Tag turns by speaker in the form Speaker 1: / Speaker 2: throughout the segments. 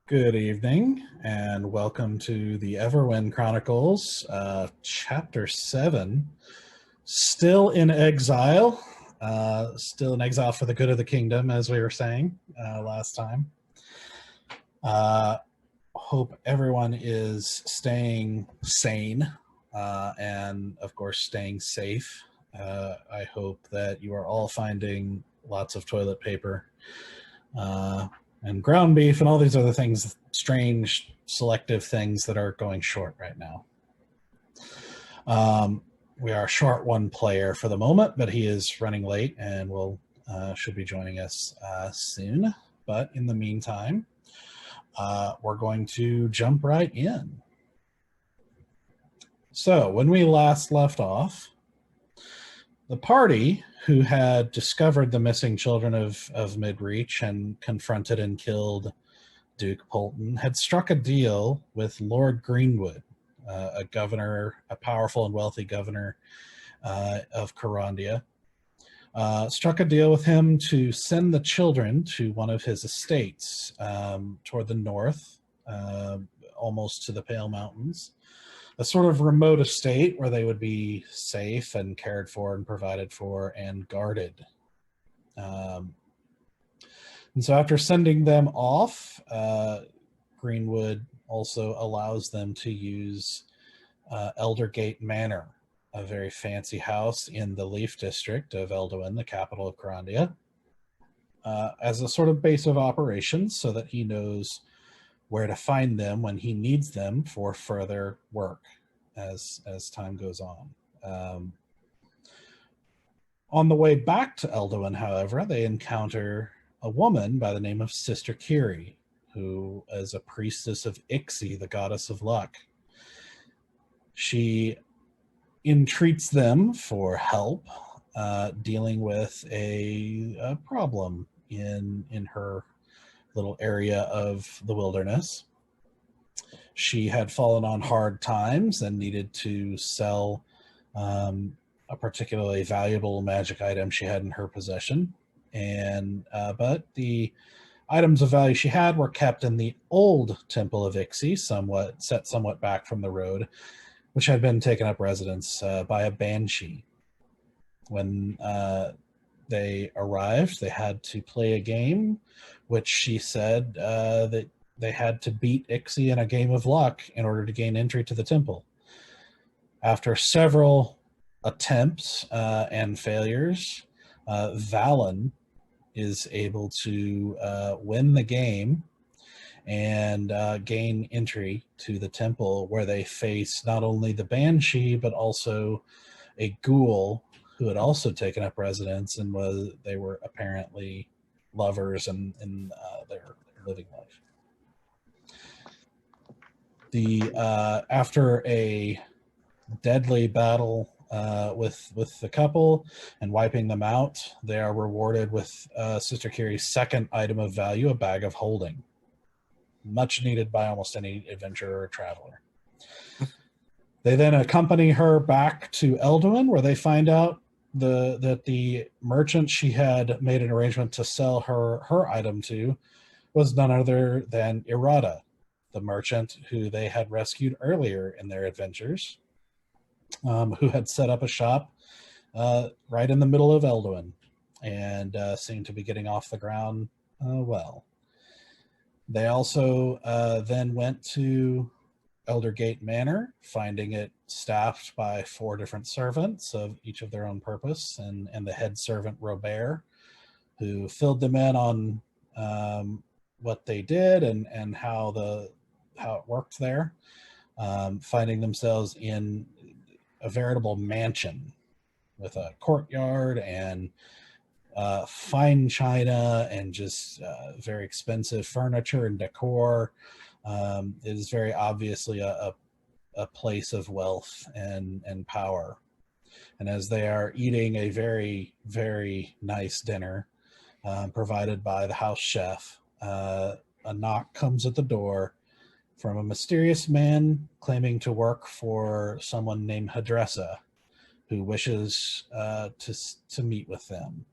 Speaker 1: Good evening, and welcome to the Everwind Chronicles, Chapter 7. Still in exile. Still in exile for the good of the kingdom, as we were saying last time. Hope everyone is staying sane and, of course, staying safe. I hope that you are all finding lots of toilet paper. And ground beef and all these other things, strange selective things that are going short right now. We are short one player for the moment, but he is running late and should be joining us soon. But in the meantime, we're going to jump right in. So when we last left off, the party who had discovered the missing children of Midreach and confronted and killed Duke Polton had struck a deal with Lord Greenwood, a powerful and wealthy governor of Carondia. Struck a deal with him to send the children to one of his estates toward the north, almost to the Pale Mountains. A sort of remote estate where they would be safe and cared for and provided for and guarded. And so after sending them off, Greenwood also allows them to use Eldergate Manor, a very fancy house in the Leaf District of Elduin, the capital of Carondia, as a sort of base of operations so that he knows where to find them when he needs them for further work as time goes on. On the way back to Elduin, however, they encounter a woman by the name of Sister Kiri, who is a priestess of Ixie, the goddess of luck. She entreats them for help dealing with a problem in her little area of the wilderness. She had fallen on hard times and needed to sell a particularly valuable magic item she had in her possession. But the items of value she had were kept in the old Temple of Ixie, somewhat back from the road, which had been taken up residence by a banshee. When they arrived, they had to play a game, which she said that they had to beat Ixie in a game of luck in order to gain entry to the temple. After several attempts and failures, Valen is able to win the game and gain entry to the temple, where they face not only the banshee but also a ghoul who had also taken up residence, and they were apparently lovers in their living life. After a deadly battle with the couple and wiping them out, they are rewarded with Sister Kiri's second item of value, a bag of holding, much needed by almost any adventurer or traveler. They then accompany her back to Elduin, where they find out that the merchant she had made an arrangement to sell her item to was none other than Irada, the merchant who they had rescued earlier in their adventures, who had set up a shop right in the middle of Elduin and seemed to be getting off the ground well. They also then went to Eldergate Manor, finding it staffed by 4 different servants of each of their own purpose, and the head servant Robert, who filled them in on what they did and how it worked there, finding themselves in a veritable mansion with a courtyard and fine china and just very expensive furniture and decor. It is very obviously a place of wealth and power. And as they are eating a very, very nice dinner provided by the house chef, a knock comes at the door from a mysterious man claiming to work for someone named Hadressa, who wishes to meet with them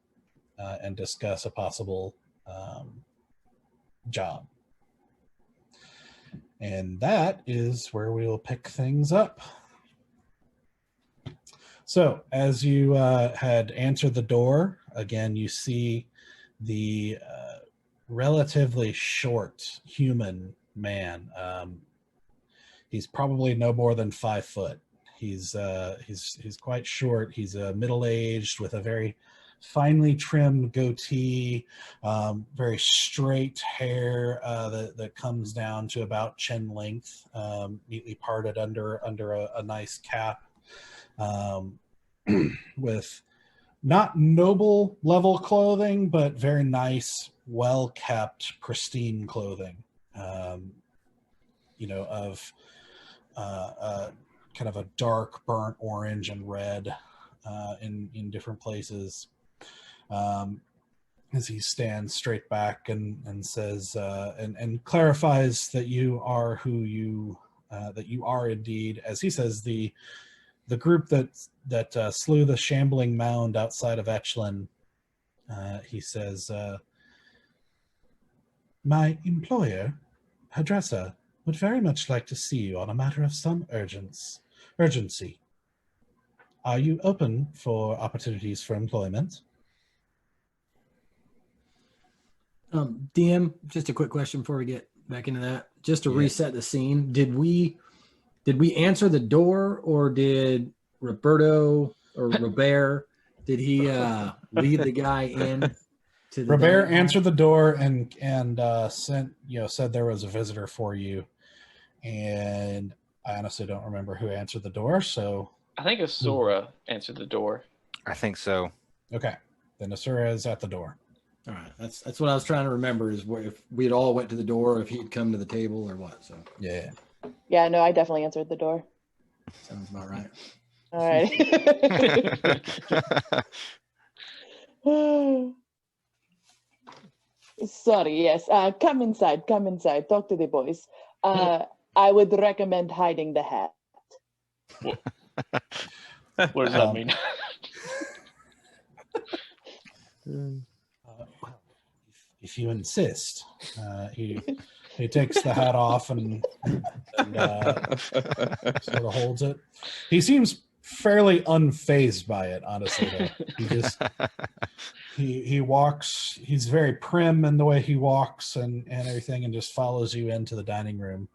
Speaker 1: and discuss a possible job. And that is where we'll pick things up. So as you had answered the door, again, you see the relatively short human man. He's probably no more than 5 foot. He's quite short. He's middle-aged with a very finely trimmed goatee, very straight hair that comes down to about chin length, neatly parted under a nice cap, with not noble level clothing, but very nice, well kept, pristine clothing. Of kind of a dark burnt orange and red in different places. As he stands straight back and says and clarifies that you are who you are indeed, as he says, the group that slew the shambling mound outside of Echelon. He says, my employer, Hadressa, would very much like to see you on a matter of some urgency. Are you open for opportunities for employment?
Speaker 2: DM, just a quick question before we get back into that. Just to reset the scene, did we answer the door, or did Roberto or Robert, did he lead the guy in? To the
Speaker 1: Robert answered the door and said there was a visitor for you, and I honestly don't remember who answered the door. So
Speaker 3: I think Asura answered the door.
Speaker 4: I think so.
Speaker 1: Okay, then Asura is at the door.
Speaker 2: All right, that's what I was trying to remember, is if we had all went to the door, if he'd come to the table or what. So
Speaker 1: yeah,
Speaker 5: no, I definitely answered the door.
Speaker 2: Sounds about right.
Speaker 5: All right. Sorry, yes. Come inside. Talk to the boys. I would recommend hiding the hat.
Speaker 3: What does that mean?
Speaker 1: If you insist. He takes the hat off and sort of holds it. He seems fairly unfazed by it, honestly. Though. He walks. He's very prim in the way he walks and everything, and just follows you into the dining room.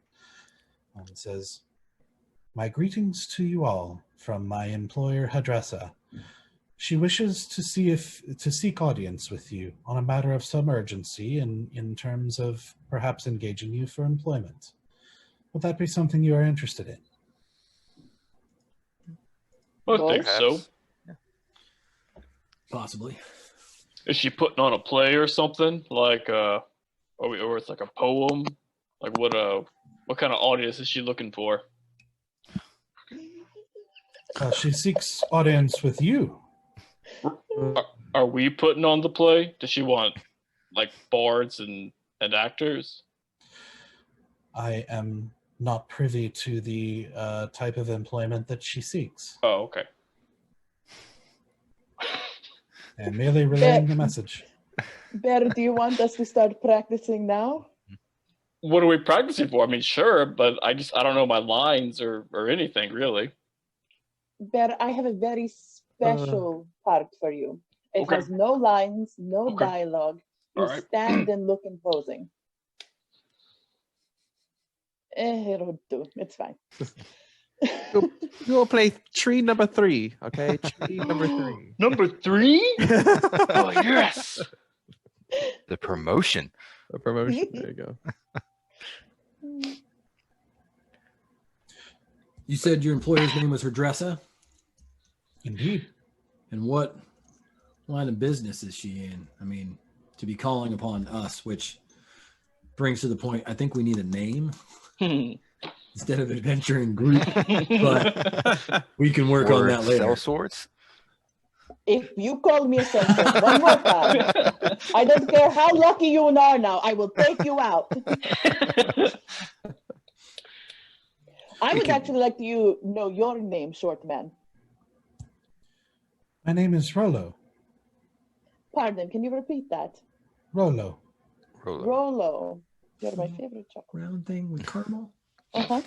Speaker 1: And says, "My greetings to you all from my employer, Hadressa. She wishes to seek audience with you on a matter of some urgency in terms of perhaps engaging you for employment. Would that be something you are interested in?"
Speaker 3: I think so.
Speaker 2: Possibly.
Speaker 3: Is she putting on a play or something, like or it's like a poem? Like what kind of audience is she looking for?
Speaker 1: She seeks audience with you.
Speaker 3: Are we putting on the play? Does she want like bards and actors?
Speaker 1: I am not privy to the type of employment that she seeks,
Speaker 3: Oh, okay.
Speaker 1: and merely relaying the message.
Speaker 5: Bear, do you want us to start practicing now?
Speaker 3: What are we practicing for? I mean, sure, but I don't know my lines or anything really.
Speaker 5: Bear, I have a very special part for you. It
Speaker 3: Okay.
Speaker 5: has no lines, no
Speaker 3: Okay.
Speaker 5: dialogue. You
Speaker 3: All right.
Speaker 5: stand and look imposing. It'll do. It's fine.
Speaker 4: You'll play tree number 3, okay? Tree number 3.
Speaker 3: Number 3? Oh, yes.
Speaker 6: The promotion.
Speaker 4: A promotion. There you go.
Speaker 2: You said your employer's name was Hadressa?
Speaker 1: Indeed.
Speaker 2: And what line of business is she in? I mean, to be calling upon us, which brings to the point, I think we need a name instead of adventuring group, but we can work on that later.
Speaker 6: Sell swords?
Speaker 5: If you call me a centaur one more time, I don't care how lucky you are now, I will take you out. I would actually like to know your name, short man.
Speaker 1: My name is Rollo.
Speaker 5: Pardon, can you repeat that?
Speaker 1: Rollo.
Speaker 5: Rollo. You're my favorite chocolate.
Speaker 2: Round thing with caramel?
Speaker 5: Uh-huh.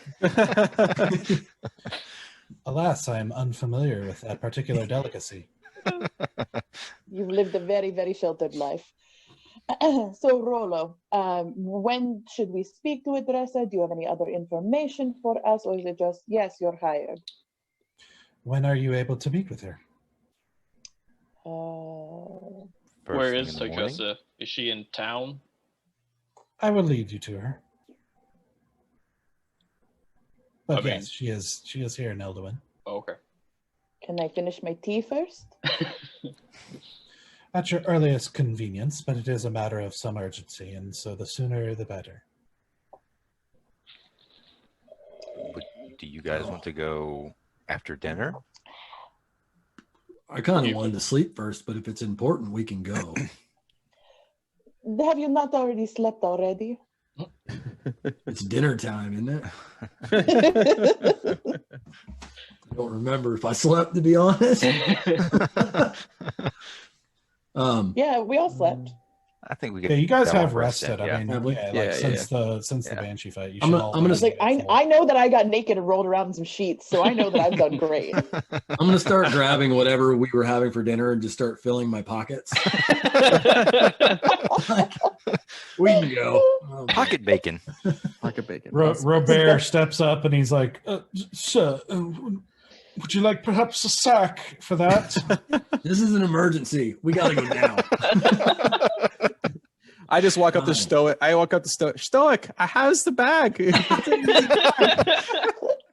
Speaker 1: Alas, I am unfamiliar with that particular delicacy.
Speaker 5: You've lived a very, very sheltered life. So, Rollo, when should we speak to Hadressa? Do you have any other information for us, or is it just, yes, you're hired?
Speaker 1: When are you able to meet with her?
Speaker 6: First
Speaker 3: Where
Speaker 6: thing
Speaker 3: is
Speaker 6: in the morning?
Speaker 3: Hadressa? Is she in town?
Speaker 1: I will lead you to her. But
Speaker 3: Okay.
Speaker 1: yes, she is here in Elduin.
Speaker 3: Oh, okay.
Speaker 5: Can I finish my tea first?
Speaker 1: At your earliest convenience, but it is a matter of some urgency, and so the sooner the better.
Speaker 6: Do you guys want to go after dinner?
Speaker 2: I kind of wanted to sleep first, but if it's important, we can go.
Speaker 5: Have you not already slept already?
Speaker 2: It's dinner time, isn't it? I don't remember if I slept, to be honest.
Speaker 5: Yeah, we all slept.
Speaker 6: I think we
Speaker 1: Yeah,
Speaker 6: could.
Speaker 1: you guys
Speaker 6: go
Speaker 1: have
Speaker 6: and rest
Speaker 1: rested.
Speaker 6: then, yeah.
Speaker 1: I mean,
Speaker 2: Have we?
Speaker 1: since the
Speaker 6: Yeah.
Speaker 1: Banshee fight, you
Speaker 2: I'm
Speaker 1: should
Speaker 2: gonna-
Speaker 1: all.
Speaker 2: I'm gonna-
Speaker 5: I was like, I know that I got naked and rolled around in some sheets, so I know that I've done great.
Speaker 2: I'm going to start grabbing whatever we were having for dinner and just start filling my pockets. We can go.
Speaker 6: Pocket bacon.
Speaker 4: Pocket bacon.
Speaker 1: Robert steps up and he's like, "Sir, would you like perhaps a sack for that?"
Speaker 2: This is an emergency. We got to go now.
Speaker 4: I just walk up to Stoic. I walk up to Stoic. Stoic, how's the bag?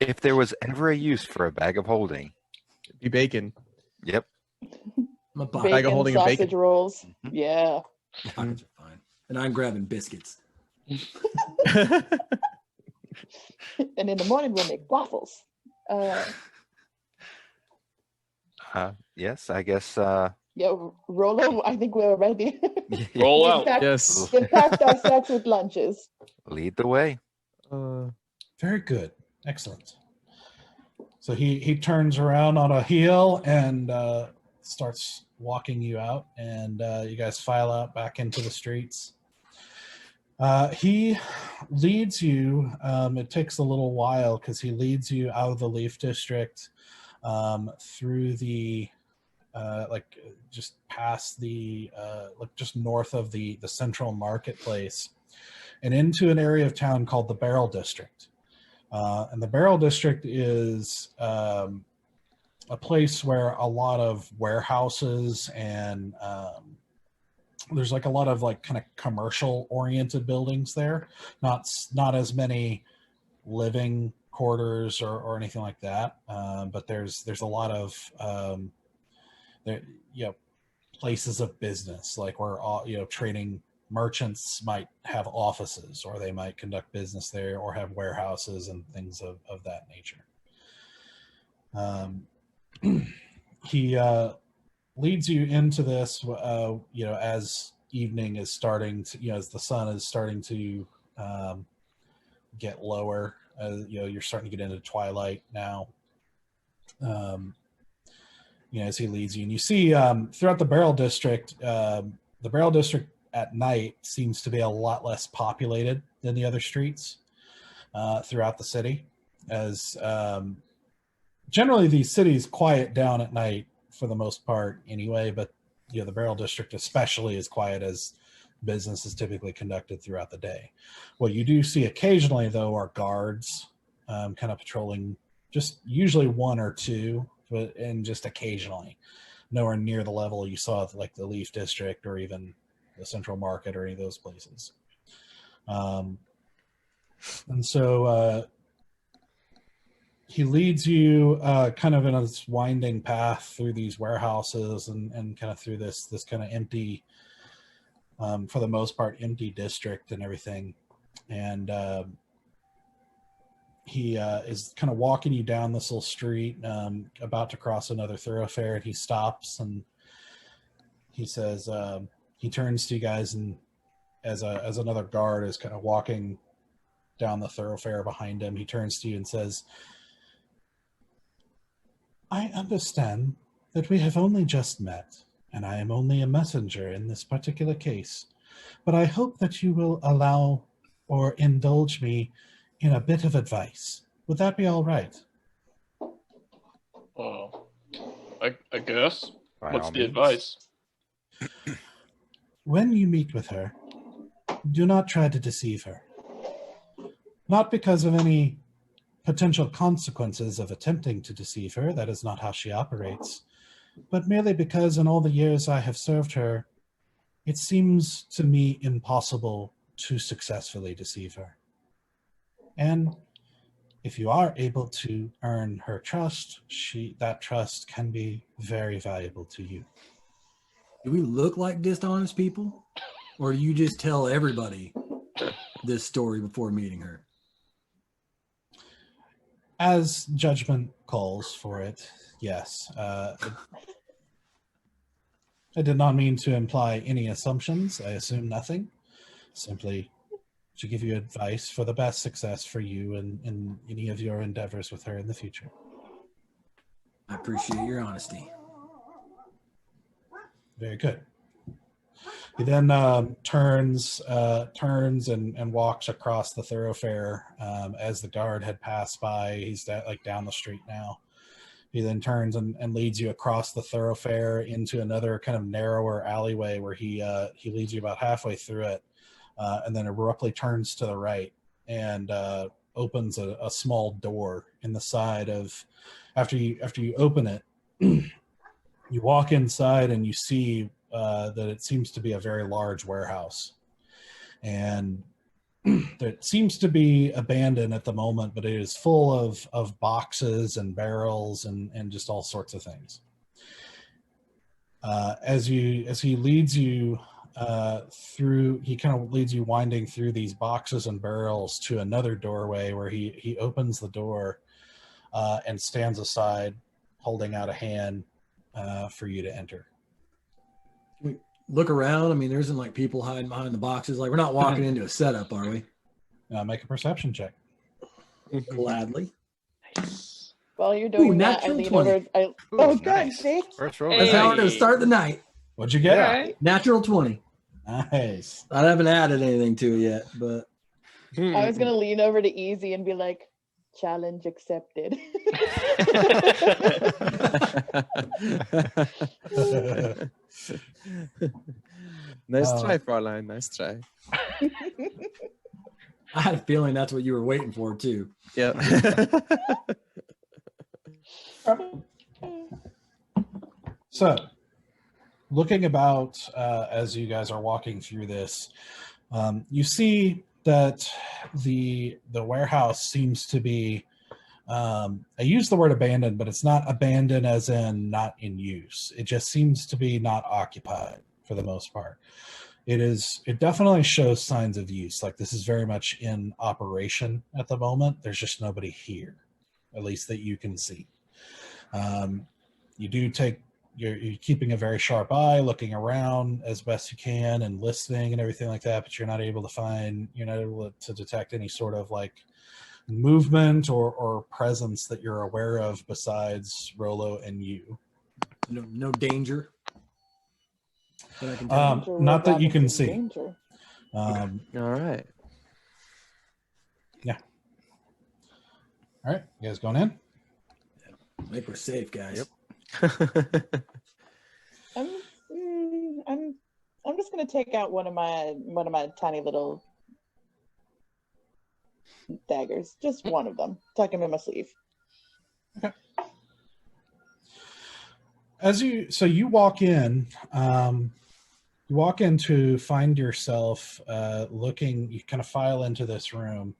Speaker 6: If there was ever a use for a bag of holding,
Speaker 4: Be bacon.
Speaker 6: yep.
Speaker 2: My
Speaker 4: Bag
Speaker 2: pockets
Speaker 4: of holding and
Speaker 5: sausage
Speaker 4: bacon.
Speaker 5: rolls. Yeah.
Speaker 2: are fine. And I'm grabbing biscuits.
Speaker 5: And in the morning we'll make waffles.
Speaker 6: Yes, I guess.
Speaker 5: Yeah, Rollo, I think we're ready.
Speaker 3: Roll
Speaker 5: We've
Speaker 3: out.
Speaker 5: packed-
Speaker 4: Yes.
Speaker 5: We've packed our sacks with lunches.
Speaker 6: Lead the way.
Speaker 1: Very good, excellent. So he turns around on a heel and starts walking you out, and you guys file out back into the streets. He leads you. It takes a little while because he leads you out of the Leaf District, through the just past the just north of the central marketplace, and into an area of town called the Barrel District. And the Barrel District is a place where a lot of warehouses and there's like a lot of like kind of commercial oriented buildings there. Not as many living quarters or anything like that. But there's a lot of places of business, like where trading merchants might have offices, or they might conduct business there, or have warehouses and things of that nature. He leads you into this, as evening is starting to, as the sun is starting to get lower. You're starting to get into twilight now. As he leads you, and you see throughout the Barrel District, at night seems to be a lot less populated than the other streets throughout the city, as generally these cities quiet down at night for the most part anyway, but the Barrel District especially is quiet, as business is typically conducted throughout the day. What you do see occasionally, though, are guards kind of patrolling, just usually one or two, and just occasionally, nowhere near the level you saw at like the Leaf District or even the Central Market or any of those places. And so he leads you kind of in this winding path through these warehouses and kind of through this kind of empty, for the most part, empty district and everything. And he is kind of walking you down this little street, about to cross another thoroughfare, and he stops and he says, he turns to you guys, and as another guard is kind of walking down the thoroughfare behind him, he turns to you and says, I understand that we have only just met, and I am only a messenger in this particular case, but I hope that you will allow or indulge me in a bit of advice. Would that be all right?
Speaker 3: I guess.
Speaker 6: By
Speaker 3: What's
Speaker 6: all
Speaker 3: the
Speaker 6: means.
Speaker 3: advice?
Speaker 1: When you meet with her, do not try to deceive her. Not because of any potential consequences of attempting to deceive her, that is not how she operates, but merely because in all the years I have served her, it seems to me impossible to successfully deceive her. And if you are able to earn her trust, that trust can be very valuable to you.
Speaker 2: Do we look like dishonest people? Or do you just tell everybody this story before meeting her?
Speaker 1: As judgment calls for it, yes. I did not mean to imply any assumptions. I assume nothing. Simply to give you advice for the best success for you in any of your endeavors with her in the future.
Speaker 2: I appreciate your honesty.
Speaker 1: Very good. He then turns and walks across the thoroughfare as the guard had passed by. He's down the street now. He then turns and leads you across the thoroughfare into another kind of narrower alleyway where he leads you about halfway through it, and then abruptly turns to the right and opens a small door in the side of. After you open it, you walk inside and you see that it seems to be a very large warehouse, and it seems to be abandoned at the moment, but it is full of boxes and barrels and just all sorts of things. As he leads you through, he kind of leads you winding through these boxes and barrels to another doorway where he opens the door and stands aside, holding out a hand for you to enter.
Speaker 2: Can we look around? I mean, there isn't like people hiding behind the boxes. Like, we're not walking into a setup, are we?
Speaker 1: Make a perception check.
Speaker 2: Gladly.
Speaker 5: While you're doing that, I
Speaker 2: natural
Speaker 5: lean
Speaker 2: 20.
Speaker 5: over.
Speaker 6: Ooh,
Speaker 5: Good.
Speaker 6: nice.
Speaker 5: See?
Speaker 6: First roll.
Speaker 2: That's how we're going to start the night.
Speaker 1: What'd you get?
Speaker 6: Yeah.
Speaker 2: Natural 20.
Speaker 1: Nice.
Speaker 2: I haven't added anything to it yet, but
Speaker 5: I was gonna lean over to Easy and be like, "Challenge accepted."
Speaker 4: Nice try, Fraulein. Nice try.
Speaker 2: I had a feeling that's what you were waiting for too.
Speaker 4: Yeah.
Speaker 1: So, looking about as you guys are walking through this, you see that the warehouse seems to be, I use the word abandoned, but it's not abandoned as in not in use. It just seems to be not occupied for the most part. It definitely shows signs of use. Like, this is very much in operation at the moment. There's just nobody here, at least that you can see. You're keeping a very sharp eye, looking around as best you can and listening and everything like that, but you're not able to detect any sort of like movement or presence that you're aware of besides Rolo and you.
Speaker 2: No danger that I can tell.
Speaker 5: So
Speaker 1: Not that you
Speaker 5: Robin's
Speaker 1: can
Speaker 5: in
Speaker 1: see.
Speaker 5: danger.
Speaker 7: All right.
Speaker 1: All right, you guys going in?
Speaker 2: I think we're safe, guys.
Speaker 7: Yep.
Speaker 5: I'm just gonna take out one of my tiny little daggers, just one of them, tuck him in my sleeve.
Speaker 1: You walk in, to find yourself looking. You kind of file into this room,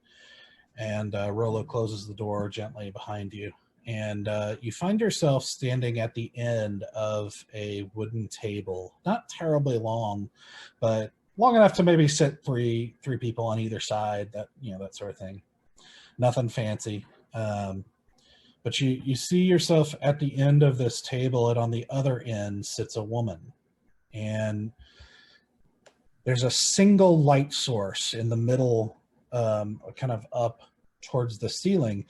Speaker 1: and Rolo closes the door gently behind you, and you find yourself standing at the end of a wooden table, not terribly long, but long enough to maybe sit three people on either side. That sort of thing. Nothing fancy. But you see yourself at the end of this table, and on the other end sits a woman. And there's a single light source in the middle, kind of up towards the ceiling.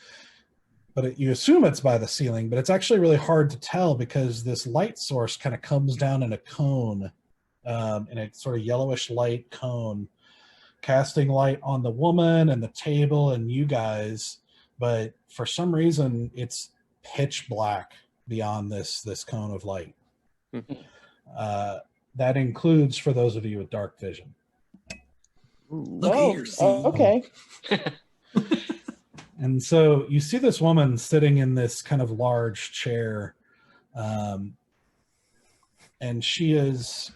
Speaker 1: But you assume it's by the ceiling, but it's actually really hard to tell because this light source kind of comes down in a cone, in a sort of yellowish light cone, casting light on the woman and the table and you guys. But for some reason, it's pitch black beyond this cone of light. That includes for those of you with dark vision.
Speaker 2: Look here, see.
Speaker 5: Okay.
Speaker 1: And so you see this woman sitting in this kind of large chair, and she is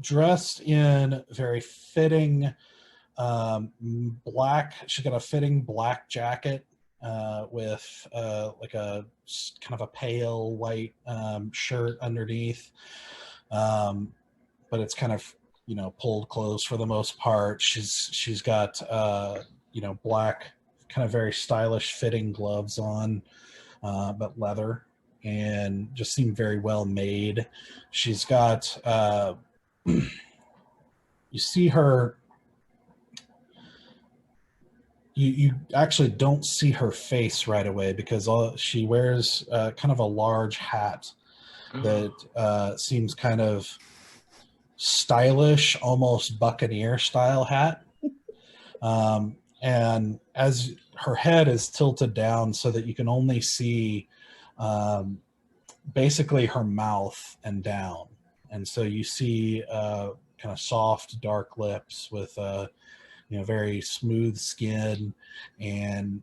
Speaker 1: dressed in very fitting black. She's got a fitting black jacket with like a kind of a pale white shirt underneath, but it's kind of pulled close for the most part. She's got black, kind of very stylish fitting gloves on, but leather, and just seem very well made. She's got you see her. You actually don't see her face right away because she wears kind of a large hat that seems kind of stylish, almost buccaneer style hat. And as her head is tilted down so that you can only see basically her mouth and down. And so you see kind of soft, dark lips with very smooth skin, and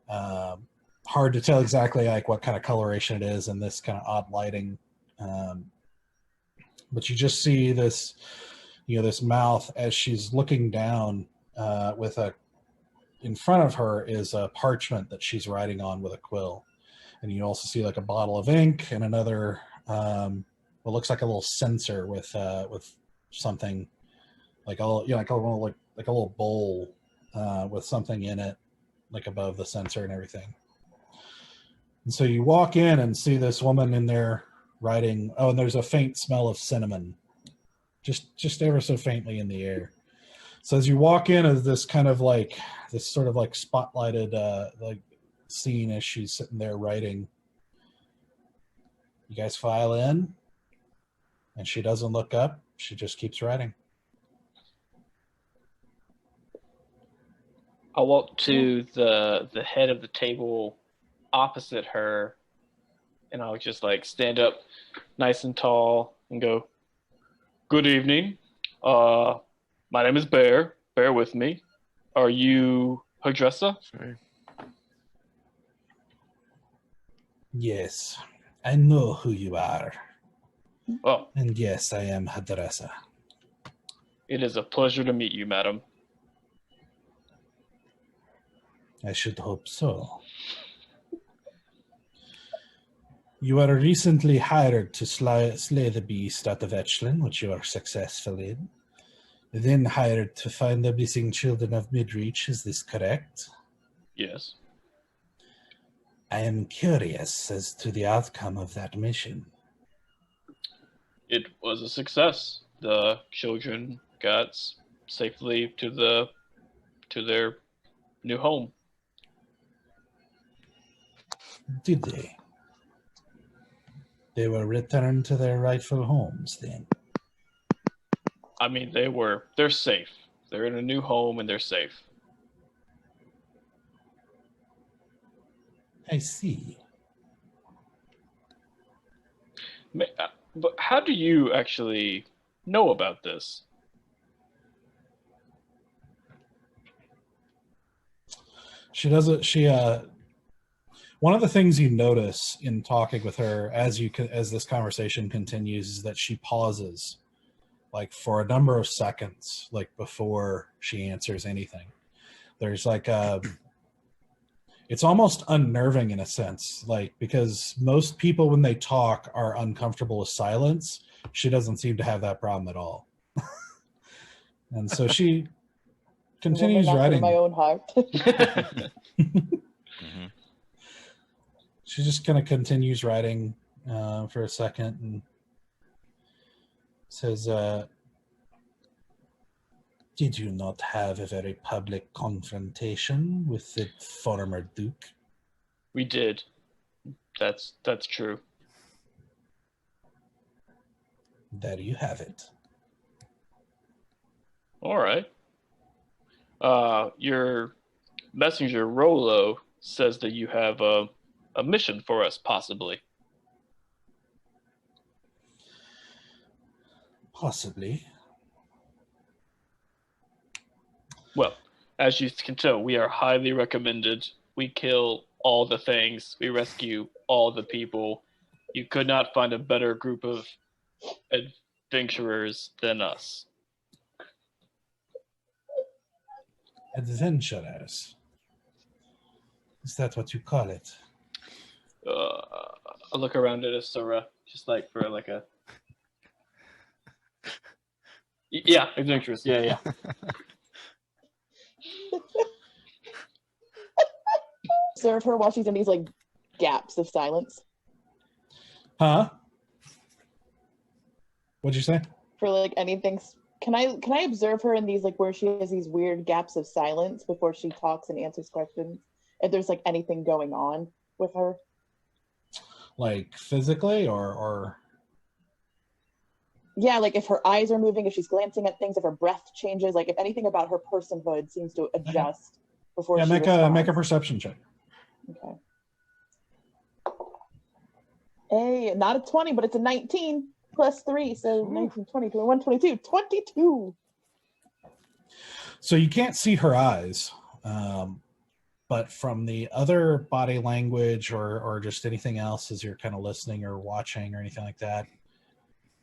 Speaker 1: hard to tell exactly like what kind of coloration it is in this kind of odd lighting. But you just see this, this mouth as she's looking down in front of her is a parchment that she's writing on with a quill. And you also see like a bottle of ink and another, what looks like a little censer with something like a little bowl with something in it, like above the censer and everything. And so you walk in and see this woman in there writing. Oh, and there's a faint smell of cinnamon, just ever so faintly in the air. So as you walk in, as this kind of like this sort of like spotlighted like scene as she's sitting there writing, you guys file in, and she doesn't look up. She just keeps writing.
Speaker 3: I walk to the head of the table opposite her, and I'll just like stand up nice and tall and go, "Good evening. My name is Bear. Bear with me. Are you Hadressa?"
Speaker 7: Sorry.
Speaker 1: Yes, I know who you are.
Speaker 3: Oh,
Speaker 1: And yes, I am Hadressa.
Speaker 3: it is a pleasure to meet you, madam.
Speaker 1: I should hope so. You were recently hired to slay the beast out of Echelon, which you are successful in. Then hired to find the missing children of Midreach. Is this correct?
Speaker 3: Yes.
Speaker 1: I am curious as to the outcome of that mission.
Speaker 3: It was a success. The children got safely to their new home.
Speaker 1: Did they? They were returned to their rightful homes then.
Speaker 3: I mean, they're safe. They're in a new home and they're safe.
Speaker 1: I see.
Speaker 3: But how do you actually know about this?
Speaker 1: She doesn't. One of the things you notice in talking with her as this conversation continues is that she pauses, like for a number of seconds, like before she answers anything. There's like it's almost unnerving in a sense, like because most people when they talk are uncomfortable with silence. She doesn't seem to have that problem at all, and so she continues writing.
Speaker 5: My own heart.
Speaker 6: Mm-hmm.
Speaker 1: She just kind of continues writing for a second and says, did you not have a very public confrontation with the former Duke?
Speaker 3: We did. That's true.
Speaker 1: There you have it.
Speaker 3: All right. Your messenger Rolo says that you have a mission for us, possibly.
Speaker 1: Possibly.
Speaker 3: Well, as you can tell, we are highly recommended. We kill all the things. We rescue all the people. You could not find a better group of adventurers than us.
Speaker 1: Adventurers. Is that what you call it?
Speaker 3: I look around at Asura, just like for like a... Yeah, adventurous. Yeah.
Speaker 5: Observe her while she's in these like gaps of silence.
Speaker 1: Huh? What'd you say?
Speaker 5: For like anything, can I observe her in these like where she has these weird gaps of silence before she talks and answers questions? If there's like anything going on with her,
Speaker 1: Like physically or
Speaker 5: yeah, like if her eyes are moving, if she's glancing at things, if her breath changes, like if anything about her personhood seems to adjust before she
Speaker 1: make
Speaker 5: responds.
Speaker 1: a perception check.
Speaker 5: Okay. Hey, not a 20, but it's a 19 plus 3, so 19, 20, 21, 22, 22.
Speaker 1: So you can't see her eyes, but from the other body language or just anything else as you're kind of listening or watching or anything like that,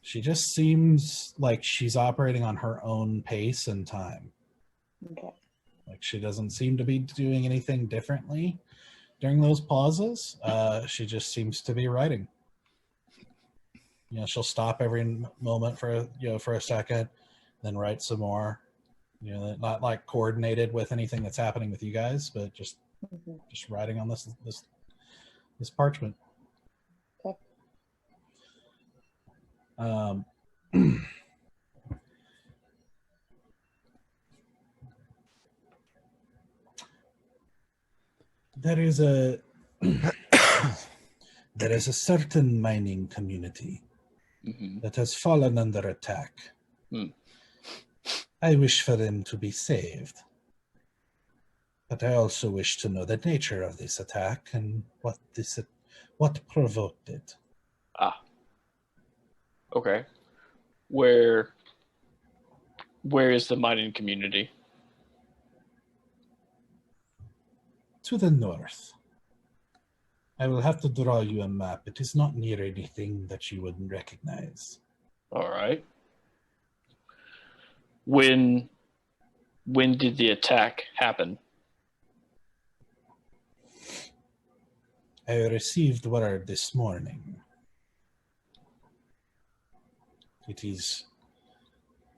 Speaker 1: she just seems like she's operating on her own pace and time.
Speaker 5: Okay.
Speaker 1: Like she doesn't seem to be doing anything differently during those pauses. She just seems to be writing. You know, she'll stop every moment for a second, then write some more. You know, not like coordinated with anything that's happening with you guys, but just writing on this parchment.
Speaker 5: Okay.
Speaker 1: There is a certain mining community that has fallen under attack. I wish for them to be saved. But I also wish to know the nature of this attack and what provoked it.
Speaker 3: Ah. Okay. Where is the mining community?
Speaker 1: To the north. I will have to draw you a map. It is not near anything that you wouldn't recognize.
Speaker 3: All right. When did the attack happen?
Speaker 1: I received word this morning. It is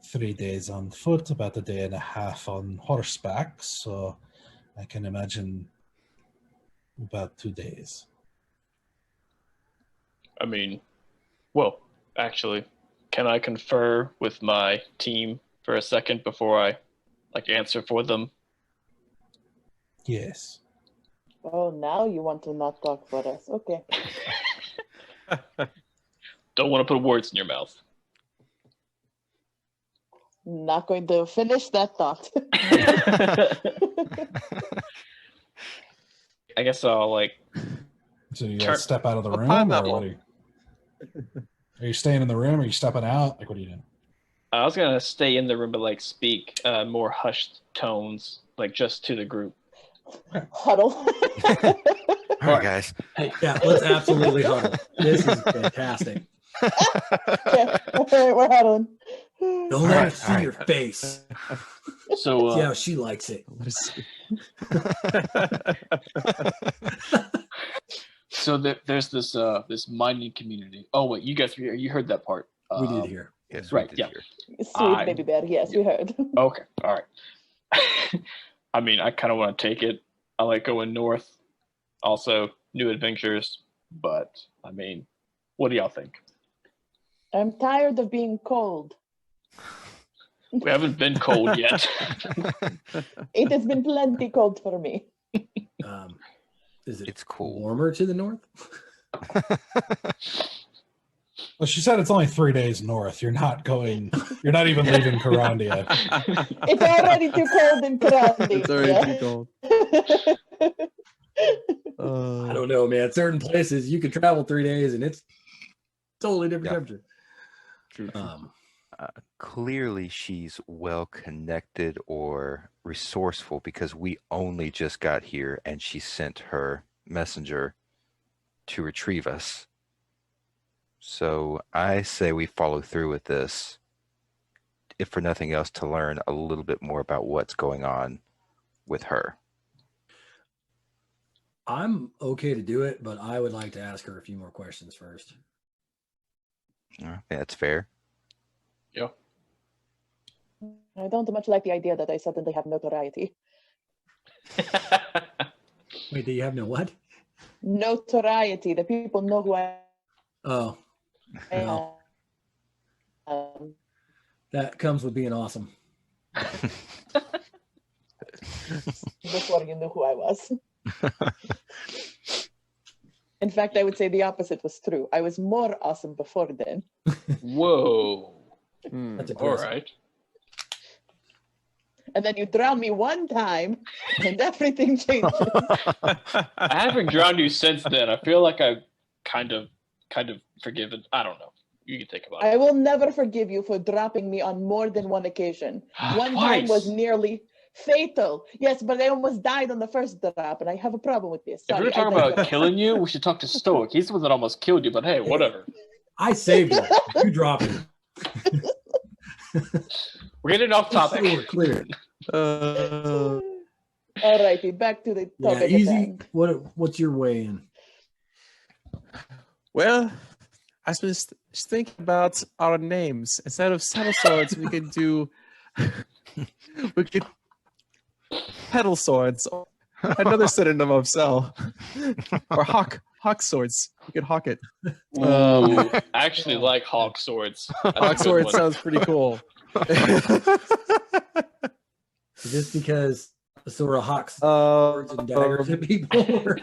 Speaker 1: 3 days on foot, about a day and a half on horseback, so I can imagine about 2 days.
Speaker 3: I mean, well, actually, can I confer with my team for a second before I answer for them?
Speaker 1: Yes.
Speaker 5: Oh, now you want to not talk for us. Okay.
Speaker 3: Don't want to put words in your mouth.
Speaker 5: Not going to finish that thought.
Speaker 3: I guess I'll like.
Speaker 1: So you
Speaker 3: Turn-
Speaker 1: step out of the
Speaker 4: A
Speaker 1: room, or
Speaker 4: pineapple.
Speaker 1: what are you staying in the room? Or are you stepping out? Like, what are you doing?
Speaker 3: I was gonna stay in the room, but like speak more hushed tones, like just to the group.
Speaker 5: Huddle.
Speaker 6: All right, guys.
Speaker 2: Hey, yeah, let's absolutely huddle. This is fantastic.
Speaker 5: Okay. All right, we're huddling.
Speaker 2: Don't let her see your face.
Speaker 3: So
Speaker 2: See how she likes it.
Speaker 3: So there's this this mining community. Oh wait, you guys you heard that part?
Speaker 2: We did hear.
Speaker 6: Yes,
Speaker 3: Right,
Speaker 6: we did
Speaker 3: yeah.
Speaker 6: hear.
Speaker 5: Sweet baby bear. Yes, we heard.
Speaker 3: Okay, all right. I mean, I kind of want to take it. I like going north. Also, new adventures. But I mean, what do y'all think?
Speaker 5: I'm tired of being cold.
Speaker 3: We haven't been cold yet.
Speaker 5: It has been plenty cold for me.
Speaker 2: Is it
Speaker 6: It's cool.
Speaker 2: warmer to the north?
Speaker 1: Well, she said it's only 3 days north. You're not even leaving Karandia.
Speaker 5: It's already too cold in Karandi.
Speaker 7: It's already too cold.
Speaker 2: I don't know, man. Certain places you could travel 3 days and it's totally different
Speaker 6: Yeah.
Speaker 2: temperature.
Speaker 7: True.
Speaker 6: Clearly, she's well connected or resourceful because we only just got here and she sent her messenger to retrieve us. So I say we follow through with this, if for nothing else, to learn a little bit more about what's going on with her.
Speaker 2: I'm okay to do it, but I would like to ask her a few more questions first.
Speaker 6: I think that's fair.
Speaker 3: Yeah.
Speaker 5: I don't much like the idea that I suddenly have notoriety.
Speaker 2: Wait, do you have no what?
Speaker 5: Notoriety. The people know who I
Speaker 2: Oh,
Speaker 5: am.
Speaker 2: well, that comes with being awesome.
Speaker 5: Before you knew who I was. In fact, I would say the opposite was true. I was more awesome before then.
Speaker 3: Whoa.
Speaker 2: That's
Speaker 3: All
Speaker 2: impressive.
Speaker 3: right.
Speaker 5: And then you drowned me one time, and everything changes.
Speaker 3: I haven't drowned you since then. I feel like I've kind of forgiven. I don't know. You can think about it.
Speaker 5: I will never forgive you for dropping me on more than one occasion. One time was
Speaker 3: Twice.
Speaker 5: nearly fatal. Yes, but I almost died on the first drop, and I have a problem with this.
Speaker 3: If
Speaker 5: Sorry,
Speaker 3: we're talking
Speaker 5: I
Speaker 3: about
Speaker 5: digress.
Speaker 3: killing you, we should talk to Stoic. He's the one that almost killed you, but hey, whatever.
Speaker 2: I saved her. You dropped her.
Speaker 3: We're getting off
Speaker 2: So
Speaker 3: topic.
Speaker 2: we're clear.
Speaker 5: All righty, back to the
Speaker 2: Yeah,
Speaker 5: topic at
Speaker 2: easy.
Speaker 5: hand.
Speaker 2: What's your way in?
Speaker 4: Well, I was just thinking about our names. Instead of saddle swords, we could do pedal swords. Or another synonym of cell. Or hawk swords. You could hawk it.
Speaker 3: Ooh, I actually like hawk swords. That's a
Speaker 4: Hawk
Speaker 3: good
Speaker 4: sword
Speaker 3: one.
Speaker 4: sounds pretty cool.
Speaker 2: Just because the sword of hawks
Speaker 4: Uh,
Speaker 2: swords and daggers at people? Or-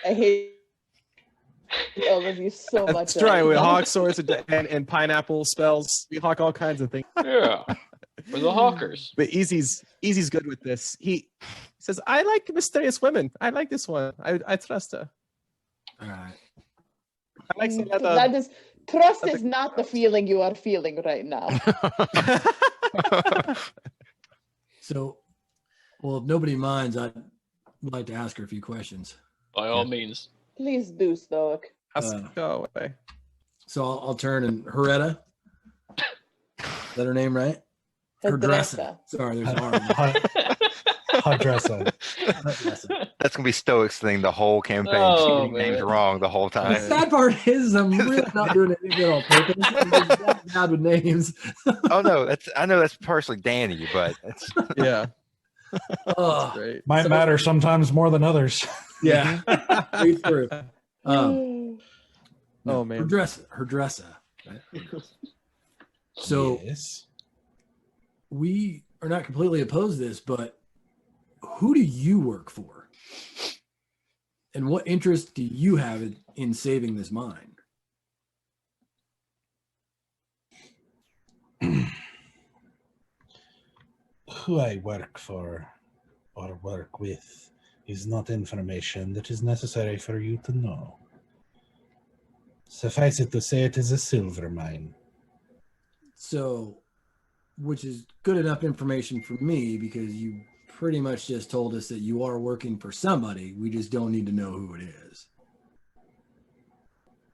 Speaker 5: I hate all of you so much.
Speaker 4: that's right. We
Speaker 5: now.
Speaker 4: hawk swords and pineapple spells. We hawk all kinds of things.
Speaker 3: Yeah. We're the hawkers.
Speaker 4: But Easy's good with this. He says, "I like mysterious women. I like this one. I trust her.
Speaker 2: All right.
Speaker 4: I like some
Speaker 5: That is trust is not the feeling you are feeling right now.
Speaker 2: So, well, if nobody minds, I'd like to ask her a few questions.
Speaker 3: By all means.
Speaker 5: Please do, Stoic.
Speaker 4: Go away.
Speaker 2: So I'll turn and Hadressa. Is that her name, right? Hadressa. Sorry, there's an R in there.
Speaker 1: Hadressa.
Speaker 2: Hadressa.
Speaker 6: That's gonna be Stoic's thing the whole campaign.
Speaker 3: Oh,
Speaker 6: Getting names
Speaker 3: man.
Speaker 6: wrong the whole
Speaker 2: The
Speaker 6: time.
Speaker 2: sad part is I'm really not doing anything on purpose. I'm just that bad with names.
Speaker 6: Oh no, I know that's partially Danny, but it's
Speaker 4: Yeah,
Speaker 2: Oh,
Speaker 4: great.
Speaker 1: Might matter sometimes more than others.
Speaker 2: yeah. Read through.
Speaker 4: Oh man.
Speaker 2: Hadressa. Right? So
Speaker 1: yes.
Speaker 2: we are not completely opposed to this, but who do you work for? And what interest do you have in saving this mine?
Speaker 1: Who I work for or work with is not information that is necessary for you to know. Suffice it to say, it is a silver mine.
Speaker 2: So, which is good enough information for me because you pretty much just told us that you are working for somebody. We just don't need to know who it is.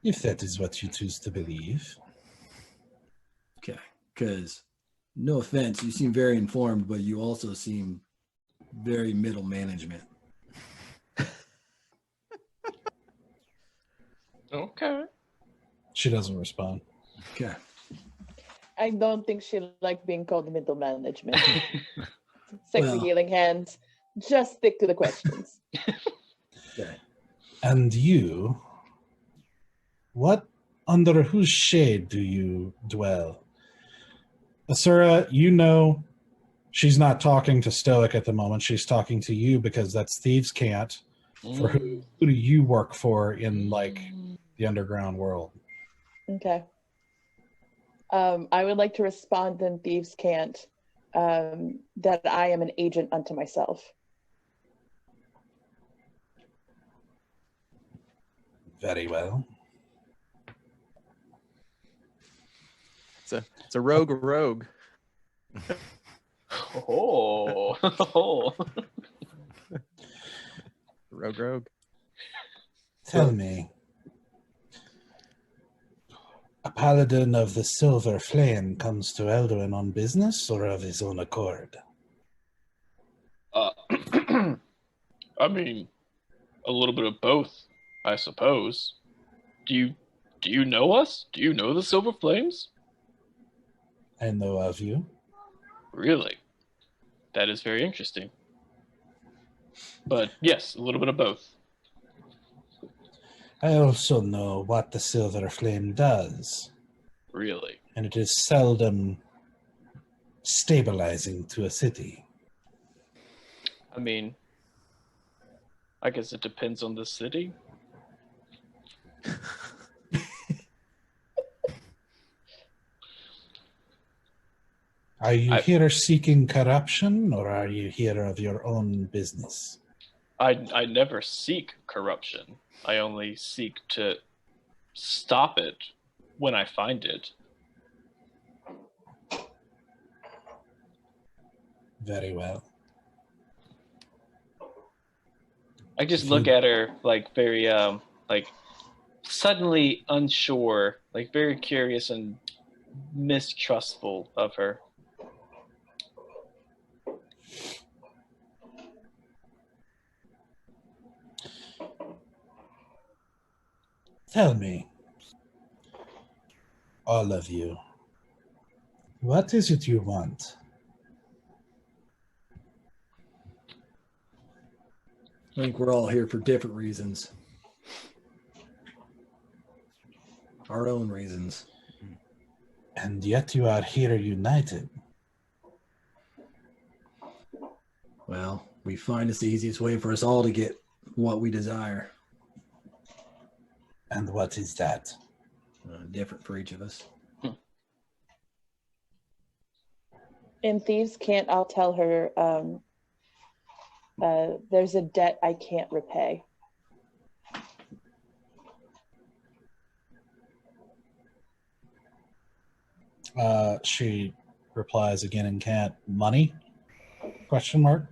Speaker 1: If that is what you choose to believe.
Speaker 2: Okay. Because, no offense, you seem very informed, but you also seem very middle management.
Speaker 3: Okay.
Speaker 1: She doesn't respond.
Speaker 2: Okay.
Speaker 5: I don't think she liked being called middle management. Sexy
Speaker 2: Well.
Speaker 5: healing hands. Just stick to the questions.
Speaker 2: Okay.
Speaker 1: And you, what under whose shade do you dwell? Asura, you know she's not talking to Stoic at the moment. She's talking to you because that's Thieves' Cant. For who do you work for in, like, the underground world?
Speaker 5: Okay. I would like to respond in Thieves' Cant that I am an agent unto myself.
Speaker 1: Very well.
Speaker 4: It's a rogue.
Speaker 3: Oh.
Speaker 4: Rogue.
Speaker 1: Tell me, a paladin of the Silver Flame comes to Elduin on business or of his own accord?
Speaker 3: I mean, a little bit of both, I suppose. Do you know us? Do you know the Silver Flames?
Speaker 1: I know of you.
Speaker 3: Really? That is very interesting. But yes, a little bit of both.
Speaker 1: I also know what the Silver Flame does,
Speaker 3: Really?
Speaker 1: and it is seldom stabilizing to a city.
Speaker 3: I mean, I guess it depends on the city.
Speaker 1: Are you here seeking corruption, or are you here of your own business?
Speaker 3: I never seek corruption. I only seek to stop it when I find it.
Speaker 1: Very well.
Speaker 3: I just look at her like very like suddenly unsure, like very curious and mistrustful of her.
Speaker 1: Tell me, all of you, what is it you want?
Speaker 2: I think we're all here for different reasons. Our own reasons.
Speaker 1: And yet you are here united.
Speaker 2: Well, we find it's the easiest way for us all to get what we desire.
Speaker 1: And what is that?
Speaker 2: Different for each of us.
Speaker 5: In Thieves' Cant, I'll tell her there's a debt I can't repay.
Speaker 1: She replies again in Cant, money? Question mark.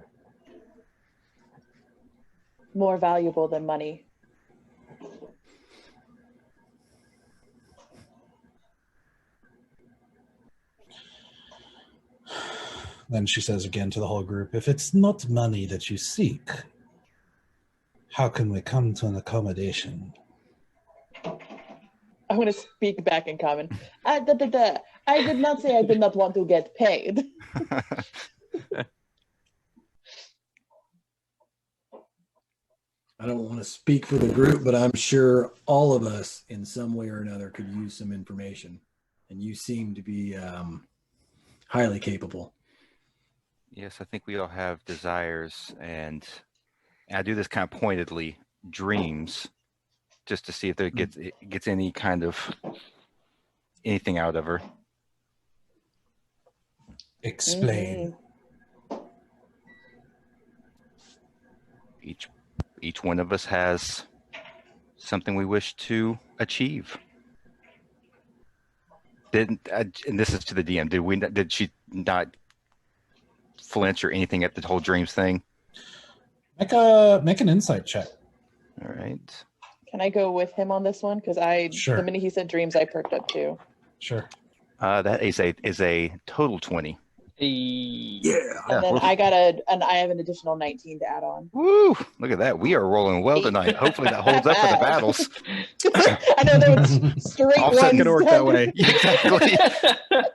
Speaker 5: More valuable than money.
Speaker 1: Then she says again to the whole group, if it's not money that you seek, how can we come to an accommodation?
Speaker 5: I want to speak back in common. I did not say I did not want to get paid.
Speaker 2: I don't want to speak for the group, but I'm sure all of us in some way or another could use some information. And you seem to be highly capable.
Speaker 6: Yes, I think we all have desires, and I do this kind of pointedly, dreams, just to see if it gets any kind of anything out of her.
Speaker 1: Explain.
Speaker 6: Each one of us has something we wish to achieve. And this is to the DM. Did she not flinch or anything at the whole dreams thing?
Speaker 1: Make an insight check.
Speaker 6: All right.
Speaker 5: Can I go with him on this one? Because
Speaker 1: Sure.
Speaker 5: the minute he said dreams, I perked up too.
Speaker 1: Sure.
Speaker 6: That is a total 20.
Speaker 2: Yeah.
Speaker 5: And then I have an additional 19 to add on.
Speaker 6: Woo! Look at that. We are rolling well tonight. Hopefully that holds up for the battles.
Speaker 5: I know that was straight
Speaker 4: Offset
Speaker 5: ones.
Speaker 4: gonna work that way.
Speaker 6: Exactly.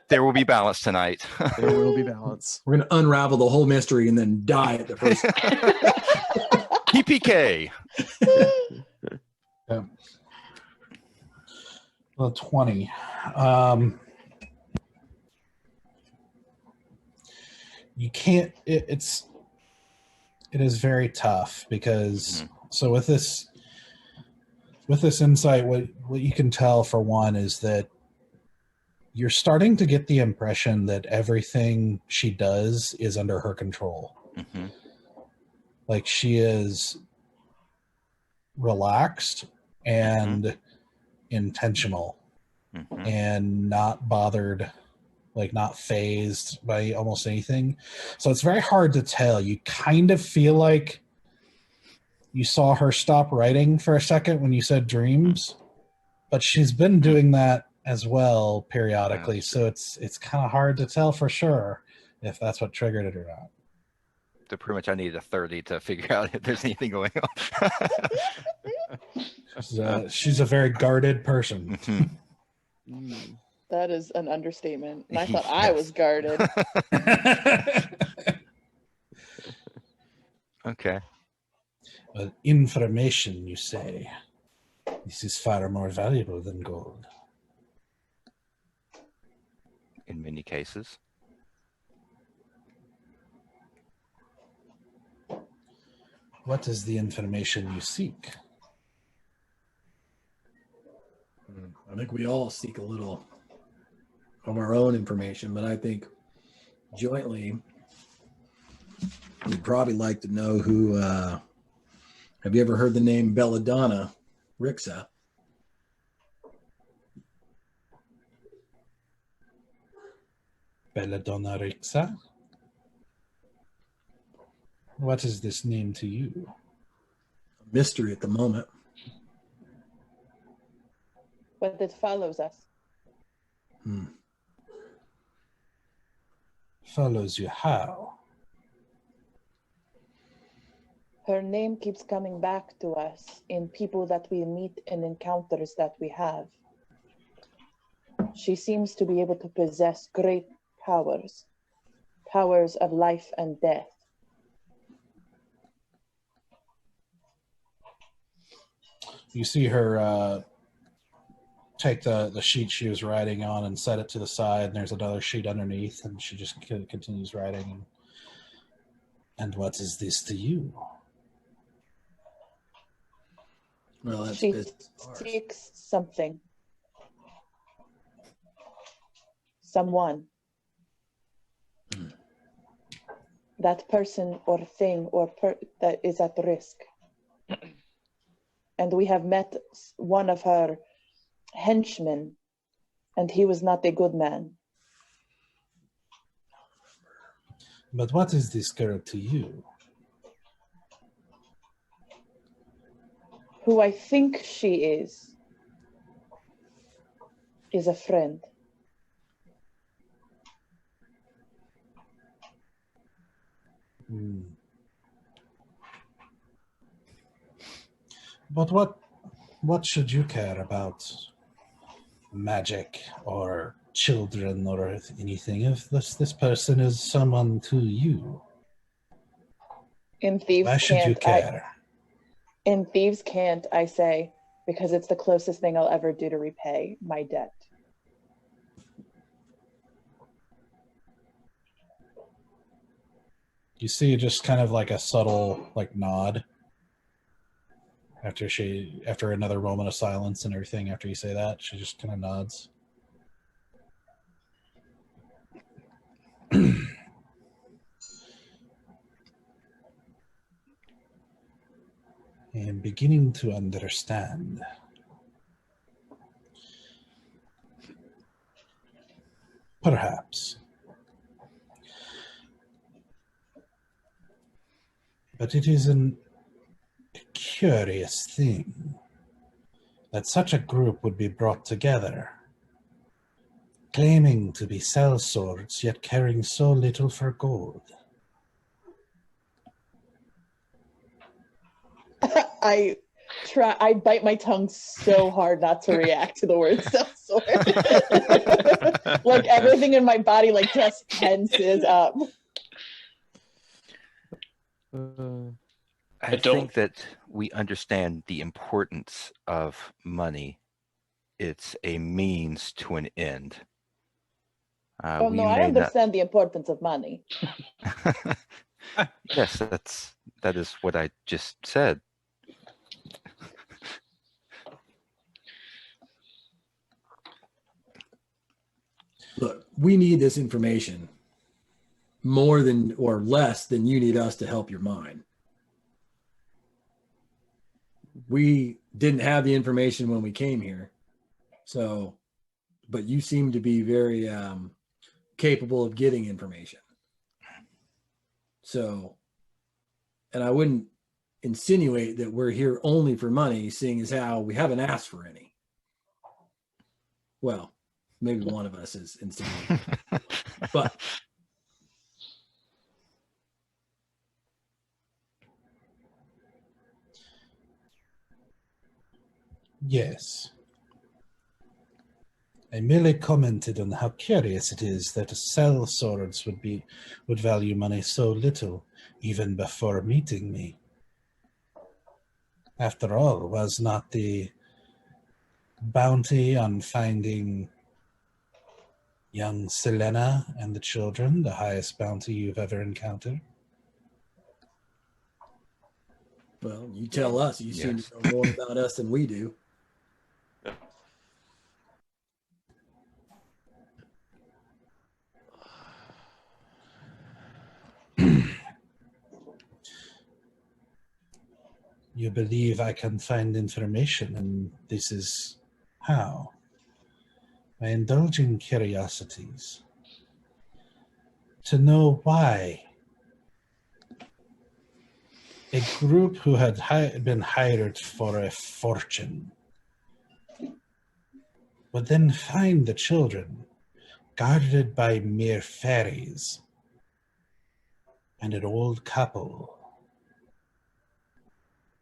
Speaker 6: There will be balance tonight.
Speaker 4: There will be balance.
Speaker 2: We're going to unravel the whole mystery and then die at the first.
Speaker 6: PPK.
Speaker 1: Yeah. Well, 20. You can't. It is very tough because so with this insight, what you can tell for one is that you're starting to get the impression that everything she does is under her control.
Speaker 6: Mm-hmm.
Speaker 1: Like she is relaxed and intentional and not bothered, like not phased by almost anything. So it's very hard to tell. You kind of feel like you saw her stop writing for a second when you said dreams, but she's been doing that as well periodically. So it's kind of hard to tell for sure if that's what triggered it or not.
Speaker 6: So pretty much I needed a 30 to figure out if there's anything going on.
Speaker 1: She's a very guarded person.
Speaker 5: That is an understatement. And I thought I was guarded.
Speaker 6: Okay.
Speaker 1: Information, you say. This is far more valuable than gold.
Speaker 6: In many cases.
Speaker 1: What is the information you seek?
Speaker 2: I think we all seek a little of our own information, but I think jointly we'd probably like to know who have you ever heard the name Belladonna Rixa?
Speaker 1: Belladonna Rixa? What is this name to you?
Speaker 2: A mystery at the moment.
Speaker 5: But it follows us.
Speaker 1: Follows you how?
Speaker 5: Her name keeps coming back to us in people that we meet and encounters that we have. She seems to be able to possess great powers, powers of life and death.
Speaker 1: You see her take the sheet she was writing on and set it to the side, and there's another sheet underneath, and she just continues writing. And what is this to you?
Speaker 2: Well, that's
Speaker 5: She
Speaker 2: business of ours.
Speaker 5: seeks something. Someone. That person or thing or that is at risk. And we have met one of her henchmen, and he was not a good man.
Speaker 1: But what is this girl to you?
Speaker 5: Who I think she is a friend.
Speaker 1: But what should you care about magic or children or anything if this person is someone to you?
Speaker 5: In Thieves'
Speaker 1: Why should you
Speaker 5: Cant,
Speaker 1: care?
Speaker 5: in Thieves' Cant, I say, because it's the closest thing I'll ever do to repay my debt.
Speaker 1: You see just kind of like a subtle like nod after another moment of silence and everything. After you say that, she just kind of nods. I am beginning to understand. Perhaps. But it is a curious thing that such a group would be brought together, claiming to be sellswords, yet caring so little for gold.
Speaker 5: I bite my tongue so hard not to react to the word sellsword. Like everything in my body like just tenses up.
Speaker 6: I think that we understand the importance of money. It's a means to an end.
Speaker 5: Oh no, I understand the importance of money.
Speaker 6: Yes, that is what I just said.
Speaker 2: Look, we need this information more than or less than you need us to help your mind. We didn't have the information when we came here. So, but you seem to be very capable of getting information. So, and I wouldn't insinuate that we're here only for money, seeing as how we haven't asked for any. Well, maybe one of us is insinuating. But
Speaker 1: yes. I merely commented on how curious it is that sellswords would value money so little, even before meeting me. After all, was not the bounty on finding young Selena and the children the highest bounty you've ever encountered?
Speaker 2: Well, you tell us. You seem to know more about us than we do.
Speaker 1: You believe I can find information, and this is how? By indulging curiosities. To know why a group who had been hired for a fortune would then find the children guarded by mere fairies and an old couple.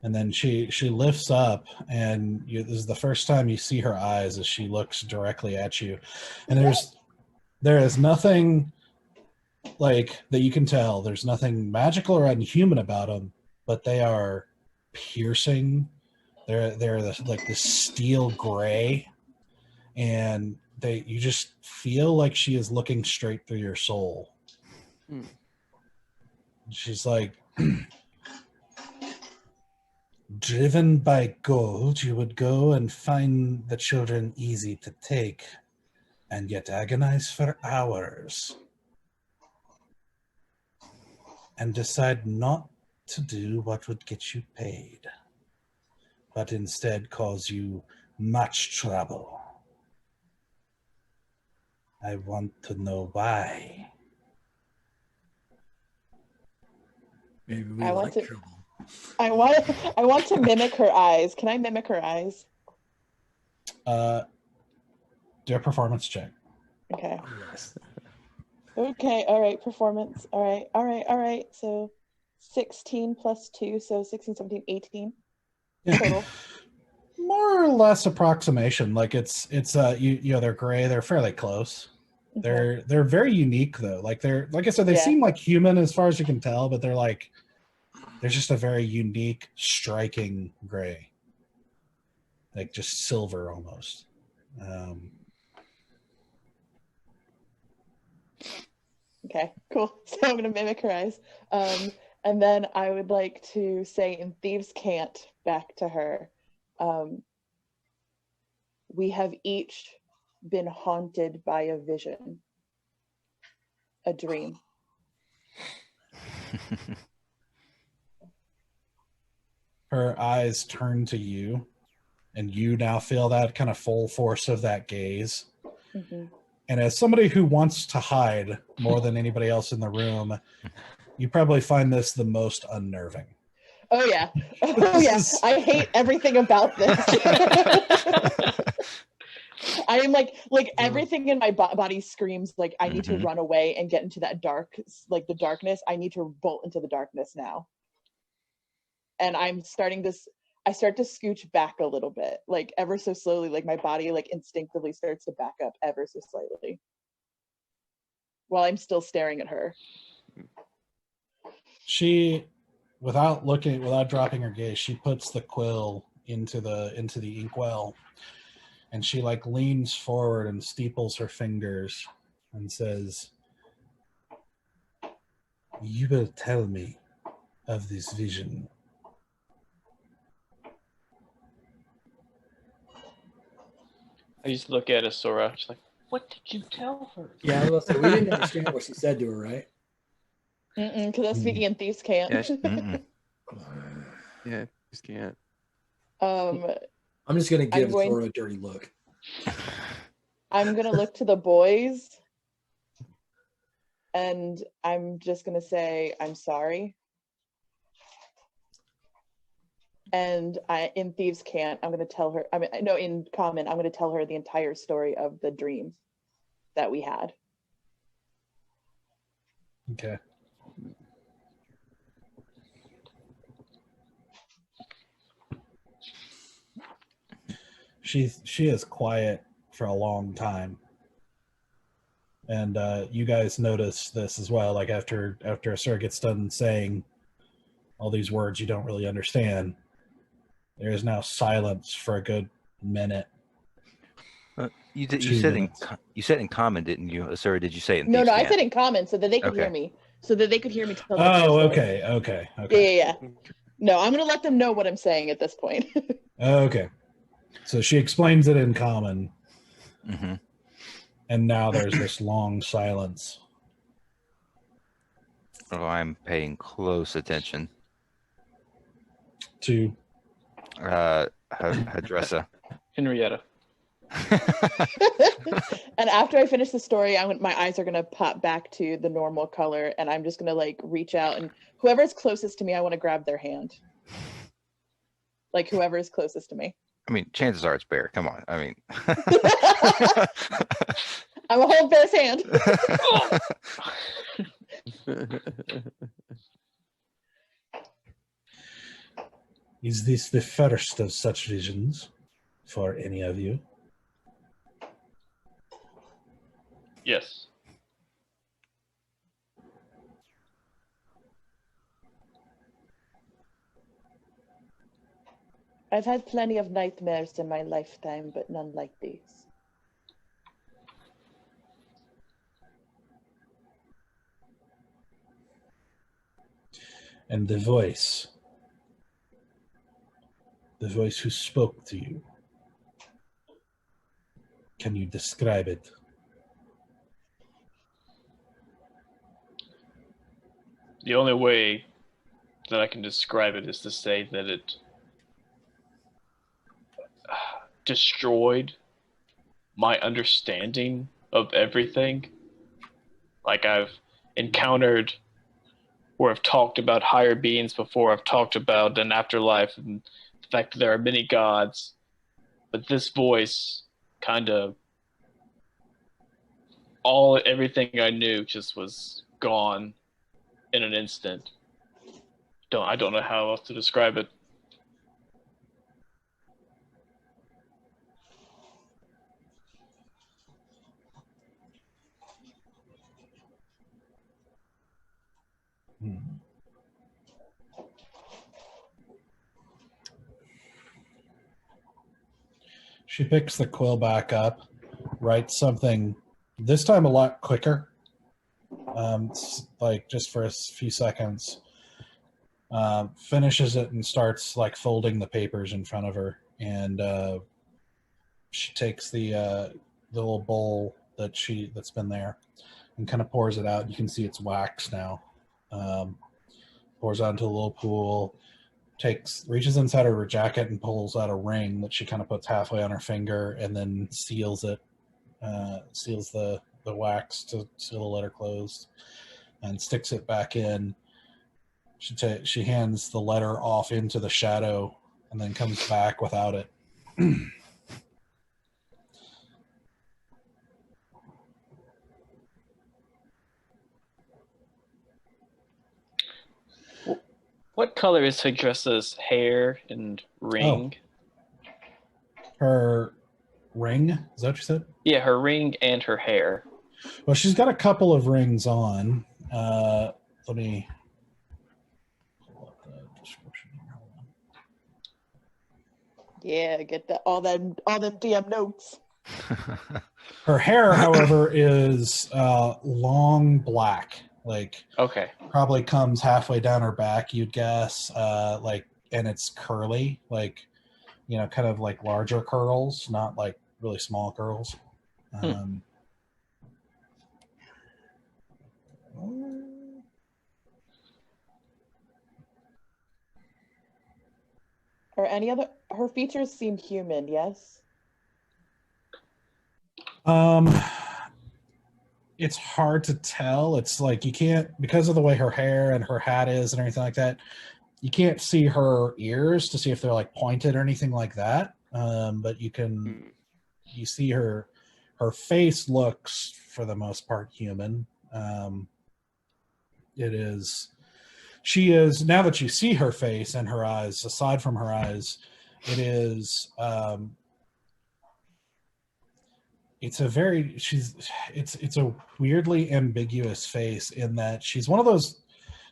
Speaker 1: And then she lifts up, and this is the first time you see her eyes as she looks directly at you. And there is nothing like that you can tell. There's nothing magical or unhuman about them, but they are piercing. They're like this steel gray, and you just feel like she is looking straight through your soul. She's like, driven by gold, you would go and find the children easy to take, and yet agonize for hours, and decide not to do what would get you paid, but instead cause you much trouble. I want to know why.
Speaker 2: Maybe we like trouble.
Speaker 5: I want to mimic her eyes. Can I mimic her eyes?
Speaker 1: Do a performance check.
Speaker 5: Okay. Yes. Okay, all right, performance. All right. So 16 plus 2, so 16, 17, 18 total.
Speaker 1: More or less approximation. Like it's you know, they're gray, they're fairly close. Mm-hmm. They're very unique though. Like I said, they seem like human as far as you can tell, but they're just a very unique, striking gray. Like just silver almost.
Speaker 5: Okay, cool. So I'm gonna mimic her eyes. And then I would like to say in Thieves' Cant back to her, we have each been haunted by a vision, a dream.
Speaker 1: Her eyes turn to you, and you now feel that kind of full force of that gaze.
Speaker 5: Mm-hmm.
Speaker 1: And as somebody who wants to hide more than anybody else in the room, you probably find this the most unnerving.
Speaker 5: Oh yeah. Oh yeah. I hate everything about this. I am like everything in my body screams like I need to run away and get into that the darkness. I need to bolt into the darkness now. And I start to scooch back a little bit, like ever so slowly, like my body like instinctively starts to back up ever so slightly while I'm still staring at her.
Speaker 1: She, without dropping her gaze, she puts the quill into the inkwell, and she like leans forward and steeples her fingers and says, "You will tell me of this vision."
Speaker 3: I just look at Asura. She's like, "What did you tell her?"
Speaker 2: Yeah, I was gonna say, we didn't understand what she said to her, right?
Speaker 5: Because I'm speaking in Thieves' Cant.
Speaker 7: Yeah, just can't.
Speaker 2: I'm just gonna give Zora a dirty look.
Speaker 5: I'm gonna look to the boys, and I'm just gonna say I'm sorry. And in Thieves' Cant, I'm gonna tell her. In Common, I'm gonna tell her the entire story of the dream that we had.
Speaker 1: Okay. She is quiet for a long time, and you guys notice this as well. Like after Asura gets done saying all these words you don't really understand, there is now silence for a good minute.
Speaker 6: You said in common, didn't you, Asura? Did you say it in
Speaker 5: No,
Speaker 6: Thieves'
Speaker 5: I
Speaker 6: Cant?
Speaker 5: said in Common so that they could hear me. So that they could hear me tell them.
Speaker 1: Oh, okay.
Speaker 5: Yeah. No, I'm gonna let them know what I'm saying at this point.
Speaker 1: Okay. So she explains it in Common.
Speaker 6: Mm-hmm.
Speaker 1: And now there's this long silence.
Speaker 6: Oh, I'm paying close attention.
Speaker 1: To
Speaker 6: Hadressa.
Speaker 3: Henrietta.
Speaker 5: And after I finish the story, my eyes are gonna pop back to the normal color, and I'm just gonna like reach out, and whoever's closest to me, I want to grab their hand. Like whoever is closest to me.
Speaker 6: I mean, chances are it's Bear. Come on. I mean,
Speaker 5: I'm a whole Bear's hand.
Speaker 1: Is this the first of such visions for any of you?
Speaker 3: Yes.
Speaker 5: I've had plenty of nightmares in my lifetime, but none like these.
Speaker 1: And the voice who spoke to you, can you describe it?
Speaker 3: The only way that I can describe it is to say that it destroyed my understanding of everything. Like I've encountered or I've talked about higher beings before. I've talked about an afterlife and the fact that there are many gods. But this voice kind of everything I knew just was gone in an instant. I don't know how else to describe it.
Speaker 1: She picks the quill back up, writes something, this time a lot quicker, like just for a few seconds, finishes it and starts like folding the papers in front of her, and she takes the little bowl that's been there and kind of pours it out. You can see it's wax now. Pours out into a little pool, reaches inside her jacket and pulls out a ring that she kind of puts halfway on her finger, and then seals it, seals the wax to seal the letter closed, and sticks it back in. She hands the letter off into the shadow and then comes back without it.
Speaker 3: What color is Hadressa's hair and ring?
Speaker 1: Oh. Her ring? Is that what you said?
Speaker 3: Yeah, her ring and her hair.
Speaker 1: Well, she's got a couple of rings on. Let me pull up the description here. Hold on.
Speaker 5: Yeah, get all them DM notes.
Speaker 1: Her hair, however, is long black. Like,
Speaker 3: Okay.
Speaker 1: probably comes halfway down her back, you'd guess. And it's curly, like, kind of like larger curls, not like really small curls.
Speaker 5: Her features seem human, yes?
Speaker 1: It's hard to tell. It's like you can't, because of the way her hair and her hat is and everything like that, you can't see her ears to see if they're like pointed or anything like that. But you see her face looks for the most part human. She is, now that you see her face and her eyes, aside from her eyes, it's a weirdly ambiguous face, in that she's one of those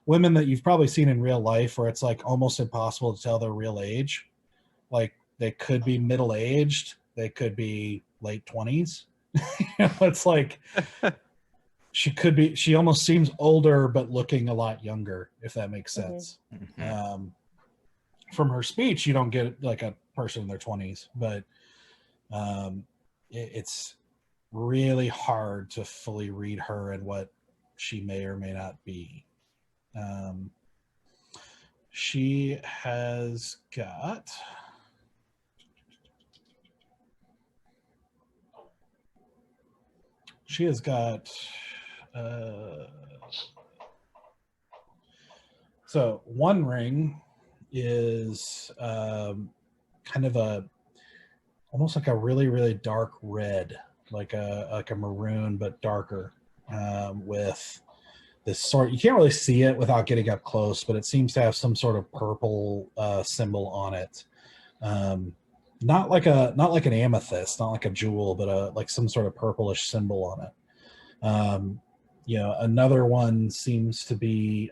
Speaker 1: women that you've probably seen in real life where it's like almost impossible to tell their real age. Like, they could be middle-aged, they could be late 20s. It's like she almost seems older but looking a lot younger, if that makes sense. Mm-hmm. From her speech, you don't get like a person in their 20s, but it's really hard to fully read her and what she may or may not be. She has got so one ring is kind of almost like a really, really dark red, like a maroon but darker, with this sort, you can't really see it without getting up close, but it seems to have some sort of purple symbol on it. Not like an amethyst, not like a jewel, but like some sort of purplish symbol on it. Another one seems to be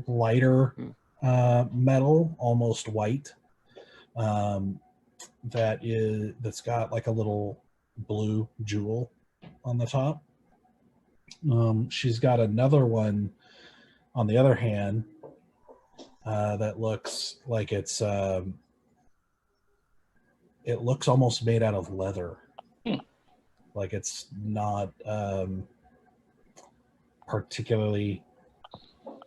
Speaker 1: lighter metal, almost white. That's got like a little blue jewel on the top. She's got another one on the other hand that looks like it looks almost made out of leather. Like, it's not particularly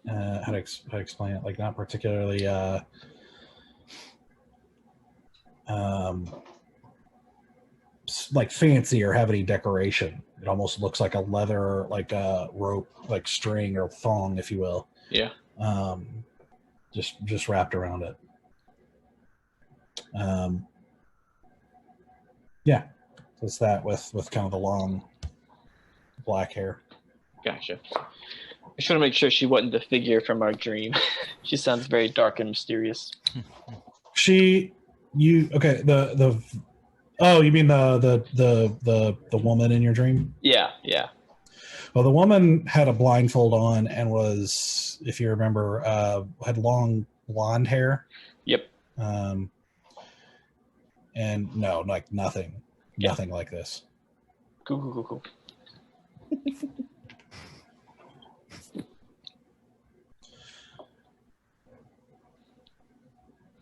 Speaker 1: how to explain it, like not particularly like fancy or have any decoration. It almost looks like a leather, like a rope, like string or thong, if you will.
Speaker 3: Yeah.
Speaker 1: Just wrapped around it. Yeah. So it's that with kind of the long black hair.
Speaker 3: Gotcha. I just want to make sure she wasn't the figure from our dream. She sounds very dark and mysterious.
Speaker 1: You mean the woman in your dream?
Speaker 3: Yeah.
Speaker 1: Well, the woman had a blindfold on and was, if you remember, had long blonde hair.
Speaker 3: Yep.
Speaker 1: And no, like nothing like this.
Speaker 3: Cool.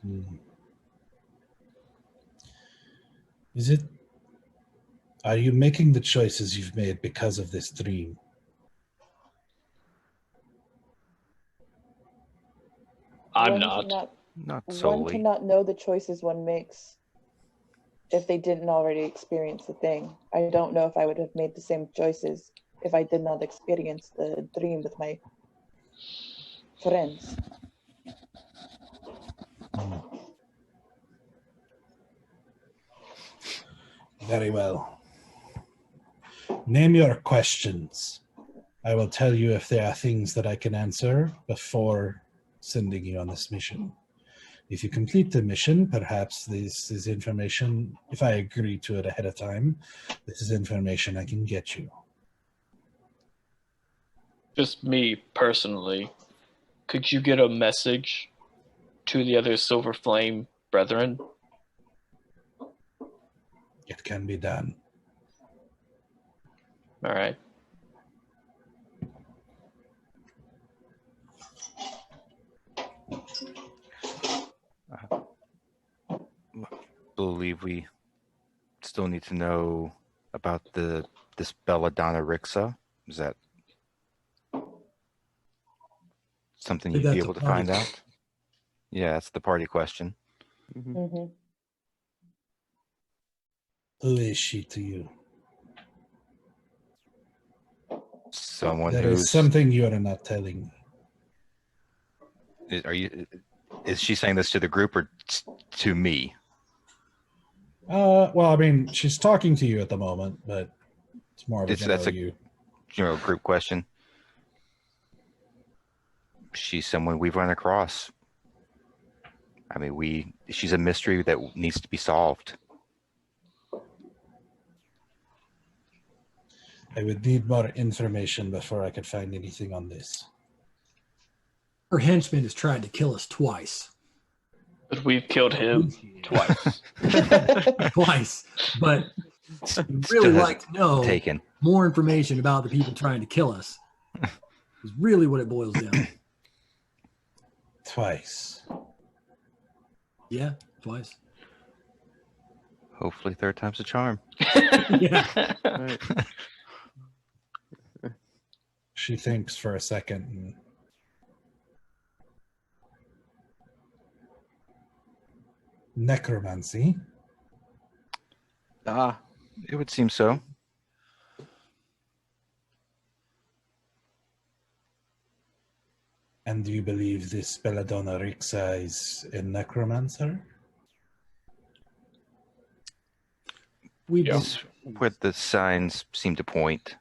Speaker 1: Hmm. Is it? Are you making the choices you've made because of this dream?
Speaker 3: I'm
Speaker 5: One
Speaker 3: not.
Speaker 6: Not
Speaker 5: One
Speaker 6: solely.
Speaker 5: cannot know the choices one makes if they didn't already experience the thing. I don't know if I would have made the same choices if I did not experience the dream with my friends.
Speaker 1: Hmm. Very well. Name your questions. I will tell you if there are things that I can answer before sending you on this mission. If you complete the mission, perhaps this is information, if I agree to it ahead of time, this is information I can get you.
Speaker 3: Just me personally. Could you get a message to the other Silver Flame brethren?
Speaker 1: It can be done.
Speaker 3: All right.
Speaker 6: Believe we still need to know about this belladonna rixa. Is that something
Speaker 2: Think
Speaker 6: you'd be
Speaker 2: that's a
Speaker 6: able to
Speaker 2: party
Speaker 6: find out? Yeah, that's the party question.
Speaker 7: Mhm.
Speaker 5: Mm-hmm.
Speaker 1: Who is she to you?
Speaker 6: Someone
Speaker 1: There is
Speaker 6: who's
Speaker 1: something you are not telling me.
Speaker 6: is she saying this to the group or to me?
Speaker 1: Well, I mean, she's talking to you at the moment, but it's more of a
Speaker 6: That's
Speaker 1: general
Speaker 6: a
Speaker 1: you.
Speaker 6: group question. She's someone we've run across. I mean, she's a mystery that needs to be solved.
Speaker 1: I would need more information before I could find anything on this.
Speaker 2: Her henchman has tried to kill us twice.
Speaker 3: But we've killed him twice.
Speaker 2: Twice. But we'd
Speaker 6: Still
Speaker 2: really
Speaker 6: hasn't
Speaker 2: like to know
Speaker 6: taken.
Speaker 2: more information about the people trying to kill us. Is really what it boils down to.
Speaker 1: Twice.
Speaker 2: Yeah, twice.
Speaker 6: Hopefully, third time's a charm.
Speaker 2: Yeah.
Speaker 7: Right.
Speaker 1: She thinks for a second. And necromancy.
Speaker 7: Ah,
Speaker 6: It would seem so.
Speaker 1: And do you believe this Belladonna Rixa is a necromancer?
Speaker 2: We
Speaker 3: Yeah.
Speaker 6: It's where the signs seem to point.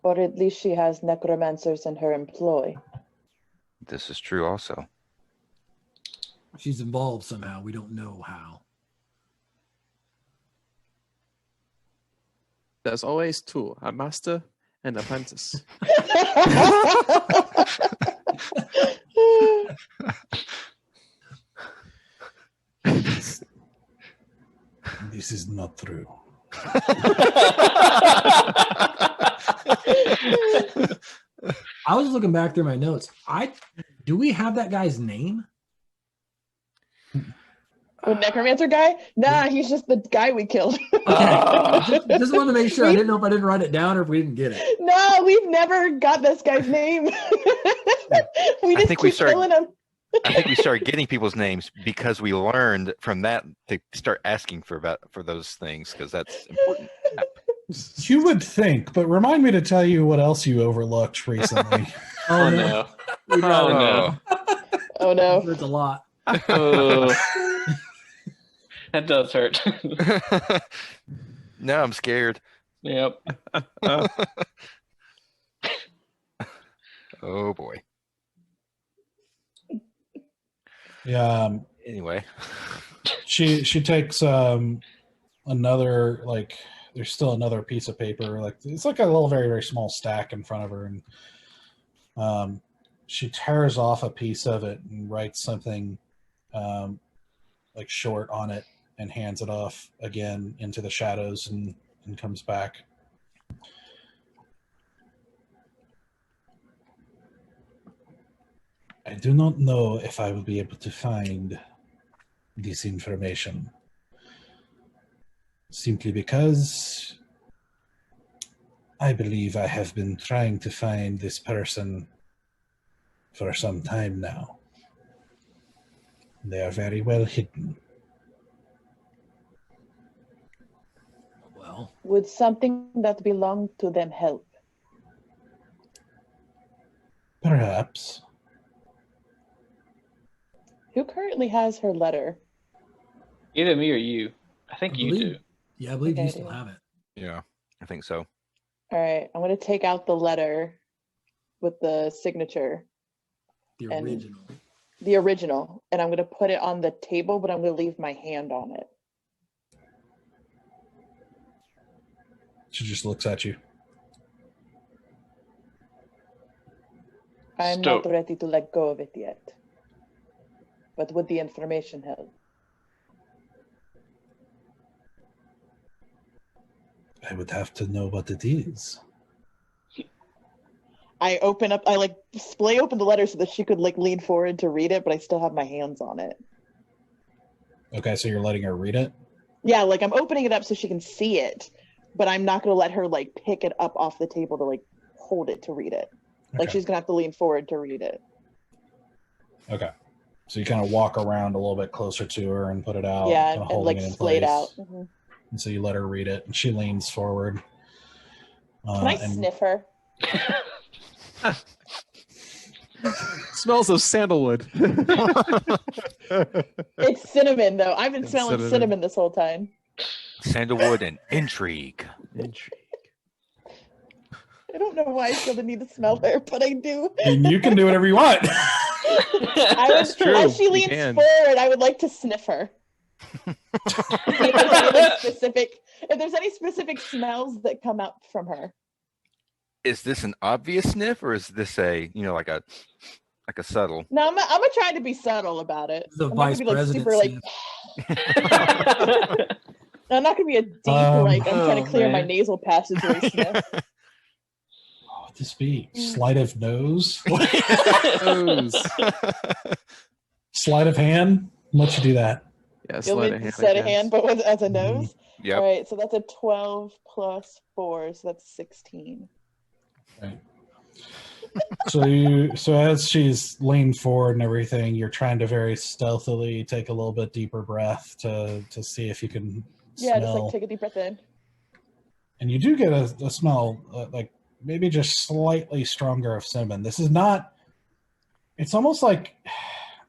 Speaker 5: Or at least she has necromancers in her employ.
Speaker 6: This is true also.
Speaker 2: She's involved somehow. We don't know how.
Speaker 7: there's always two, a master and apprentice.
Speaker 1: This is not true.
Speaker 2: I was looking back through my notes. Do we have that guy's name?
Speaker 5: The necromancer guy? Nah, he's just the guy we killed.
Speaker 2: Okay. Just wanted to make sure. I didn't know if I didn't write it down or if we didn't get it.
Speaker 5: No, we've never got this guy's name. We just
Speaker 6: think we
Speaker 5: keep
Speaker 6: started-
Speaker 5: killing him.
Speaker 6: I think we started getting people's names because we learned from that to start asking for those things because that's important.
Speaker 1: You would think, but remind me to tell you what else you overlooked recently.
Speaker 3: Oh no.
Speaker 2: We got
Speaker 3: Oh
Speaker 2: it.
Speaker 3: no.
Speaker 5: Oh no.
Speaker 2: It's a lot.
Speaker 3: Oh. That does hurt.
Speaker 6: Now I'm scared.
Speaker 3: Yep.
Speaker 6: Oh boy.
Speaker 1: Yeah.
Speaker 6: Anyway,
Speaker 1: She takes another, like, there's still another piece of paper, like it's like a little very, very small stack in front of her, and she tears off a piece of it and writes something like short on it and hands it off again into the shadows and comes back. I do not know if I will be able to find this information. Simply because I believe I have been trying to find this person for some time now. They are very well hidden.
Speaker 2: Well,
Speaker 5: Would something that belonged to them help?
Speaker 1: Perhaps.
Speaker 5: Who currently has her letter?
Speaker 3: Either me or you. I think you do.
Speaker 2: Yeah, I believe
Speaker 5: Okay,
Speaker 2: you
Speaker 5: I
Speaker 2: still
Speaker 5: do.
Speaker 2: have it.
Speaker 6: Yeah, I think so.
Speaker 5: All right, I'm going to take out the letter with the signature,
Speaker 2: The
Speaker 5: And-
Speaker 2: original.
Speaker 5: the original, and I'm going to put it on the table, but I'm going to leave my hand on it.
Speaker 1: She just looks at you.
Speaker 5: I'm
Speaker 3: Stoked.
Speaker 5: not ready to let go of it yet. But would the information help?
Speaker 1: I would have to know what it is.
Speaker 5: I splay open the letter so that she could lean forward to read it, but I still have my hands on it.
Speaker 1: Okay, so you're letting her read it?
Speaker 5: Yeah, I'm opening it up so she can see it, but I'm not going to let her pick it up off the table to hold it to read it.
Speaker 1: Okay.
Speaker 5: She's going to have to lean forward to read it.
Speaker 1: Okay. So you kind of walk around a little bit closer to her and put it out,
Speaker 5: Yeah,
Speaker 1: kind of
Speaker 5: and
Speaker 1: holding it in
Speaker 5: splay it
Speaker 1: place.
Speaker 5: out. Mhm.
Speaker 1: And so you let her read it, and she leans forward.
Speaker 5: Can I
Speaker 1: and
Speaker 5: sniff her?
Speaker 7: Smells of sandalwood.
Speaker 5: It's cinnamon, though. I've been
Speaker 7: It's
Speaker 5: smelling
Speaker 7: cinnamon.
Speaker 5: cinnamon this whole time.
Speaker 6: Sandalwood and intrigue.
Speaker 7: Intrigue.
Speaker 5: I don't know why I feel the need to smell her, but I do.
Speaker 1: And you can do whatever you want.
Speaker 5: As she
Speaker 7: you
Speaker 5: leans
Speaker 7: can.
Speaker 5: forward, I would like to sniff her. If there's any specific smells that come up from her.
Speaker 6: Is this an obvious sniff, or is this a like a subtle?
Speaker 5: No, I'm gonna try to be subtle about it.
Speaker 2: The
Speaker 5: I'm not
Speaker 2: vice
Speaker 5: gonna be
Speaker 2: president.
Speaker 5: super I'm not gonna be a deep I'm trying to clear my
Speaker 3: man.
Speaker 5: nasal passageway sniff.
Speaker 1: What would this be? Sleight of nose?
Speaker 7: Nose.
Speaker 1: Sleight of hand? Let you do that.
Speaker 7: Yeah,
Speaker 5: You'll
Speaker 7: sleight
Speaker 5: need
Speaker 7: of hand.
Speaker 5: set
Speaker 7: I
Speaker 5: a hand,
Speaker 7: guess.
Speaker 5: but as a
Speaker 1: Mhm.
Speaker 5: nose.
Speaker 6: Yep.
Speaker 5: All right, so that's a 12 plus 4, so that's 16.
Speaker 1: Right. So as she's leaned forward and everything, you're trying to very stealthily take a little bit deeper breath to see if you can
Speaker 5: Yeah,
Speaker 1: smell.
Speaker 5: just take a deep breath in.
Speaker 1: And you do get a smell maybe just slightly stronger of cinnamon. This is not. It's almost like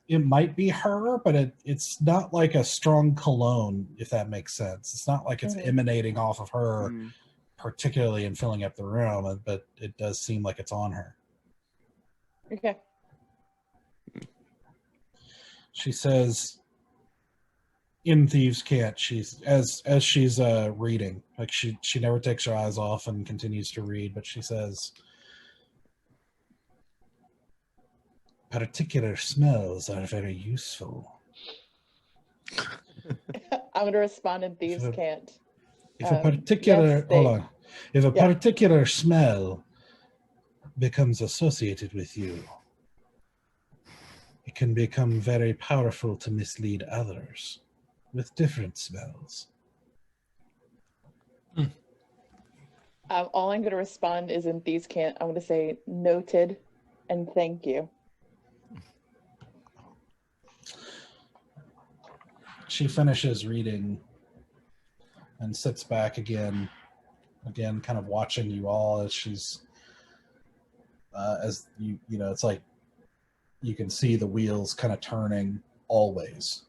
Speaker 1: it might be her, but it's not like a strong cologne, if that makes sense. It's not like it's
Speaker 5: Mhm.
Speaker 1: emanating off of her,
Speaker 7: Mm.
Speaker 1: particularly in filling up the room, but it does seem like it's on her.
Speaker 5: Okay.
Speaker 1: She says, in Thieves' Cant, she's as she's reading, she never takes her eyes off and continues to read, but she says, particular smells are very useful.
Speaker 5: I'm going to respond in Thieves'
Speaker 1: So-
Speaker 5: Cant.
Speaker 1: If a particular
Speaker 5: yes, they-
Speaker 1: if a
Speaker 5: yeah.
Speaker 1: particular smell becomes associated with you, it can become very powerful to mislead others with different smells.
Speaker 5: All I'm going to respond is in Thieves' Cant. I'm going to say noted and thank you.
Speaker 1: She finishes reading and sits back again kind of watching you all as she's as it's like you can see the wheels kind of turning always.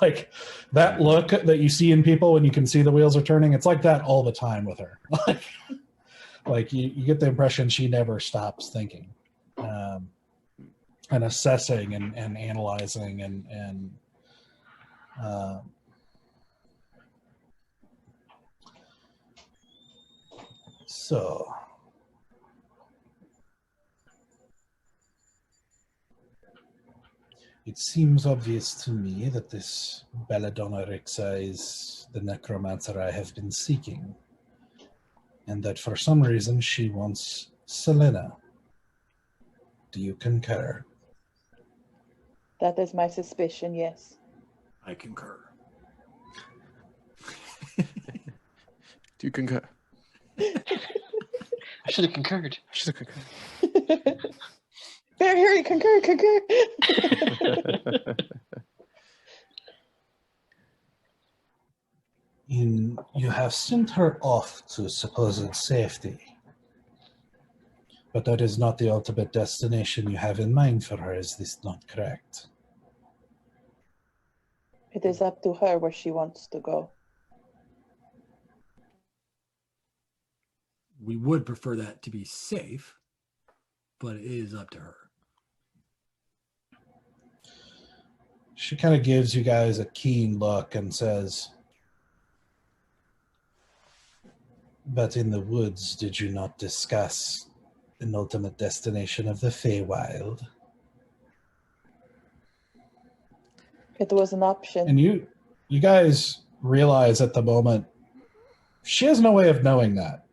Speaker 1: Like that look that you see in people when you can see the wheels are turning, it's like that all the time with her. Like you get the impression she never stops thinking and assessing and analyzing and so it seems obvious to me that this Belladonna Rixa is the necromancer I have been seeking, and that for some reason she wants Selena. Do you concur?
Speaker 5: That is my suspicion, yes.
Speaker 2: I concur.
Speaker 7: Do you concur?
Speaker 3: I should have concurred.
Speaker 7: Should have concurred.
Speaker 5: Bear, Harry, concur.
Speaker 1: You have sent her off to supposed safety. But that is not the ultimate destination you have in mind for her, is this not correct?
Speaker 5: It is up to her where she wants to go.
Speaker 2: We would prefer that to be safe, but it is up to her.
Speaker 1: She kind of gives you guys a keen look and says, but in the woods, did you not discuss an ultimate destination of the Feywild?
Speaker 5: It was an option.
Speaker 1: And you guys realize at the moment, she has no way of knowing that.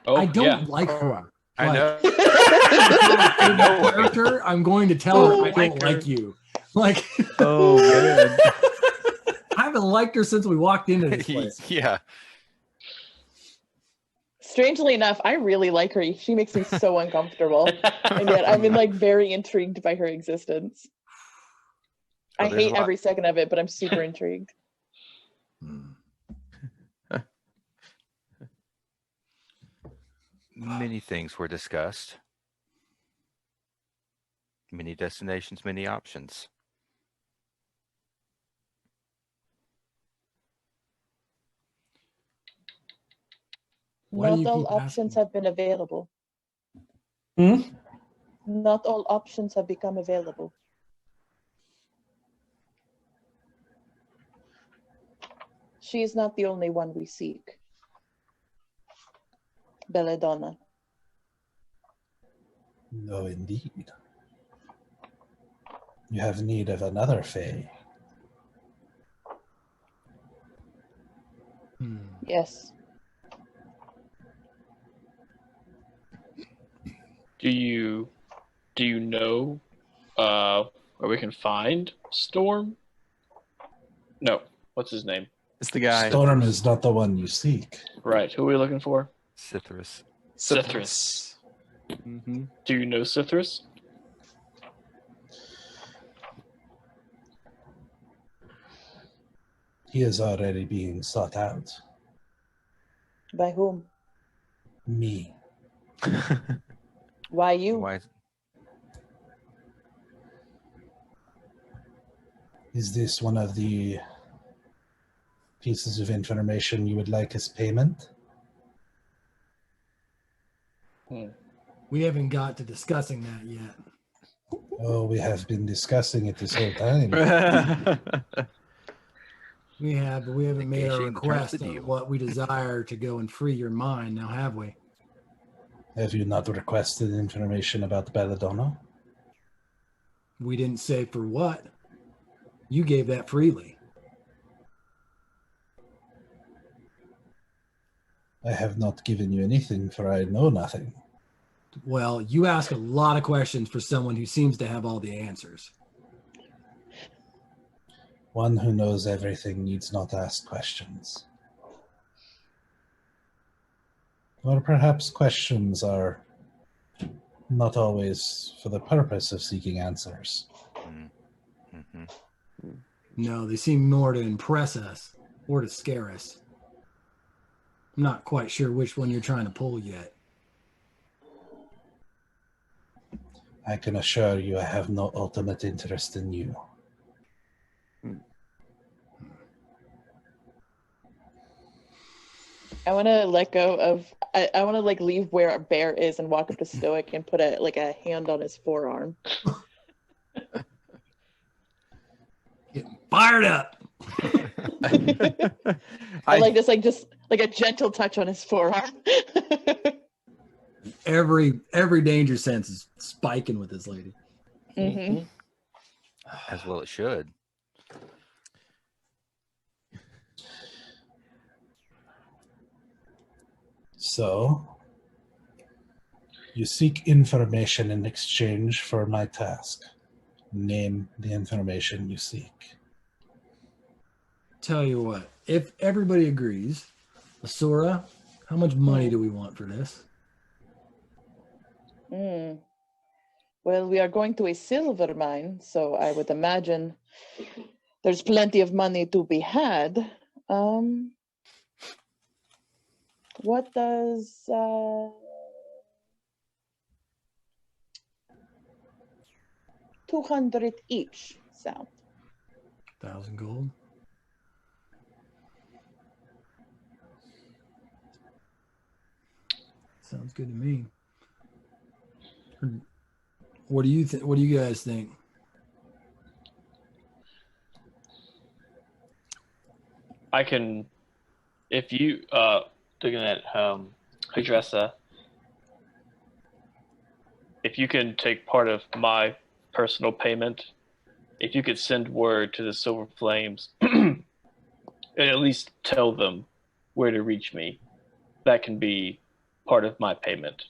Speaker 2: I don't like her.
Speaker 6: I know.
Speaker 2: I know character. I'm going to tell her I don't like you. Like,
Speaker 7: Oh man.
Speaker 2: I haven't liked her since we walked into this place.
Speaker 6: Yeah.
Speaker 5: Strangely enough, I really like her. She makes me so uncomfortable. And yet I'm very intrigued by her existence.
Speaker 6: Oh,
Speaker 5: I
Speaker 6: there's a
Speaker 5: hate
Speaker 6: lot.
Speaker 5: every second of it, but I'm super intrigued.
Speaker 6: Many things were discussed. Many destinations, many options.
Speaker 2: Why do
Speaker 5: Not
Speaker 2: you
Speaker 5: all
Speaker 2: keep
Speaker 5: options
Speaker 2: asking?
Speaker 5: have been available.
Speaker 1: Hmm?
Speaker 5: Not all options have become available. She is not the only one we seek. Belladonna.
Speaker 1: No, indeed. You have need of another Fey.
Speaker 5: Yes.
Speaker 3: Do you know where we can find Storm? No. What's his name?
Speaker 7: It's the guy.
Speaker 1: Storm is not the one you seek.
Speaker 3: Right. Who are we looking for?
Speaker 6: Cithrus.
Speaker 3: Cithrus.
Speaker 7: Mm-hmm.
Speaker 3: Do you know Cithrus?
Speaker 1: He is already being sought out.
Speaker 5: By whom?
Speaker 1: Me.
Speaker 5: Why you?
Speaker 6: Why?
Speaker 1: Is this one of the pieces of information you would like as payment?
Speaker 2: We haven't got to discussing that yet.
Speaker 1: Oh, we have been discussing it this whole time.
Speaker 2: We have, but we haven't made a
Speaker 6: Negotiating the terms
Speaker 2: request
Speaker 6: of the
Speaker 2: of
Speaker 6: deal.
Speaker 2: what we desire to go and free your mind. Now, have we?
Speaker 1: Have you not requested information about Belladonna?
Speaker 2: We didn't say for what. You gave that freely.
Speaker 1: I have not given you anything, for I know nothing.
Speaker 2: Well, you ask a lot of questions for someone who seems to have all the answers.
Speaker 1: One who knows everything needs not ask questions. Or perhaps questions are not always for the purpose of seeking answers.
Speaker 6: Mm-hmm.
Speaker 2: No, they seem more to impress us or to scare us. I'm not quite sure which one you're trying to pull yet.
Speaker 1: I can assure you I have no ultimate interest in you.
Speaker 5: I want to let go of. I want to leave where Bear is and walk up to Stoic and put a hand on his forearm.
Speaker 2: Getting fired up.
Speaker 5: I just a gentle touch on his forearm.
Speaker 2: Every danger sense is spiking with this lady.
Speaker 5: Mm-hmm.
Speaker 6: As well it should.
Speaker 1: So, you seek information in exchange for my task. name the information you seek.
Speaker 2: Tell you what, if everybody agrees, Asura, how much money do we want for this?
Speaker 5: Well, we are going to a silver mine, so I would imagine there's plenty of money to be had. What does 200 each sound?
Speaker 2: 1,000 gold. Sounds good to me. What do you What do you guys think?
Speaker 3: I can, if you looking at Hadressa, if you can take part of my personal payment, if you could send word to the Silver Flames and at least tell them where to reach me, that can be part of my payment.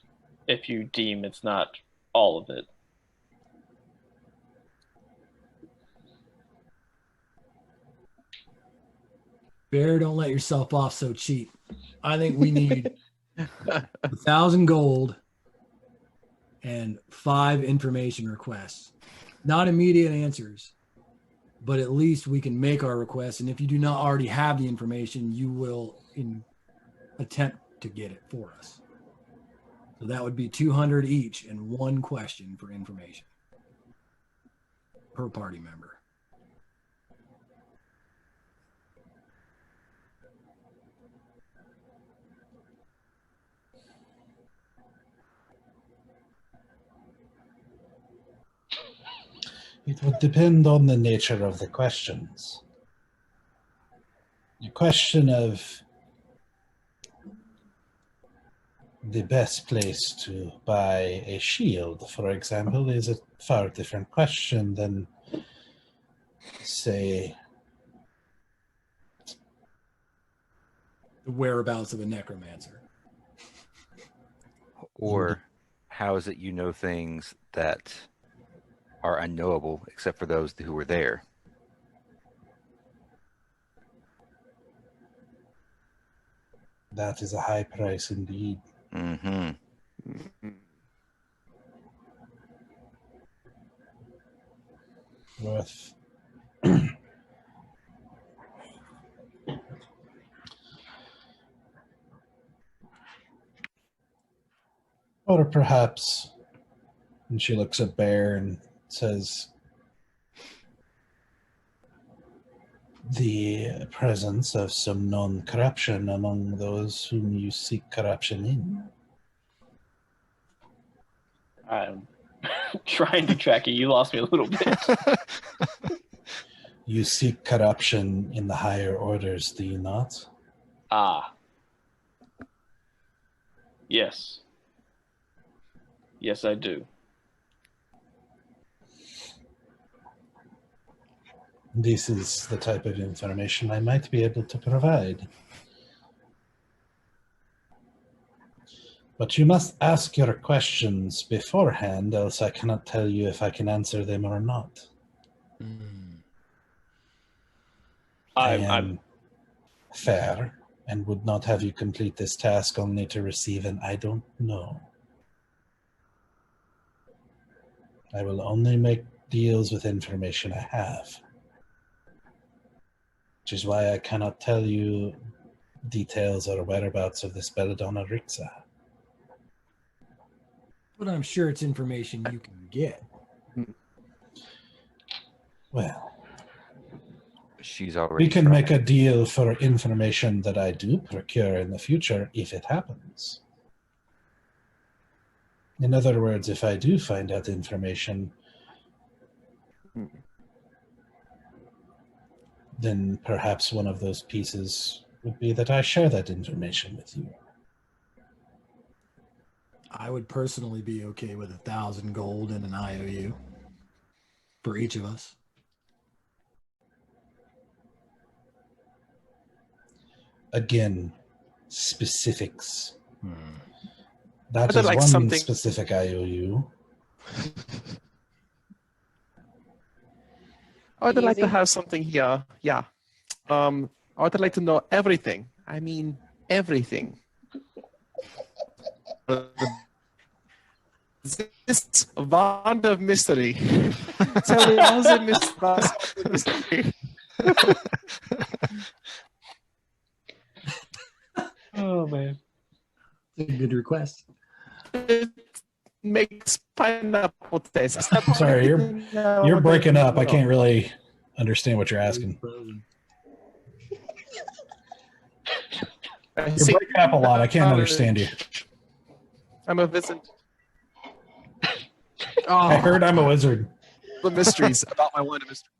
Speaker 3: If you deem it's not all of it.
Speaker 2: Bear, don't let yourself off so cheap. I think we need 1,000 gold and 5 information requests. Not immediate answers, but at least we can make our requests. And if you do not already have the information, you will attempt to get it for us. So that would be 200 each and 1 question for information per party member.
Speaker 1: It would depend on the nature of the questions. The question of the best place to buy a shield, for example, is a far different question than, say,
Speaker 2: The whereabouts of a necromancer.
Speaker 6: Or how is it you know things that are unknowable except for those who were there?
Speaker 1: That is a high price indeed.
Speaker 6: Mm-hmm.
Speaker 1: Worth or perhaps, and she looks at Bear and says, the presence of some non-corruption among those whom you seek corruption in.
Speaker 3: I'm trying to track you. You lost me a little bit.
Speaker 1: You seek corruption in the higher orders, do you not?
Speaker 3: Ah. Yes. Yes, I do.
Speaker 1: This is the type of information I might be able to provide. But you must ask your questions beforehand, else I cannot tell you if I can answer them or not. I am fair and would not have you complete this task only to receive an I don't know. I will only make deals with information I have. Which is why I cannot tell you details or whereabouts of this Belladonna Rixa.
Speaker 2: But I'm sure it's information you can get.
Speaker 1: Well,
Speaker 6: She's already
Speaker 1: we can
Speaker 6: tried.
Speaker 1: make a deal for information that I do procure in the future if it happens. In other words, if I do find out information, then perhaps one of those pieces would be that I share that information with you.
Speaker 2: I would personally be okay with 1,000 gold and an IOU for each of us.
Speaker 1: Again, specifics. That
Speaker 7: Are there
Speaker 1: is
Speaker 7: like
Speaker 1: one
Speaker 7: something-
Speaker 1: specific IOU.
Speaker 7: I would like to
Speaker 5: Easy.
Speaker 7: have something here. Yeah. I would like to know everything. I mean, everything. This wand of mystery. Tell me all the mystery.
Speaker 3: Oh man.
Speaker 2: It's a good request.
Speaker 7: It makes pineapple taste.
Speaker 1: I'm sorry, you're breaking up. I can't really understand what you're asking. You're breaking up a lot. I can't understand you.
Speaker 7: I'm a wizard.
Speaker 1: I heard I'm a wizard.
Speaker 7: The mysteries about my wand of mystery.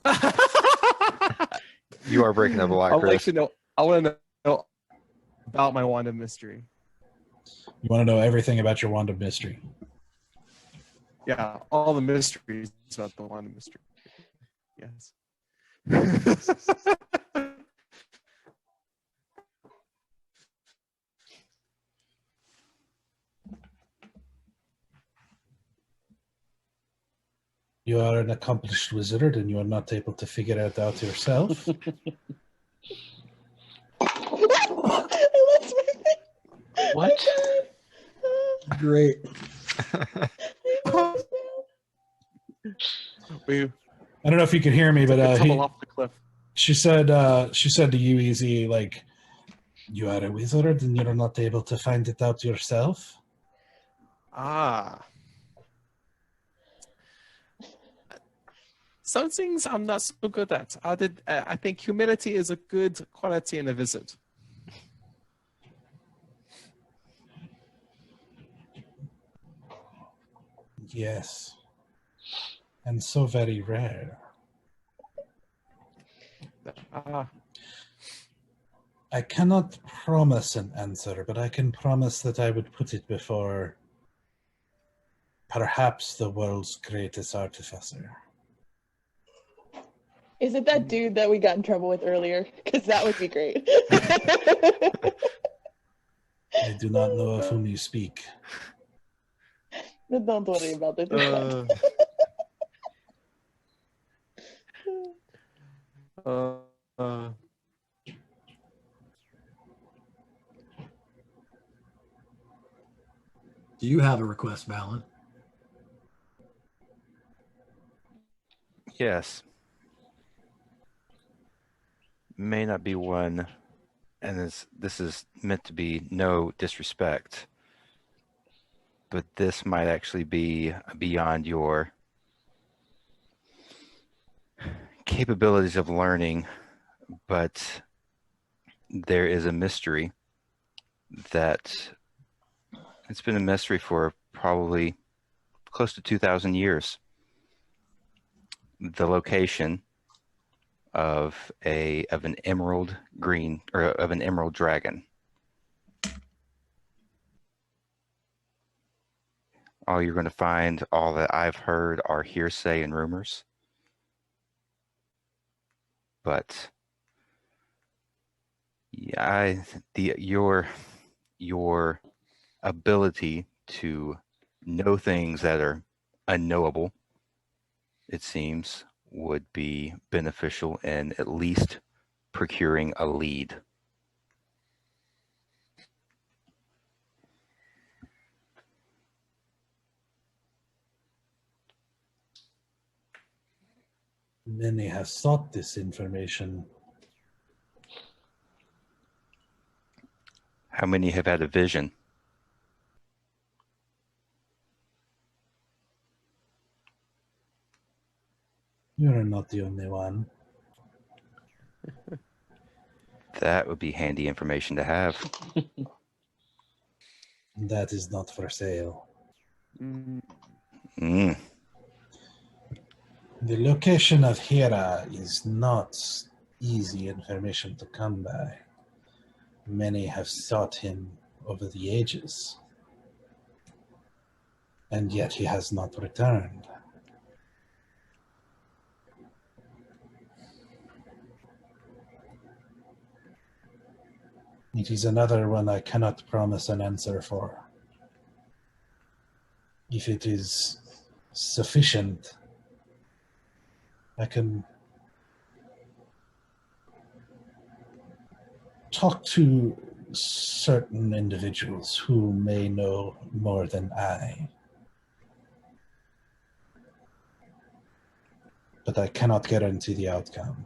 Speaker 6: You are breaking up a lot,
Speaker 7: I would like
Speaker 6: Chris.
Speaker 7: to know. I want to know about my wand of mystery.
Speaker 1: You want to know everything about your wand of mystery.
Speaker 7: Yeah, all the mysteries about the wand of mystery. Yes.
Speaker 1: You are an accomplished wizard and you are not able to figure it out yourself.
Speaker 3: What?
Speaker 2: Great.
Speaker 7: We
Speaker 1: I don't know if you could hear me, but
Speaker 7: tumble off the cliff.
Speaker 1: she said to you, Easy, like, you are a wizard and you're not able to find it out yourself.
Speaker 7: Ah. Some things I'm not so good at. I think humility is a good quality in a wizard.
Speaker 1: Yes. And so very rare.
Speaker 7: Ah.
Speaker 1: I cannot promise an answer, but I can promise that I would put it before perhaps the world's greatest artificer.
Speaker 5: Is it that dude that we got in trouble with earlier? Because that would be great.
Speaker 1: I do not know of whom you speak.
Speaker 5: Don't worry about it.
Speaker 2: Do you have a request, Balin?
Speaker 6: Yes. May not be one, and this is meant to be no disrespect, but this might actually be beyond your capabilities of learning, but there is a mystery that it's been a mystery for probably close to 2,000 years. The location of an emerald green, or of an emerald dragon. All you're going to find, all that I've heard, are hearsay and rumors. But yeah, your ability to know things that are unknowable, it seems, would be beneficial in at least procuring a lead.
Speaker 1: Many have sought this information.
Speaker 6: How many have had a vision?
Speaker 1: You're not the only one.
Speaker 6: That would be handy information to have.
Speaker 1: That is not for sale.
Speaker 6: Mm.
Speaker 1: The location of Hera is not easy information to come by. Many have sought him over the ages, and yet he has not returned. It is another one I cannot promise an answer for. If it is sufficient, I can talk to certain individuals who may know more than I. But I cannot guarantee the outcome.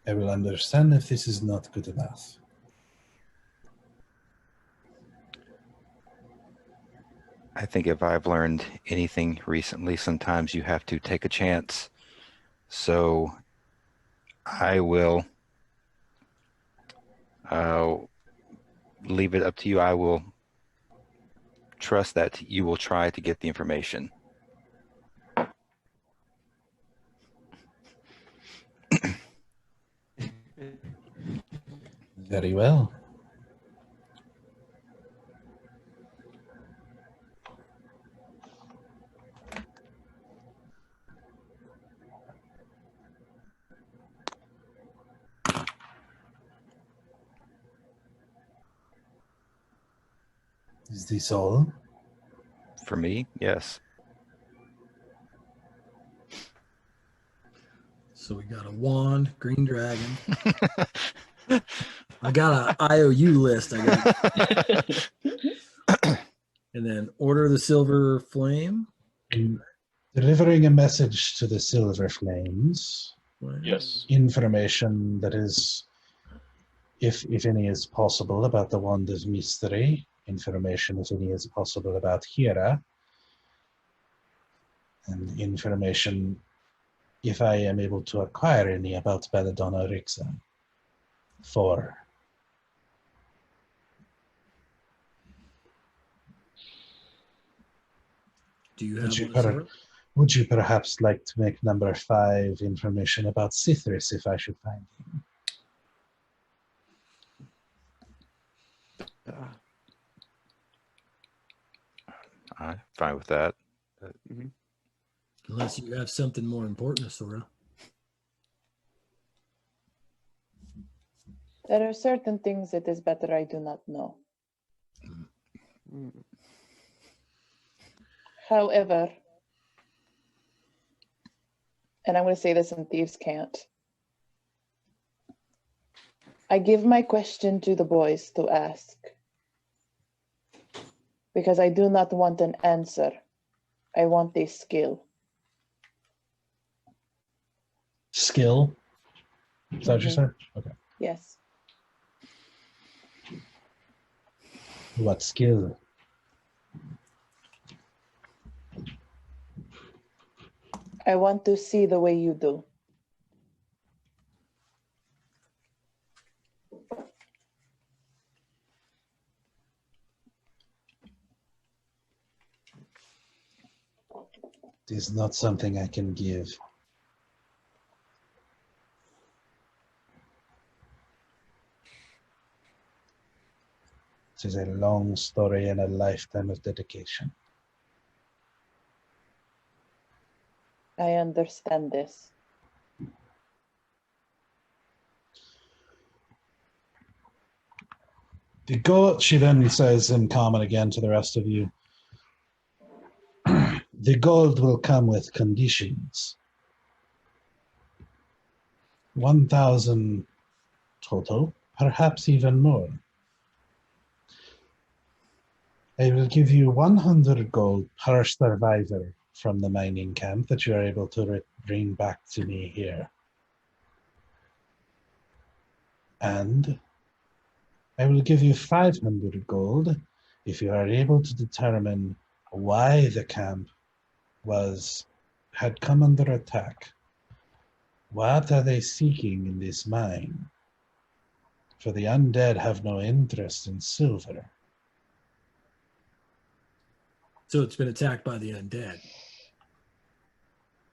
Speaker 1: I will understand if this is not good enough.
Speaker 6: I think if I've learned anything recently, sometimes you have to take a chance. So I will leave it up to you. I will trust that you will try to get the information.
Speaker 1: Very well. Is this all?
Speaker 6: For me, yes.
Speaker 2: So we got a wand, green dragon. I got an IOU list. I got, and then Order of the Silver Flame.
Speaker 1: In delivering a message to the Silver Flames.
Speaker 3: Yes.
Speaker 1: Information that is, if any is possible, about the Wand of Mystery. Information, if any is possible, about Hera. And information, if I am able to acquire any, about Belladonna Rixa. 4.
Speaker 2: Do you have one?
Speaker 1: Would you perhaps like to make number 5 information about Sithris if I should find him?
Speaker 6: I'm fine with that.
Speaker 2: Unless you have something more important, Sora.
Speaker 5: There are certain things it is better I do not know. However, and I'm going to say this in Thieves' Cant, I give my question to the boys to ask because I do not want an answer. I want a skill.
Speaker 1: Skill? Is that what you said? Okay.
Speaker 5: Yes.
Speaker 1: What skill?
Speaker 5: I want to see the way you do.
Speaker 1: It is not something I can give. It is a long story and a lifetime of dedication.
Speaker 5: I understand this.
Speaker 1: The gold, she then says in common again to the rest of you, the gold will come with conditions. 1,000 total, perhaps even more. I will give you 100 gold per survivor from the mining camp that you are able to bring back to me here. And I will give you 500 gold if you are able to determine why the camp had come under attack. What are they seeking in this mine? For the undead have no interest in silver.
Speaker 2: So it's been attacked by the undead.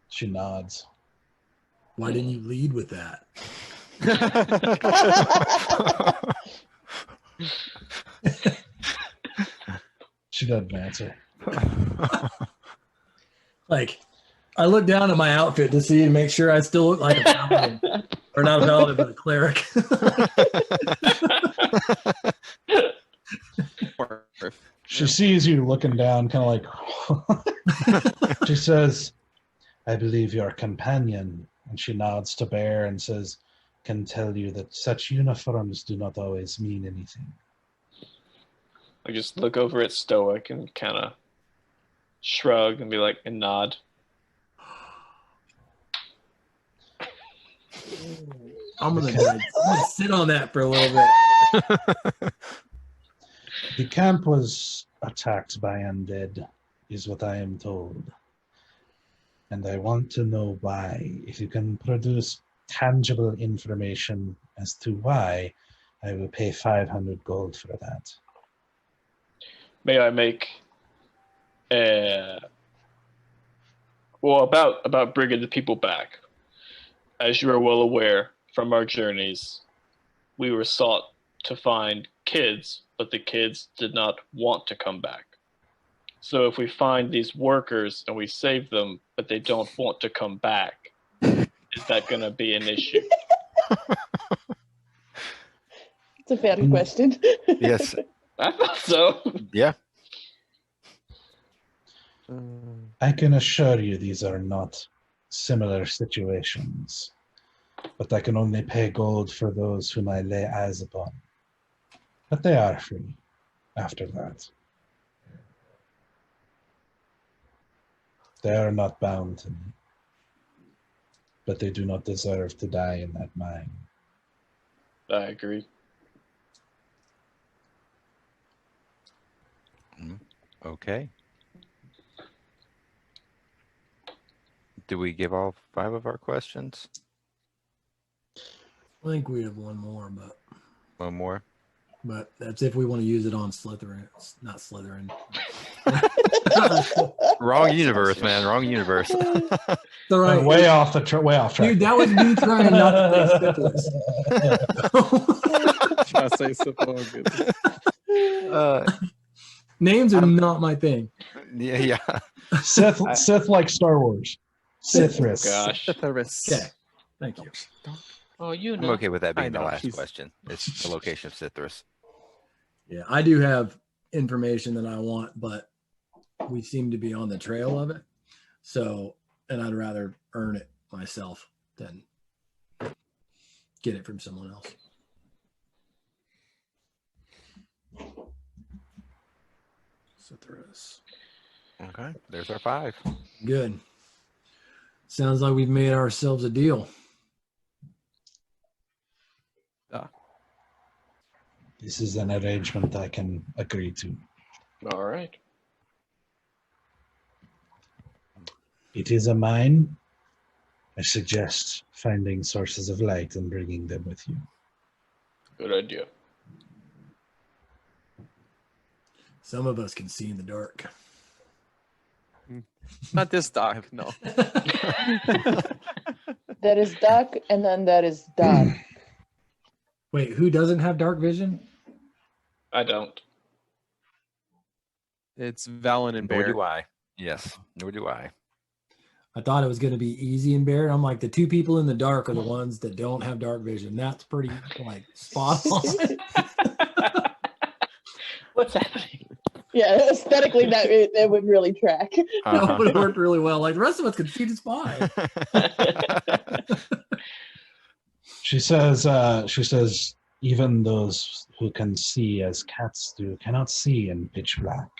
Speaker 1: She nods.
Speaker 2: Why didn't you lead with that?
Speaker 1: She doesn't answer.
Speaker 2: Like, I look down at my outfit to see and make sure I still look like a paladin. Or not a paladin, but a cleric.
Speaker 1: She sees you looking down, kind of like. She says, I believe your companion, and she nods to Bear and says, can tell you that such uniforms do not always mean anything.
Speaker 3: I just look over at Stoic and kind of shrug and be like, and nod.
Speaker 2: I'm gonna sit on that for a little bit.
Speaker 1: The camp was attacked by undead, is what I am told. And I want to know why. If you can produce tangible information as to why, I will pay 500 gold for that.
Speaker 3: May I make about bringing the people back. As you are well aware from our journeys, we were sought to find kids, but the kids did not want to come back. So if we find these workers and we save them, but they don't want to come back, is that going to be an issue?
Speaker 5: It's a fair question.
Speaker 6: Yes.
Speaker 3: I thought so.
Speaker 6: Yeah.
Speaker 1: I can assure you these are not similar situations, but I can only pay gold for those whom I lay eyes upon. But they are free after that. They are not bound to me, but they do not deserve to die in that mine.
Speaker 3: I agree.
Speaker 6: Okay. Do we give all 5 of our questions?
Speaker 2: I think we have one more,
Speaker 6: One more?
Speaker 2: but that's if we want to use it on Slytherin. It's not Slytherin.
Speaker 6: Wrong universe, man. Wrong universe.
Speaker 2: It's all right.
Speaker 1: Way off track.
Speaker 2: Dude, that was me trying not to say syphilis.
Speaker 7: Try to say syphilis.
Speaker 2: Names are not my thing.
Speaker 6: Yeah.
Speaker 1: Sith like Star Wars. Sithris.
Speaker 3: Gosh.
Speaker 2: Okay. Thank you.
Speaker 3: Oh, you
Speaker 6: I'm
Speaker 3: know.
Speaker 6: okay with that being the
Speaker 7: know,
Speaker 6: last
Speaker 7: she's-
Speaker 6: question. It's the location of Citrus.
Speaker 2: Yeah, I do have information that I want, but we seem to be on the trail of it. So, and I'd rather earn it myself than get it from someone else. Citrus.
Speaker 6: Okay. There's our 5.
Speaker 2: Good. Sounds like we've made ourselves a deal.
Speaker 1: This is an arrangement I can agree to.
Speaker 3: All right.
Speaker 1: It is a mine. I suggest finding sources of light and bringing them with you.
Speaker 3: Good idea.
Speaker 2: Some of us can see in the dark.
Speaker 7: Not this dark, no.
Speaker 5: There is dark, and then there is dark.
Speaker 2: Wait, who doesn't have dark vision?
Speaker 3: I don't.
Speaker 7: It's Valen and
Speaker 6: Nor
Speaker 7: Bear.
Speaker 6: do I. Yes. Nor do I.
Speaker 2: I thought it was going to be easy and Bear. I'm like, the 2 people in the dark are the ones that don't have dark vision. That's pretty like spot on.
Speaker 3: What's happening?
Speaker 5: Yeah, aesthetically, that would really track.
Speaker 2: That would have worked really well. Like the rest of us could see the spy.
Speaker 1: She says, even those who can see as cats do cannot see in pitch black,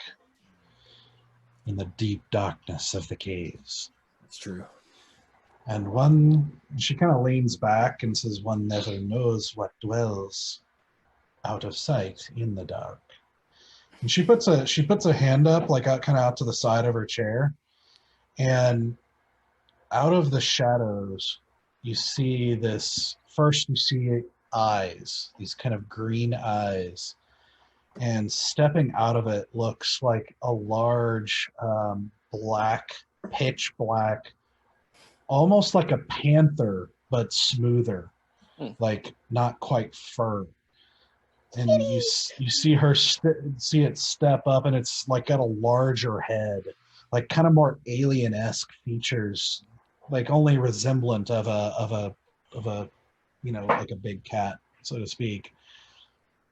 Speaker 1: in the deep darkness of the caves.
Speaker 2: That's true.
Speaker 1: And she kind of leans back and says, one never knows what dwells out of sight in the dark. And she puts a hand up, like kind of out to the side of her chair, and out of the shadows, you see this. First, you see eyes, these kind of green eyes, and stepping out of it looks like a large, pitch black, almost like a panther, but smoother, like not quite fur. And you see her see it step up, and it's like got a larger head, like kind of more alien-esque features, like only resemblant of a like a big cat, so to speak.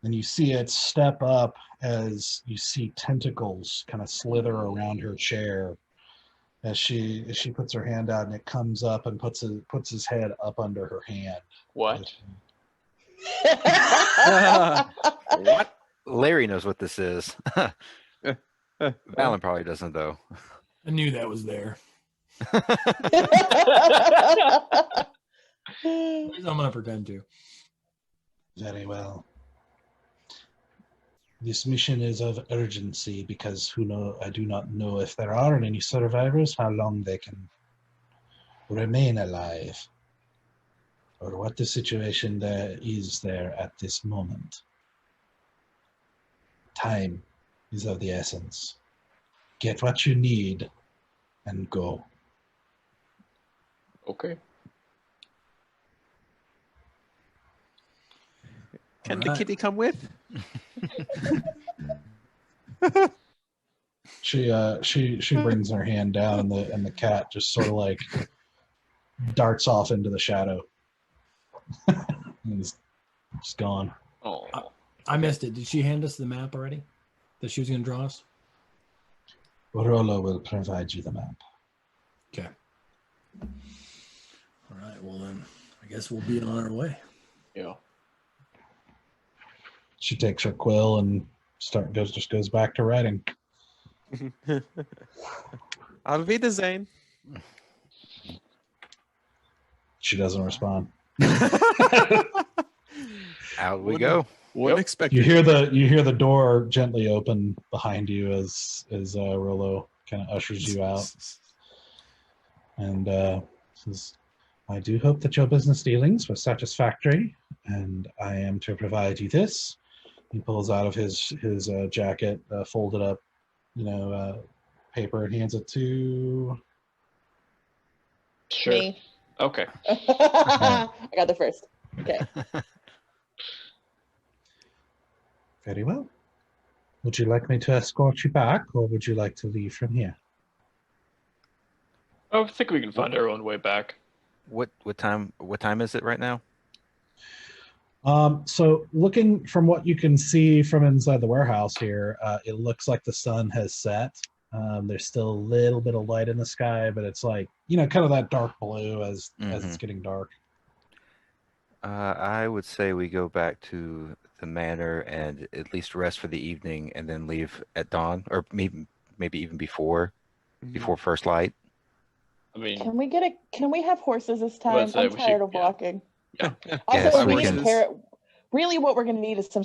Speaker 1: And you see it step up as you see tentacles kind of slither around her chair, as she puts her hand out and it comes up and puts his head up under her hand.
Speaker 3: What?
Speaker 6: What? Larry knows what this is. Valen probably doesn't, though.
Speaker 2: I knew that was there. I'm gonna pretend to.
Speaker 1: Very well. This mission is of urgency because I do not know if there are any survivors, how long they can remain alive, or what the situation there is at this moment. Time is of the essence. Get what you need and go.
Speaker 3: Okay.
Speaker 7: Can the kitty come with?
Speaker 1: She brings her hand down and the cat just sort of like darts off into the shadow. And is just gone.
Speaker 3: Oh.
Speaker 2: I missed it. Did she hand us the map already? That she was going to draw us?
Speaker 1: Rollo will provide you the map.
Speaker 2: Okay. All right. Well, then I guess we'll be on our way.
Speaker 3: Yeah.
Speaker 1: She takes her quill and goes back to writing.
Speaker 7: Auf Wiedersehen.
Speaker 1: She doesn't respond.
Speaker 6: Out we go.
Speaker 7: Wouldn't expect
Speaker 1: You
Speaker 7: it.
Speaker 1: hear the door gently open behind you as Rollo kind of ushers you out and says, "I do hope that your business dealings were satisfactory, and I am to provide you this." He pulls out of his jacket, folded up, paper, and hands it to.
Speaker 3: Sure.
Speaker 5: Me.
Speaker 3: Okay.
Speaker 5: I got the first. Okay.
Speaker 1: Very well. Would you like me to escort you back, or would you like to leave from here?
Speaker 3: I think we can find our own way back.
Speaker 6: What time is it right now?
Speaker 1: So looking from what you can see from inside the warehouse here, it looks like the sun has set. There's still a little bit of light in the sky, but it's like, kind of that dark blue as it's getting dark.
Speaker 6: I would say we go back to the manor and at least rest for the evening, and then leave at dawn, or maybe even before first light.
Speaker 3: I mean,
Speaker 5: Can we have horses this time?
Speaker 3: Let's say
Speaker 5: I'm
Speaker 3: we
Speaker 5: tired
Speaker 3: should-
Speaker 5: of walking.
Speaker 3: Yeah.
Speaker 5: Also,
Speaker 6: Yes,
Speaker 5: we
Speaker 6: we
Speaker 5: need
Speaker 6: can.
Speaker 5: really what we're going to need is some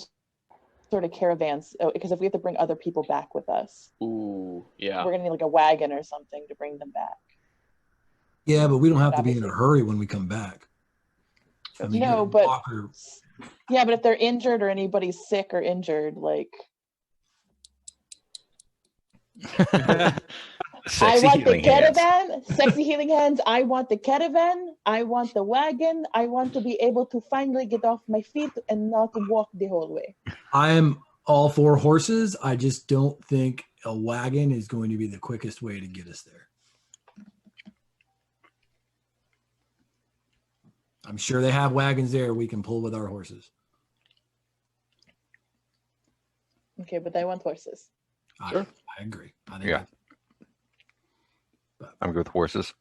Speaker 5: sort of caravans, because if we have to bring other people back with us,
Speaker 3: ooh, yeah.
Speaker 5: we're going to need like a wagon or something to bring them back.
Speaker 2: Yeah, but we don't have to be in a
Speaker 5: Obviously.
Speaker 2: hurry when we come back. I mean,
Speaker 5: No,
Speaker 2: you're
Speaker 5: but
Speaker 2: Walker.
Speaker 5: yeah, but if they're injured or anybody's sick or injured, like I
Speaker 6: Sexy
Speaker 5: want the
Speaker 6: healing hands.
Speaker 5: caravan, sexy healing hands. I want the caravan. I want the wagon. I want to be able to finally get off my feet and not walk the whole way.
Speaker 2: I'm all for horses. I just don't think a wagon is going to be the quickest way to get us there. I'm sure they have wagons there we can pull with our horses.
Speaker 5: Okay, but I want horses.
Speaker 3: Sure.
Speaker 2: I agree. I think
Speaker 6: Yeah. I'm good with horses.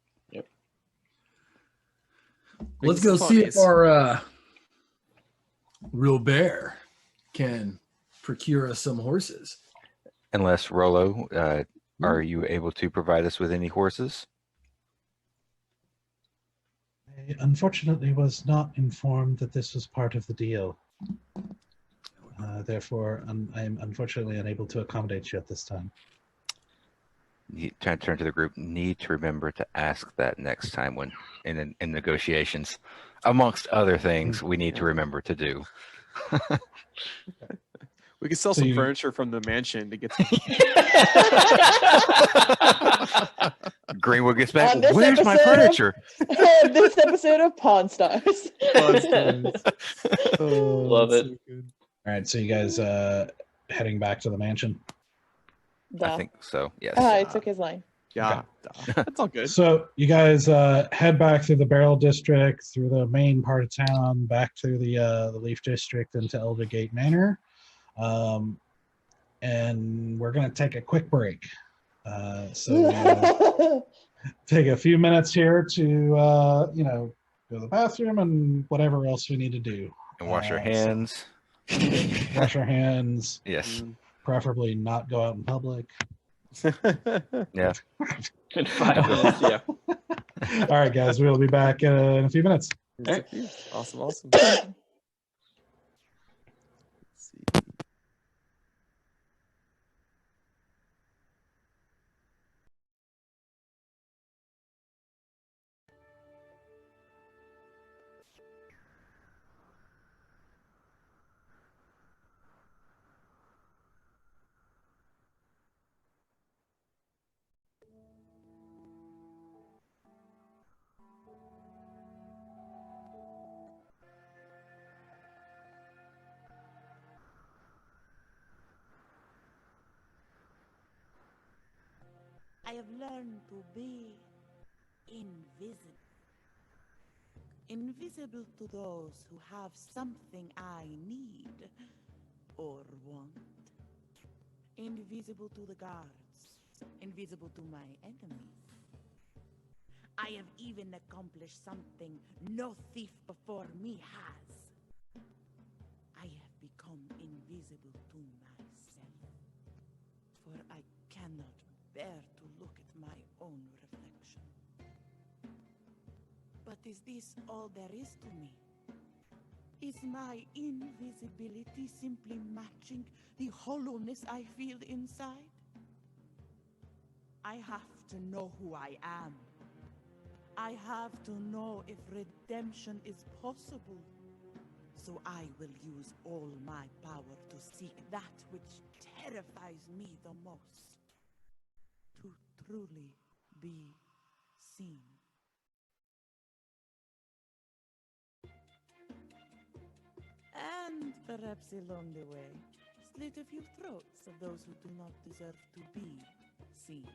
Speaker 2: Let's go see if our real bear can procure us some horses.
Speaker 6: Unless Rollo, are you able to provide us with any horses?
Speaker 1: I unfortunately was not informed that this was part of the deal. Therefore, I'm unfortunately unable to accommodate you at this time.
Speaker 6: You turn to the group. Need to remember to ask that next time when in negotiations, amongst other things we need to remember to do.
Speaker 7: We could sell
Speaker 1: So
Speaker 7: some
Speaker 1: you-
Speaker 7: furniture from the mansion to get.
Speaker 6: Greenwood gets back.
Speaker 5: On this
Speaker 6: Where's my
Speaker 5: episode of-
Speaker 6: furniture?
Speaker 5: This episode of Pawn Stars.
Speaker 3: Love it.
Speaker 1: All right, so you guys heading back to the mansion.
Speaker 6: I think so. Yes.
Speaker 5: I took his line.
Speaker 7: Yeah, that's all good.
Speaker 1: So you guys head back through the Barrel District, through the main part of town, back to the Leaf District, into Eldergate Manor, and we're gonna take a quick break. So we'll take a few minutes here to, go to the bathroom and whatever else we need to do.
Speaker 6: And wash our
Speaker 1: So
Speaker 6: hands.
Speaker 1: wash our hands.
Speaker 6: Yes.
Speaker 1: Preferably not go out in public.
Speaker 6: Yeah.
Speaker 3: In 5 minutes, yeah.
Speaker 1: All right, guys, we'll be back in a few minutes.
Speaker 7: Awesome. Let's see.
Speaker 8: I have learned to be invisible. Invisible to those who have something I need or want. Invisible to the guards. Invisible to my enemies. I have even accomplished something no thief before me has. I have become invisible to myself. For I cannot bear to look at my own reflection. But is this all there is to me? Is my invisibility simply matching the hollowness I feel inside? I have to know who I am. I have to know if redemption is possible. So I will use all my power to seek that which terrifies me the most. To truly be seen. And perhaps along the way, slit a few throats of those who do not deserve to be seen.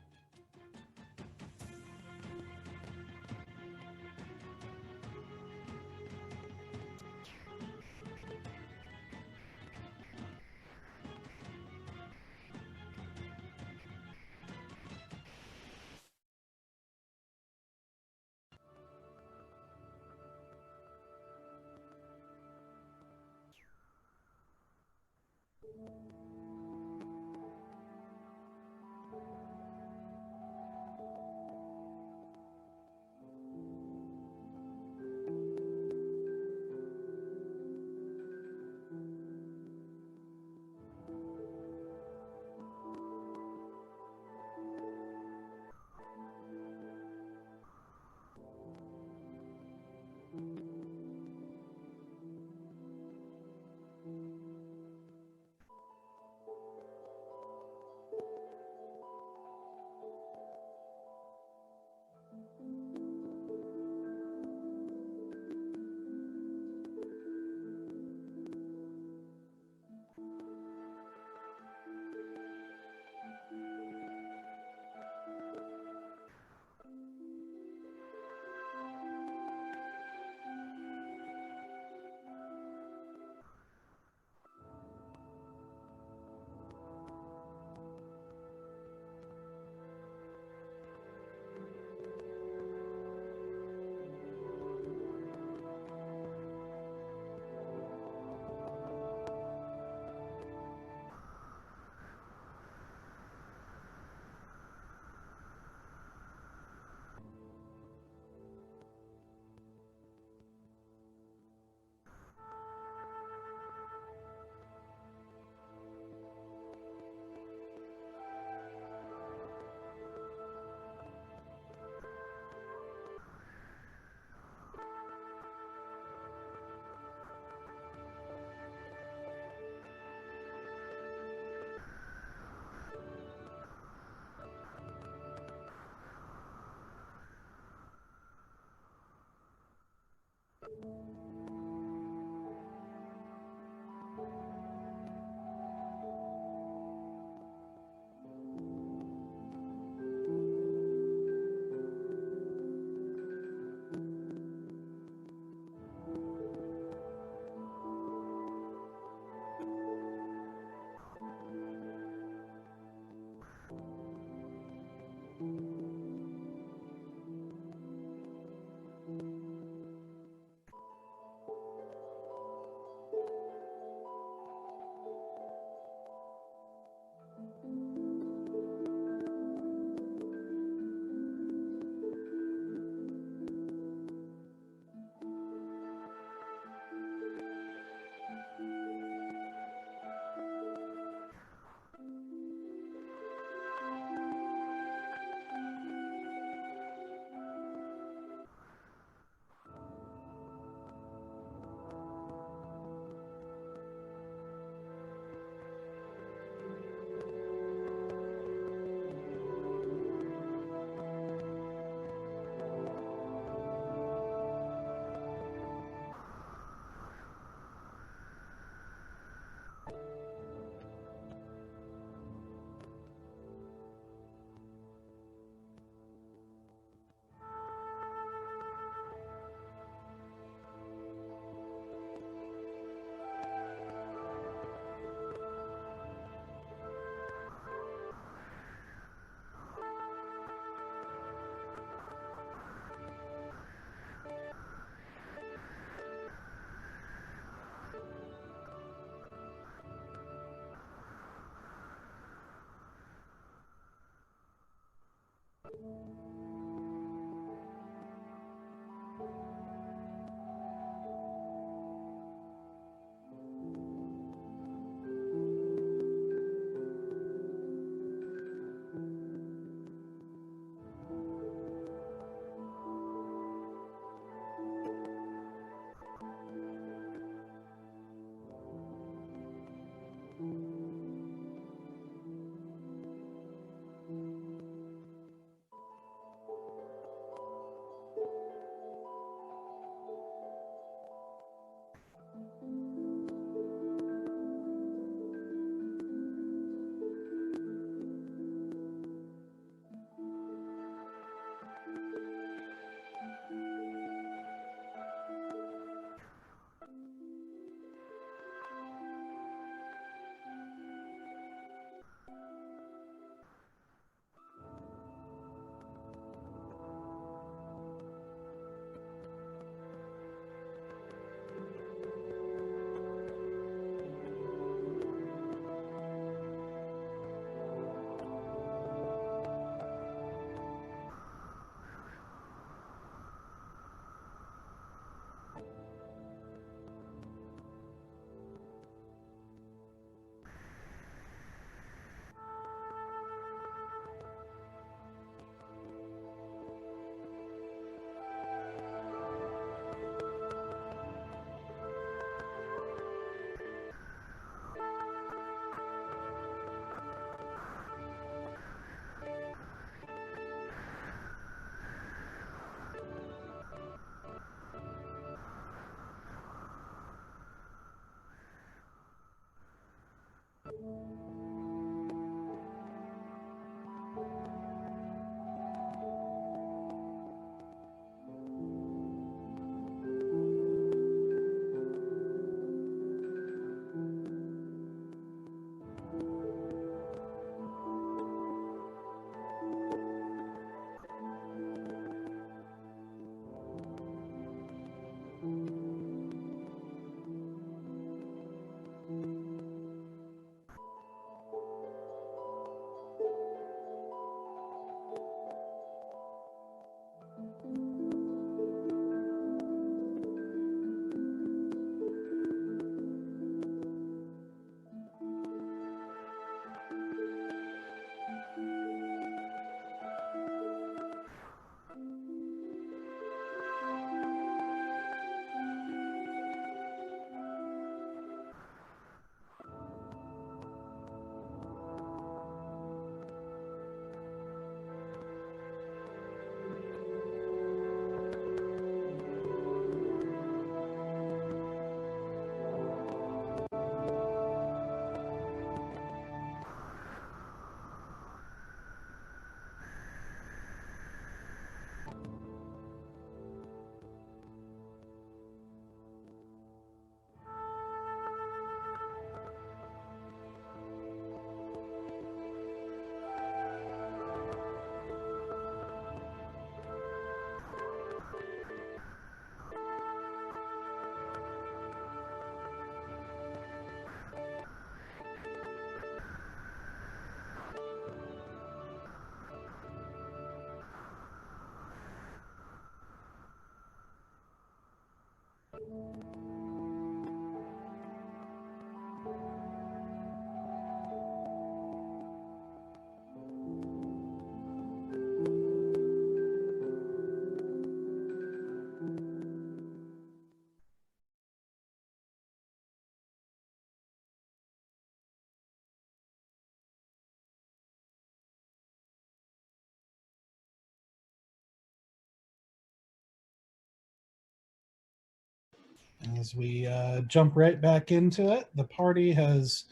Speaker 1: As we jump right back into it, the party has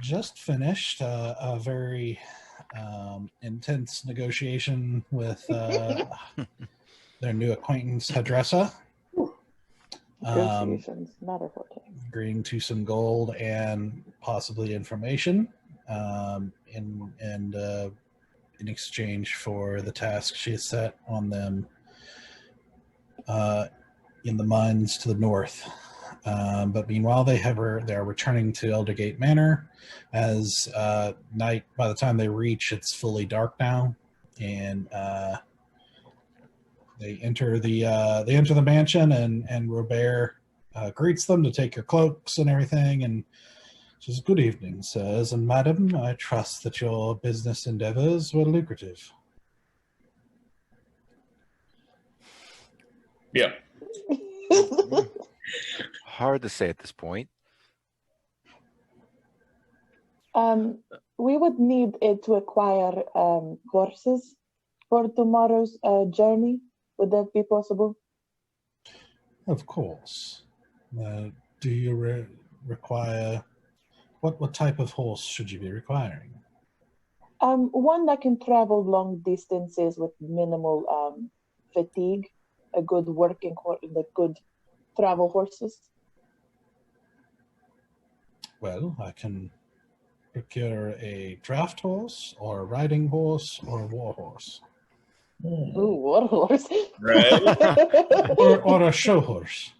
Speaker 1: just finished a very intense negotiation with their new acquaintance, Hadressa.
Speaker 5: Negotiations, not a forte.
Speaker 1: Agreeing to some gold and possibly information in exchange for the task she has set on them in the mines to the north. But meanwhile, they are returning to Eldergate Manor as night. By the time they reach, it's fully dark now, and they enter the mansion, and Robert greets them to take your cloaks and everything, and says, "Good evening, sirs and madam. I trust that your business endeavors were lucrative."
Speaker 3: Yeah.
Speaker 6: Hard to say at this point.
Speaker 5: We would need it to acquire horses for tomorrow's journey. Would that be possible?
Speaker 1: Of course. Do you require... What type of horse should you be requiring?
Speaker 5: One that can travel long distances with minimal fatigue. A good working horse, the good travel horses.
Speaker 1: Well, I can procure a draft horse, or a riding horse, or a war horse.
Speaker 5: Ooh, war horse.
Speaker 3: Right.
Speaker 1: Or a show horse.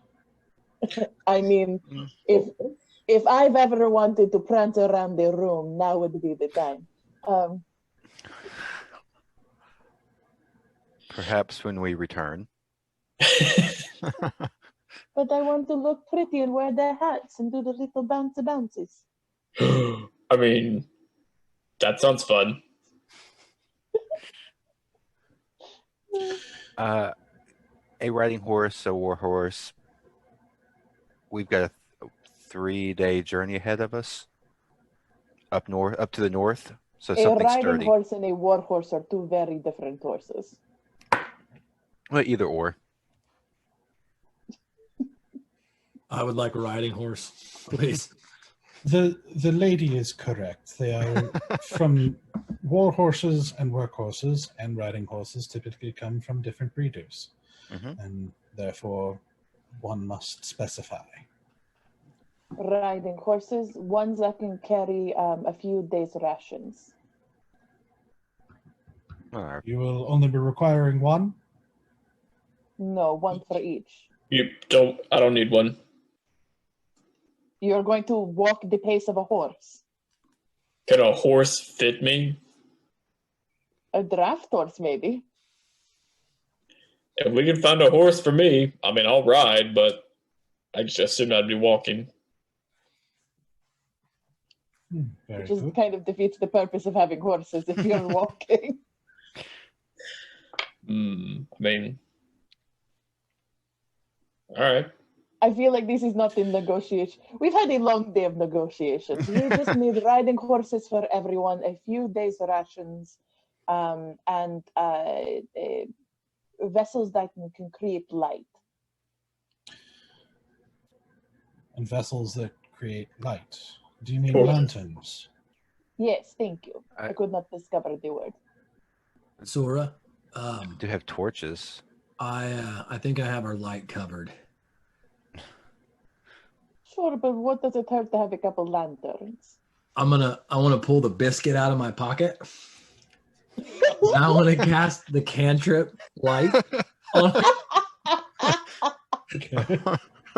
Speaker 5: I mean, if I've ever wanted to prance around the room, now would be the time.
Speaker 6: Perhaps when we return.
Speaker 5: But I want to look pretty and wear their hats and do the little bounces.
Speaker 3: I mean, that sounds fun.
Speaker 6: A riding horse, a war horse. We've got a 3-day journey ahead of us. Up to the north. So
Speaker 5: A
Speaker 6: something
Speaker 5: riding
Speaker 6: sturdy.
Speaker 5: horse and a war horse are two very different horses.
Speaker 6: Well, either or.
Speaker 2: I would like a riding horse, please.
Speaker 1: The lady is correct. They are from war horses and work horses, and riding horses typically come from different breeders.
Speaker 6: Mhm.
Speaker 1: And therefore one must specify.
Speaker 5: Riding horses, ones that can carry a few days' rations.
Speaker 6: All right.
Speaker 1: You will only be requiring one?
Speaker 5: No, one for each.
Speaker 3: I don't need one.
Speaker 5: You're going to walk the pace of a horse.
Speaker 3: Can a horse fit me?
Speaker 5: A draft horse, maybe.
Speaker 3: If we can find a horse for me, I mean, I'll ride, but I just assume I'd be walking.
Speaker 1: Very
Speaker 5: Which is
Speaker 1: good.
Speaker 5: kind of defeats the purpose of having horses if you're walking.
Speaker 3: I mean, all right.
Speaker 5: I feel like this is not in negotiation. We've had a long day of negotiations. We just need riding horses for everyone, a few days' rations, and vessels that can create light.
Speaker 1: And vessels that create light. Do you mean
Speaker 3: Torches.
Speaker 1: lanterns?
Speaker 5: Yes, thank you. I
Speaker 6: I-
Speaker 5: could not discover the word.
Speaker 2: Sora,
Speaker 6: Do have torches.
Speaker 2: I think I have our light covered.
Speaker 5: Sure, but what does it hurt to have a couple lanterns?
Speaker 2: I want to pull the biscuit out of my pocket. I want to cast the cantrip light on,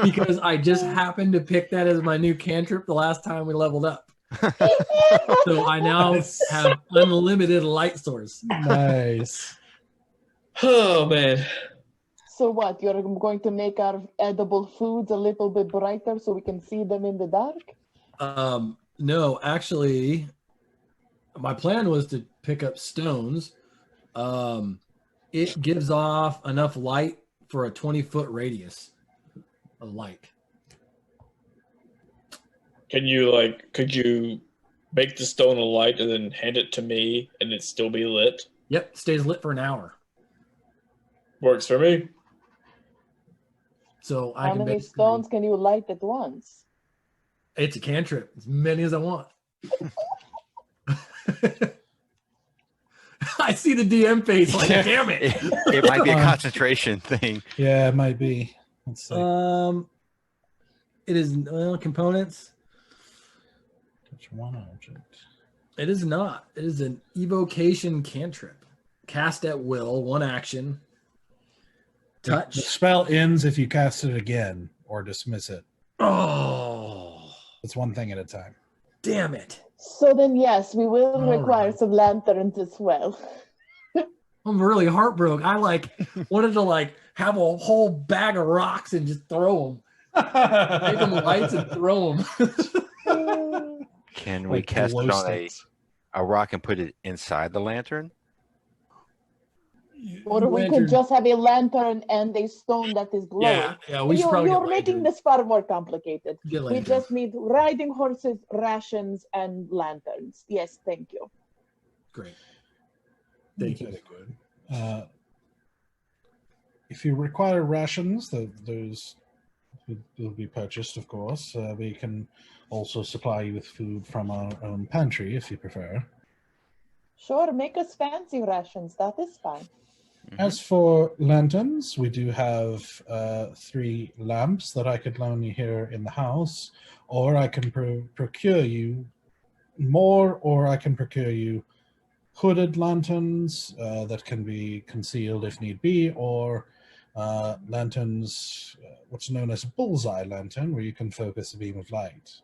Speaker 2: because I just happened to pick that as my new cantrip the last time we leveled up. So I now have unlimited light source.
Speaker 1: Nice.
Speaker 3: Oh, man.
Speaker 5: So what, you're going to make our edible foods a little bit brighter so we can see them in the dark?
Speaker 2: No, actually, my plan was to pick up stones. It gives off enough light for a 20-foot radius of light.
Speaker 3: Could you make the stone a light and then hand it to me and it still be lit?
Speaker 2: Yep, stays lit for an hour.
Speaker 3: Works for me.
Speaker 2: So I
Speaker 5: How
Speaker 2: can
Speaker 5: many
Speaker 2: basically-
Speaker 5: stones can you light at once?
Speaker 2: It's a cantrip, as many as I want. I see the DM face like, damn it.
Speaker 6: It might be a concentration thing.
Speaker 1: Yeah, it might be. Let's see.
Speaker 2: It is components.
Speaker 1: Touch one object.
Speaker 2: It is not. It is an evocation cantrip. Cast at will, one action. Touch.
Speaker 1: The spell ends if you cast it again or dismiss it.
Speaker 2: Oh,
Speaker 1: It's one thing at a time.
Speaker 2: damn it.
Speaker 5: So then, yes, we will
Speaker 2: All
Speaker 5: require
Speaker 2: right.
Speaker 5: some lanterns as well.
Speaker 2: I'm really heartbroken. I wanted to have a whole bag of rocks and just throw them, make them lights and throw them.
Speaker 6: Can we
Speaker 1: Like
Speaker 6: cast
Speaker 1: glow
Speaker 6: it on
Speaker 1: sticks.
Speaker 6: a rock and put it inside the lantern?
Speaker 5: Or we could just have a lantern and a stone that is glowing.
Speaker 2: Yeah. We should probably
Speaker 5: You're making this far more complicated.
Speaker 2: Get
Speaker 5: We
Speaker 2: lanterns.
Speaker 5: just need riding horses, rations, and lanterns. Yes, thank you.
Speaker 2: Great. Thank you.
Speaker 1: Very good. If you require rations, those will be purchased, of course. We can also supply you with food from our own pantry, if you prefer.
Speaker 5: Sure, make us fancy rations. That is fine.
Speaker 1: As for lanterns, we do have 3 lamps that I could loan you here in the house, or I can procure you more, or I can procure you hooded lanterns that can be concealed if need be, or lanterns, what's known as a bullseye lantern, where you can focus a beam of light.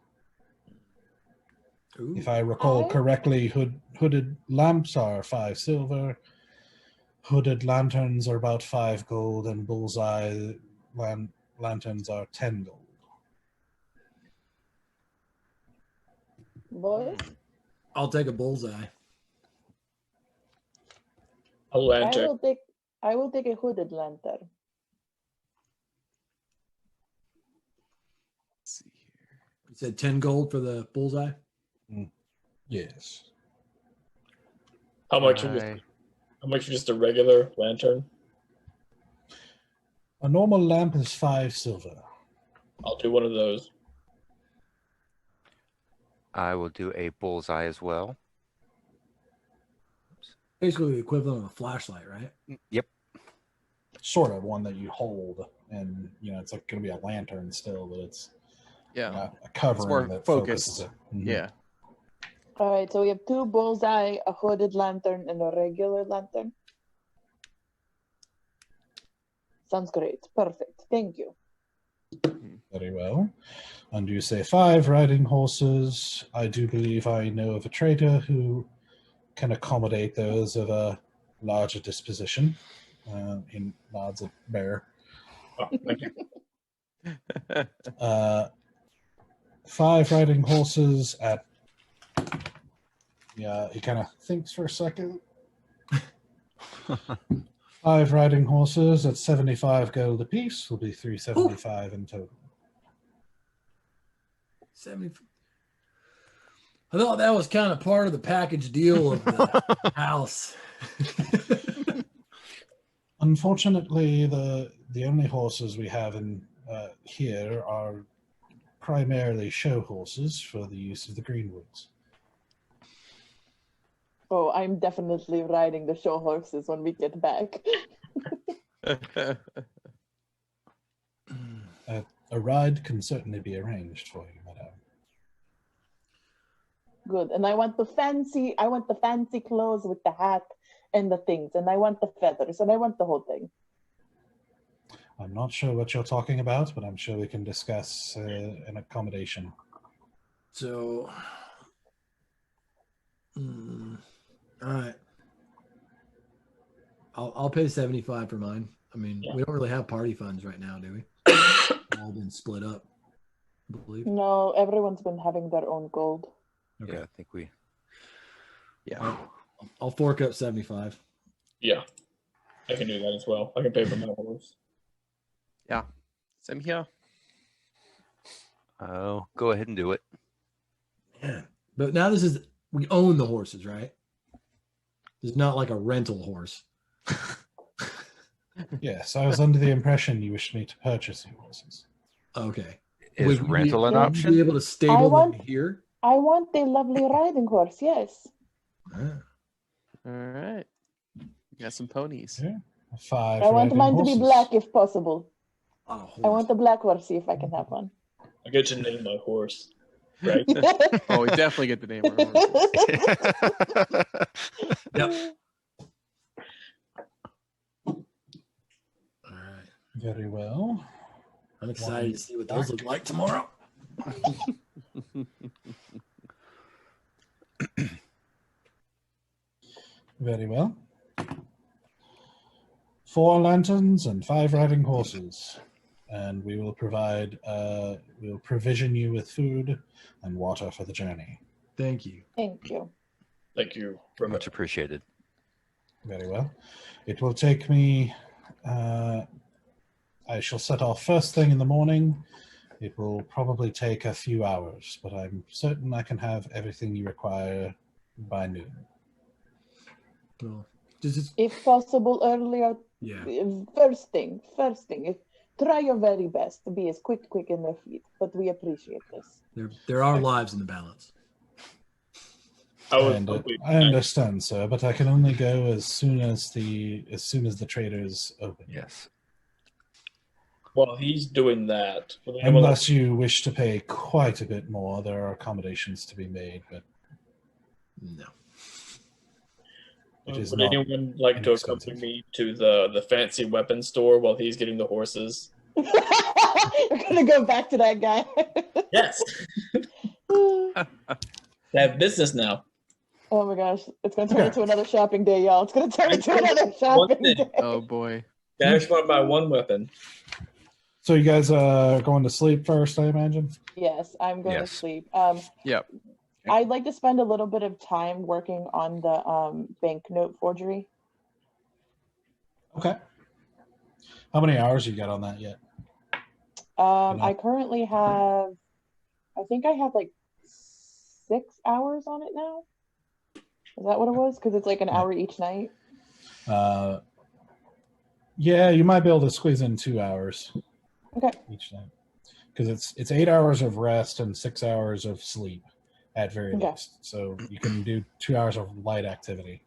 Speaker 2: Ooh.
Speaker 1: If I recall correctly, hooded lamps are 5 silver, hooded lanterns are about 5 gold, and bullseye lanterns are 10 gold.
Speaker 5: Boys,
Speaker 2: I'll take a bullseye.
Speaker 3: A lantern.
Speaker 5: I will take a hooded lantern.
Speaker 7: Let's see here.
Speaker 2: You said 10 gold for the bullseye?
Speaker 1: Yes.
Speaker 3: How much for just a regular lantern?
Speaker 1: A normal lamp is 5 silver.
Speaker 3: I'll do one of those.
Speaker 6: I will do a bullseye as well.
Speaker 2: Basically the equivalent of a flashlight, right?
Speaker 6: Yep.
Speaker 1: Sort of one that you hold, and it's like going to be a lantern still, but it's
Speaker 7: Yeah.
Speaker 1: a covering
Speaker 7: more
Speaker 1: that
Speaker 7: focused.
Speaker 1: focuses it. Mhm.
Speaker 7: Yeah.
Speaker 5: All right, so we have 2 bullseye, a hooded lantern, and a regular lantern. Sounds great. Perfect. Thank you.
Speaker 1: Very well. And you say 5 riding horses. I do believe I know of a trader who can accommodate those of a larger disposition. He nods at Bear.
Speaker 3: Oh, thank you.
Speaker 1: 5 riding horses at... Yeah, he kind of thinks for a second. 5 riding horses at 75 gold apiece will be 375 in total.
Speaker 2: 70. I thought that was kind of part of the package deal of the house.
Speaker 1: Unfortunately, the only horses we have in here are primarily show horses for the use of the Greenwoods.
Speaker 5: Oh, I'm definitely riding the show horses when we get back.
Speaker 1: A ride can certainly be arranged for you, madam.
Speaker 5: Good. And I want the fancy clothes with the hat and the things, and I want the feathers, and I want the whole thing.
Speaker 1: I'm not sure what you're talking about, but I'm sure we can discuss an accommodation.
Speaker 2: So, all right. I'll pay 75 for mine. I mean, we don't really have party funds right now, do we? All been split up, I believe.
Speaker 5: No, everyone's been having their own gold.
Speaker 2: Okay.
Speaker 6: Yeah, I think we.
Speaker 7: Yeah.
Speaker 2: I'll fork up 75.
Speaker 3: Yeah, I can do that as well. I can pay for my horse.
Speaker 7: Yeah. Same here.
Speaker 6: Oh, go ahead and do it.
Speaker 2: Yeah. But now we own the horses, right? It's not like a rental horse.
Speaker 1: Yes, I was under the impression you wished me to purchase your horses.
Speaker 2: Okay.
Speaker 6: Is rental an option?
Speaker 2: Be able to stable them here?
Speaker 5: I want a lovely riding horse, yes.
Speaker 2: Ah.
Speaker 7: All right. We got some ponies.
Speaker 1: Yeah. 5
Speaker 5: I want
Speaker 1: riding
Speaker 5: mine to be
Speaker 1: horses.
Speaker 5: black if possible.
Speaker 2: Oh,
Speaker 5: I want a black horsey if I can have one.
Speaker 3: I get to name my horse, right?
Speaker 7: Oh, we definitely get the name of our horses.
Speaker 2: Yep. All right.
Speaker 1: Very well.
Speaker 2: I'm excited to see what those look like tomorrow.
Speaker 1: Very well. 4 lanterns and 5 riding horses, and we will provision you with food and water for the journey.
Speaker 2: Thank you.
Speaker 5: Thank you.
Speaker 3: Thank you.
Speaker 6: Much appreciated.
Speaker 1: Very well. It will take me. I shall set off first thing in the morning. It will probably take a few hours, but I'm certain I can have everything you require by noon.
Speaker 2: Well,
Speaker 5: If possible, earlier.
Speaker 2: yeah.
Speaker 5: First thing. Try your very best to be as quick in their feet, but we appreciate this.
Speaker 2: There are lives in the balance.
Speaker 1: I understand, sir, but I can only go as soon as the traders open.
Speaker 6: Yes.
Speaker 3: Well, he's doing that.
Speaker 1: Unless you wish to pay quite a bit more, there are accommodations to be made, but
Speaker 2: no.
Speaker 3: Would anyone like to accompany me to the fancy weapon store while he's getting the horses?
Speaker 5: You're gonna go back to that guy.
Speaker 3: Yes. They have business now.
Speaker 5: Oh my gosh, it's gonna turn into another shopping day, y'all. It's gonna turn into another shopping day.
Speaker 7: Oh boy.
Speaker 3: Yeah, I just want to buy one weapon.
Speaker 1: So you guys are going to sleep first, I imagine?
Speaker 5: Yes, I'm going to sleep.
Speaker 7: Yep.
Speaker 5: I'd like to spend a little bit of time working on the banknote forgery.
Speaker 1: Okay. How many hours you got on that yet?
Speaker 5: I currently have, I think I have like 6 hours on it now. Is that what it was? Because it's like an hour each night.
Speaker 1: Yeah, you might be able to squeeze in 2 hours.
Speaker 5: Okay.
Speaker 1: Each night, because it's 8 hours of rest and 6 hours of sleep at very least. So you can do 2 hours of light activity.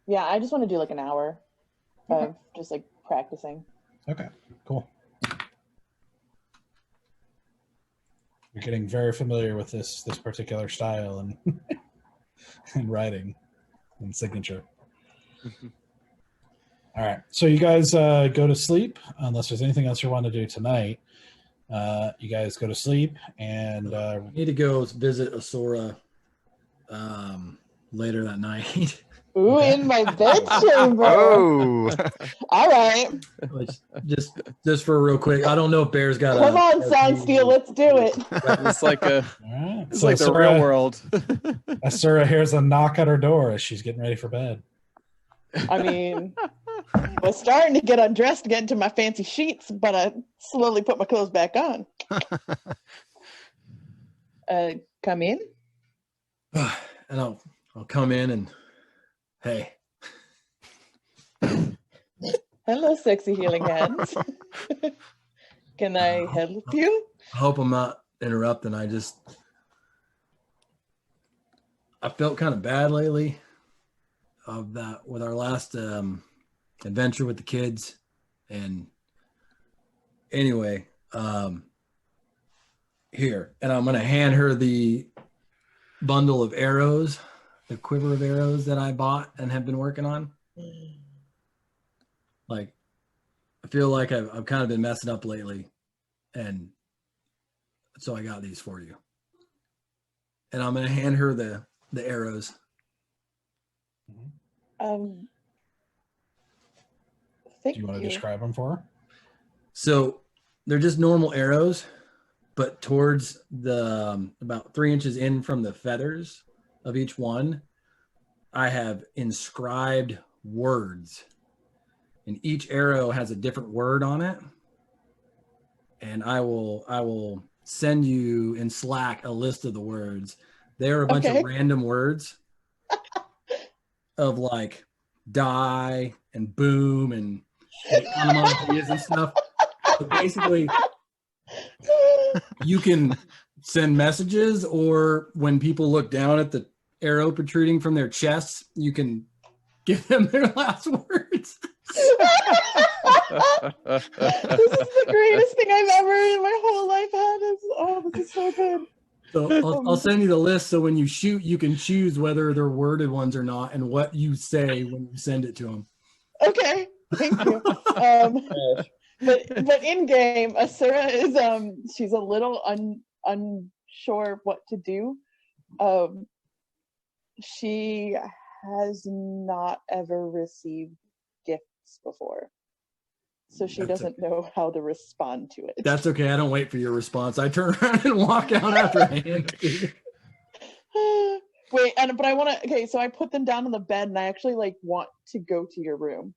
Speaker 5: Yeah, I just want to do like an hour of just like practicing.
Speaker 1: Okay, cool. You're getting very familiar with this particular style and and writing and signature. All right, so you guys go to sleep, unless there's anything else you want to do tonight. You guys go to sleep, and
Speaker 2: need to go visit Asura later that night.
Speaker 5: Ooh, in my bedchamber.
Speaker 6: Oh.
Speaker 5: All right.
Speaker 2: Which, just for real quick, I don't know if Bear's got
Speaker 5: Come on, Soundsteel, let's do it.
Speaker 7: It's like a
Speaker 1: right.
Speaker 7: it's
Speaker 1: So
Speaker 7: like the
Speaker 1: Asura,
Speaker 7: real world.
Speaker 1: Asura hears a knock at her door as she's getting ready for bed.
Speaker 5: I mean, I was starting to get undressed to get into my fancy sheets, but I slowly put my clothes back on. Come in.
Speaker 2: And I'll come in and hey.
Speaker 5: Hello, sexy healing hands. Can I help you?
Speaker 2: I hope I'm not interrupting. I felt kind of bad lately of that with our last adventure with the kids. And anyway, here, and I'm going to hand her the bundle of arrows, the quiver of arrows that I bought and have been working on. Like, I feel like I've kind of been messing up lately, and so I got these for you. And I'm going to hand her the arrows.
Speaker 1: Do you want to describe them for her?
Speaker 2: So they're just normal arrows, but towards the about 3 inches in from the feathers of each one, I have inscribed words, and each arrow has a different word on it. And I will send you in Slack a list of the words. There are a bunch of random words of like die and boom and onomatopoeias and stuff. But basically, you can send messages, or when people look down at the arrow protruding from their chests, you can give them their last words.
Speaker 5: This is the greatest thing I've ever in my whole life had. This is so good.
Speaker 2: So I'll send you the list, so when you shoot, you can choose whether they're worded ones or not, and what you say when you send it to them.
Speaker 5: Okay, thank you. But in game, Asura is she's a little unsure what to do. She has not ever received once before. So she doesn't know how to respond to it.
Speaker 2: That's okay. I don't wait for your response. I turn around and walk out after hand.
Speaker 5: Wait, but I want to. Okay, so I put them down on the bed, and I actually like want to go to your room.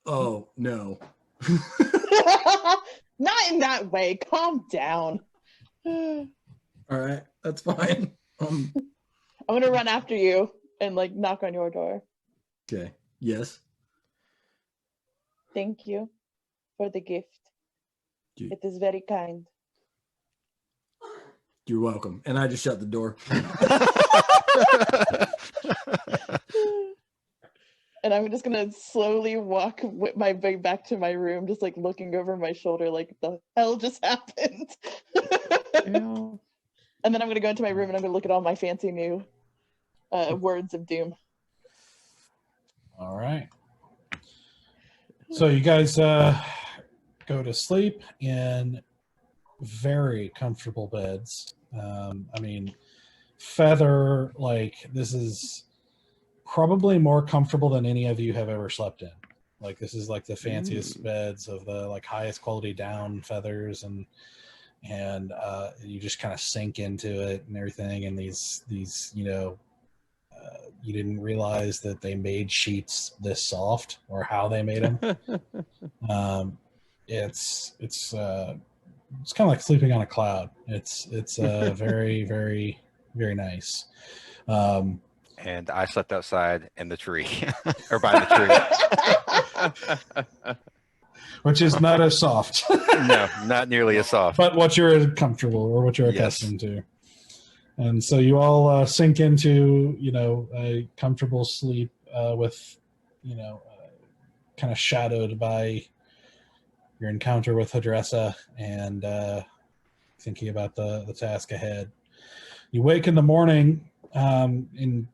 Speaker 2: Oh no!
Speaker 5: Not in that way. Calm down.
Speaker 2: All right, that's fine.
Speaker 5: I'm gonna run after you and like knock on your door.
Speaker 2: Okay. Yes.
Speaker 5: Thank you for the gift.
Speaker 2: You-
Speaker 5: It is very kind.
Speaker 2: You're welcome. And I just shut the door.
Speaker 5: And I'm just gonna slowly walk with my way back to my room, just like looking over my shoulder, like the hell just happened. And then I'm gonna go into my room and I'm gonna look at all my fancy new words of doom.
Speaker 1: All right. So you guys go to sleep in very comfortable beds. I mean, Feather, like, this is probably more comfortable than any of you have ever slept in. Like, this is like the fanciest beds of the like highest quality down feathers, and you just kind of sink into it and everything. And these you know, you didn't realize that they made sheets this soft or how they made them. It's kind of like sleeping on a cloud. It's very, very, very nice.
Speaker 6: And I slept outside in the tree, or by the tree.
Speaker 1: Which is not as soft.
Speaker 6: No, not nearly as soft.
Speaker 1: But what you're comfortable or what you're accustomed to. And so you all sink into, you know, a comfortable sleep with, you know, kind of shadowed by your encounter with Hadressa and thinking about the task ahead. You wake in the morning and,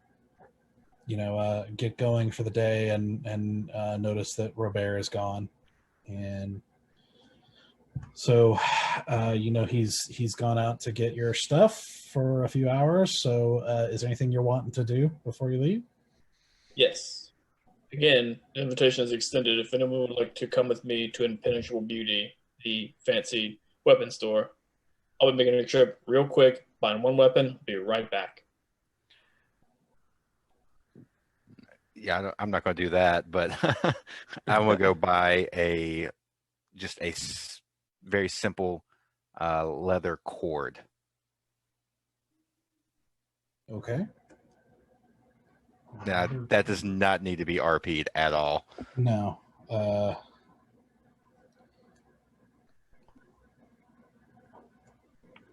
Speaker 1: you know, get going for the day and notice that Robert is gone. And so, you know, he's gone out to get your stuff for a few hours. So is there anything you're wanting to do before you leave?
Speaker 3: Yes. Again, the invitation is extended. If anyone would like to come with me to Impenetrable Beauty, the fancy weapon store, I'll be making a trip real quick, buying one weapon, be right back.
Speaker 6: Yeah, I'm not going to do that, but I'm going to go buy just a very simple leather cord.
Speaker 1: Okay.
Speaker 6: That does not need to be RP'd at all.
Speaker 1: No.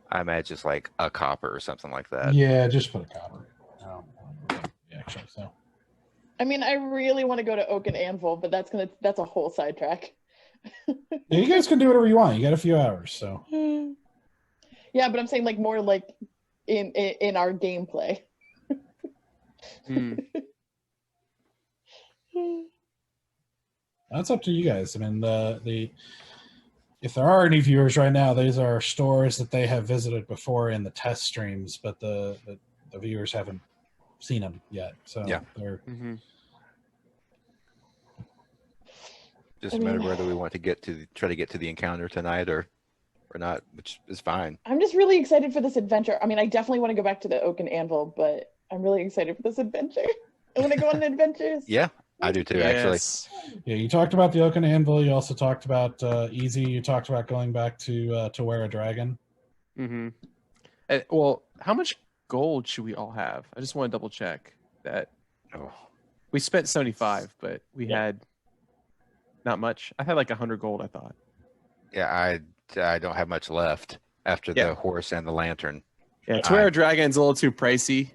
Speaker 6: I imagine it's like a copper or something like that.
Speaker 1: Yeah, just put a copper. Yeah, actually, so.
Speaker 5: I mean, I really want to go to Oak and Anvil, but that's a whole sidetrack.
Speaker 1: Yeah, you guys can do whatever you want. You got a few hours, so.
Speaker 5: Yeah, but I'm saying like more like in our gameplay.
Speaker 1: That's up to you guys. I mean, the if there are any viewers right now, these are stores that they have visited before in the test streams, but the viewers haven't seen them yet. So
Speaker 6: yeah,
Speaker 1: they're
Speaker 6: just a matter of whether we want to try to get to the encounter tonight or not, which is fine.
Speaker 5: I'm just really excited for this adventure. I mean, I definitely want to go back to the Oak and Anvil, but I'm really excited for this adventure. I want to go on adventures.
Speaker 6: Yeah, I do too, actually.
Speaker 1: Yeah, you talked about the Oak and Anvil. You also talked about Easy. You talked about going back to wear a dragon.
Speaker 7: Mm-hmm. Well, how much gold should we all have? I just want to double check that.
Speaker 6: Oh.
Speaker 7: We spent 75, but we had not much. I had like 100 gold, I thought.
Speaker 6: Yeah, I don't have much left after the horse and the lantern.
Speaker 7: Yeah, to wear a dragon's a little too pricey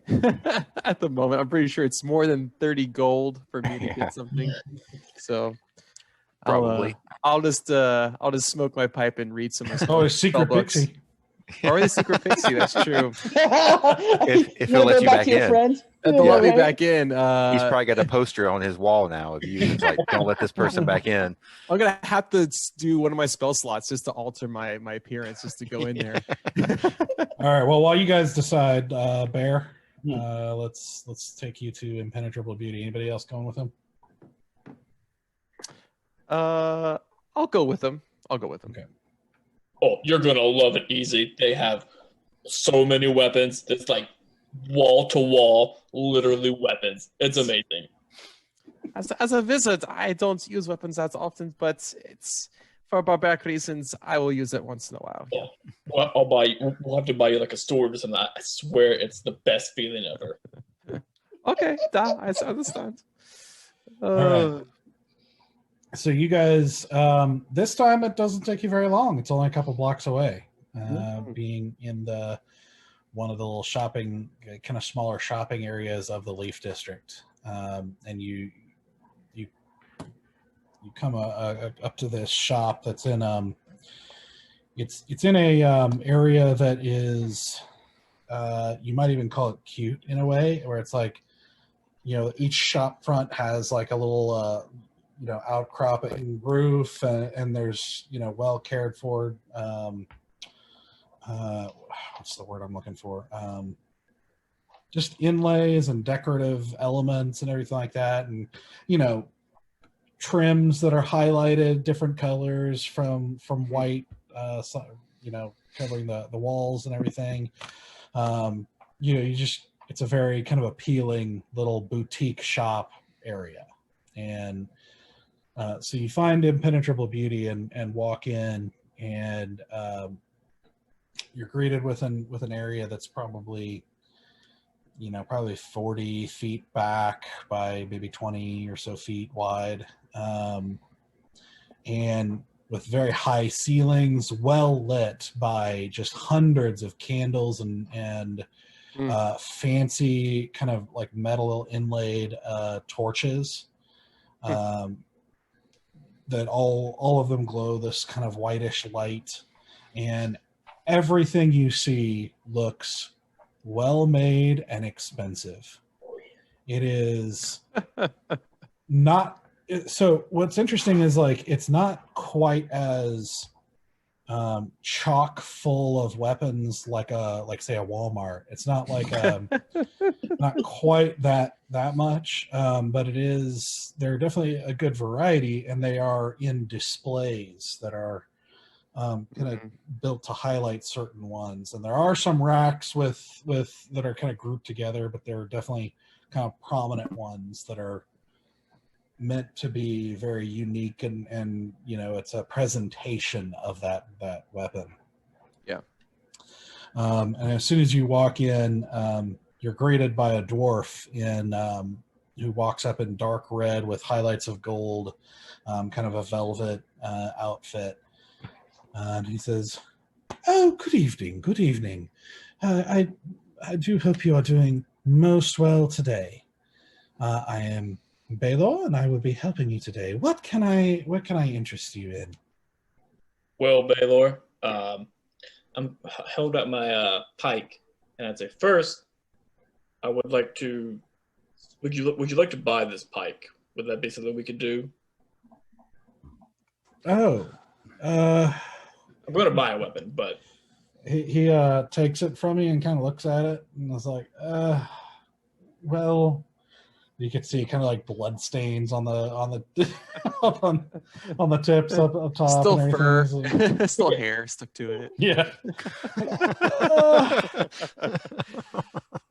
Speaker 7: at the moment. I'm pretty sure it's more than 30 gold for me to get something. So
Speaker 6: probably
Speaker 7: I'll just smoke my pipe and read some.
Speaker 1: Oh, a secret pixie.
Speaker 7: Or the secret pixie. That's true.
Speaker 6: if he'll let you back in.
Speaker 7: If they'll let me back in.
Speaker 6: He's probably got a poster on his wall now of you. It's like, don't let this person back in.
Speaker 7: I'm gonna have to do one of my spell slots just to alter my appearance, just to go in there.
Speaker 1: All right. Well, while you guys decide, Bear, let's take you to Impenetrable Beauty. Anybody else going with him?
Speaker 7: I'll go with them.
Speaker 1: Okay.
Speaker 9: Oh, you're gonna love it, easy. They have so many weapons. It's like wall to wall, literally weapons. It's amazing.
Speaker 7: As a visit, I don't use weapons as often, but it's for barbaric reasons. I will use it once in a while. Yeah.
Speaker 9: Well, I'll buy you. We'll have to buy you like a sword or something. I swear, it's the best feeling ever.
Speaker 7: Okay, I understand.
Speaker 1: All right. So you guys, this time it doesn't take you very long. It's only a couple blocks away. Being in one of the little shopping, kind of smaller shopping areas of the Leaf District, and you come up to this shop that's in it's in a area that is you might even call it cute in a way, where it's like, each shop front has like a little outcropping roof, and there's well cared for what's the word I'm looking for, just inlays and decorative elements and everything like that, and trims that are highlighted different colors from white, covering the walls and everything. It's a very kind of appealing little boutique shop area. And so you find Impenetrable Beauty and walk in, and you're greeted with an area that's probably 40 feet back by maybe 20 or so feet wide, and with very high ceilings, well lit by just hundreds of candles and fancy kind of like metal inlaid torches, that all of them glow this kind of whitish light, and everything you see looks well made and expensive. It is not. So what's interesting is, like, it's not quite as chock full of weapons like say a Walmart. It's not like not quite that much, but it is. They're definitely a good variety, and they are in displays that are kind of built to highlight certain ones. And there are some racks with that are kind of grouped together, but there are definitely kind of prominent ones that are meant to be very unique, and it's a presentation of that weapon.
Speaker 7: Yeah.
Speaker 1: And as soon as you walk in, you're greeted by a dwarf who walks up in dark red with highlights of gold, kind of a velvet outfit. And he says, "Oh, good evening. I do hope you are doing most well today. I am Baylor, and I will be helping you today. What can I interest you in?"
Speaker 9: Well, Baylor, I'm held up my pike, and I'd say, first, I would like to. Would you like to buy this pike? Would that be something we could do?
Speaker 1: Oh,
Speaker 9: I'm going to buy a weapon, but
Speaker 1: he takes it from me and kind of looks at it, and was like, well. You could see kind of like blood stains on the on the tips up top.
Speaker 7: Still
Speaker 1: and
Speaker 7: fur, still hair stuck to it.
Speaker 1: Yeah.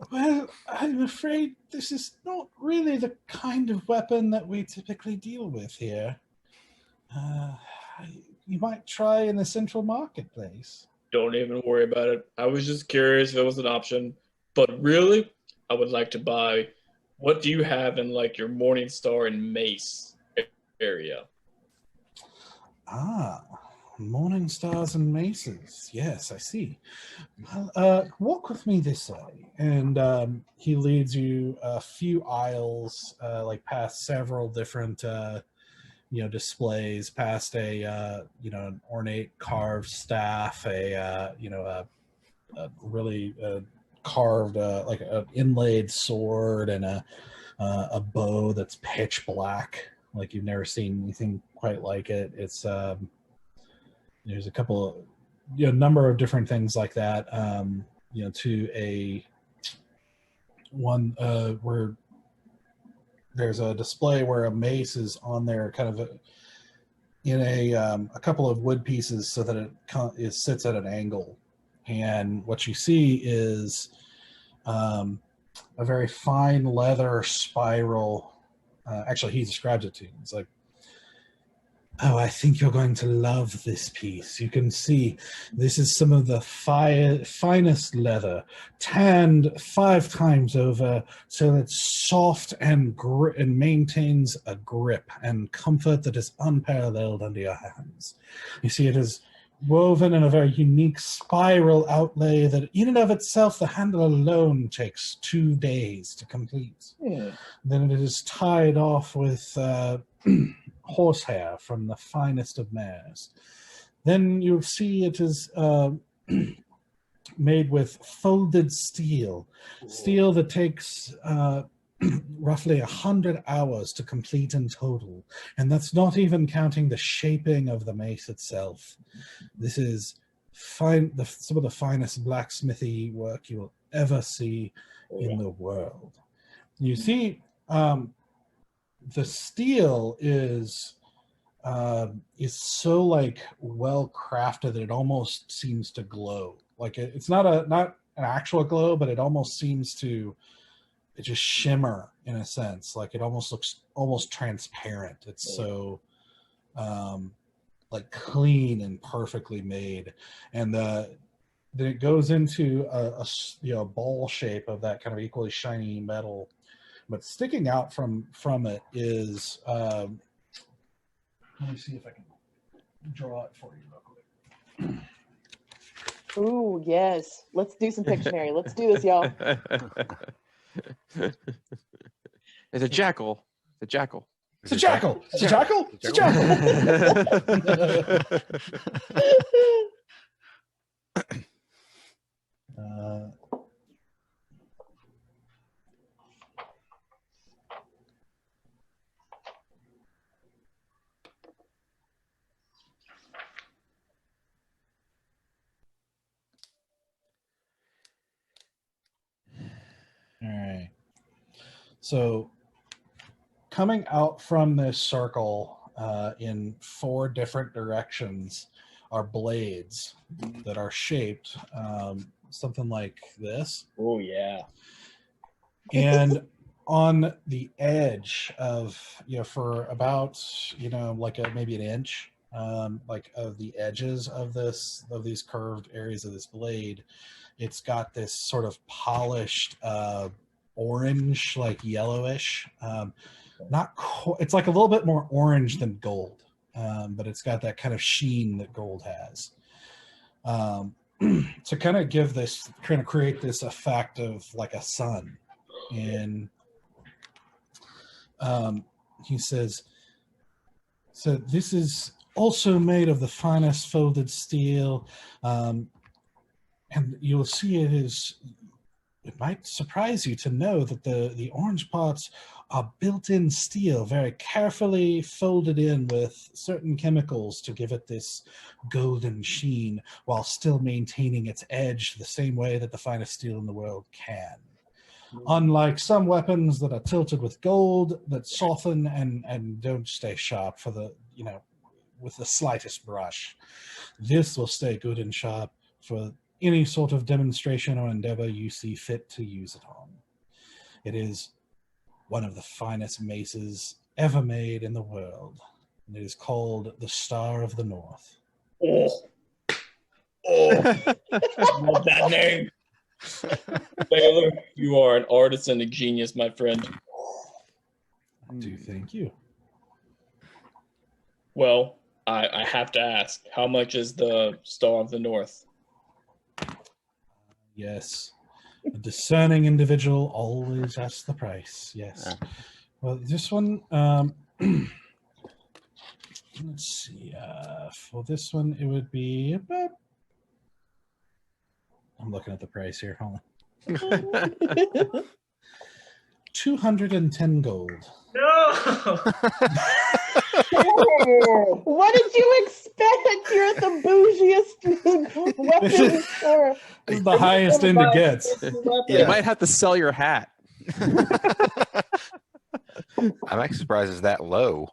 Speaker 1: Well, I'm afraid this is not really the kind of weapon that we typically deal with here. You might try in the central marketplace.
Speaker 9: don't even worry about it. I was just curious if it was an option. But really, I would like to buy. What do you have in like your Morningstar and Mace area?
Speaker 1: Morning stars and maces. Yes, I see. Well, walk with me this way. And he leads you a few aisles, like past several different, displays, past an ornate carved staff, a really carved, like an inlaid sword, and a bow that's pitch black, like you've never seen anything quite like it. It's there's a couple of number of different things like that, to a one where there's a display where a mace is on there, kind of in a couple of wood pieces so that it sits at an angle. And what you see is a very fine leather spiral. Actually, he describes it to you. It's like, oh, I think you're going to love this piece. You can see this is some of the finest leather, tanned 5 times over, so it's soft and maintains a grip and comfort that is unparalleled under your hands. You see, it is woven in a very unique spiral outlay that in and of itself, the handle alone takes 2 days to complete. Then it is tied off with horsehair from the finest of mares. Then you'll see it is made with folded steel that takes roughly 100 hours to complete in total, and that's not even counting the shaping of the mace itself. This is some of the finest blacksmithy work you will ever see in the world. You see, the steel is so like well crafted that it almost seems to glow. Like it's not an actual glow, but it almost seems to just shimmer in a sense. Like it almost looks almost transparent. It's so like clean and perfectly made. And then it goes into a ball shape of that kind of equally shiny metal. But sticking out from it is, let me see if I can draw it for you real quick.
Speaker 5: Ooh, yes. Let's do some Pictionary. Let's do this, y'all.
Speaker 7: It's a jackal. It's a jackal.
Speaker 1: It's a jackal. It's a jackal. It's a jackal. All right. So coming out from this circle in 4 different directions are blades that are shaped something like this.
Speaker 9: Oh, yeah.
Speaker 1: And on the edge of, for about, like maybe an inch, like of the edges of these curved areas of this blade, it's got this sort of polished orange, like yellowish, it's like a little bit more orange than gold, but it's got that kind of sheen that gold has. To kind of create this effect of like a sun. And he says, so this is also made of the finest folded steel, and you'll see it might surprise you to know that the orange parts are built-in steel, very carefully folded in with certain chemicals to give it this golden sheen while still maintaining its edge the same way that the finest steel in the world can. Unlike some weapons that are tilted with gold that soften and don't stay sharp for with the slightest brush, this will stay good and sharp for any sort of demonstration or endeavor you see fit to use it on. It is one of the finest maces ever made in the world, and it is called the Star of the North.
Speaker 9: Oh, I love that name. Baylor, you are an artist and a genius, my friend.
Speaker 1: I do thank you.
Speaker 9: Well, I have to ask, how much is the Star of the North?
Speaker 1: Yes. A discerning individual always asks the price. Yes. Well, this one, let's see. For this one, it would be about. I'm looking at the price here. Hold on. 210 gold.
Speaker 9: No!
Speaker 5: What did you expect? You're at the bougiest weapon store.
Speaker 1: This is the highest end it gets.
Speaker 7: You might have to sell your hat.
Speaker 6: I'm actually surprised it's that low.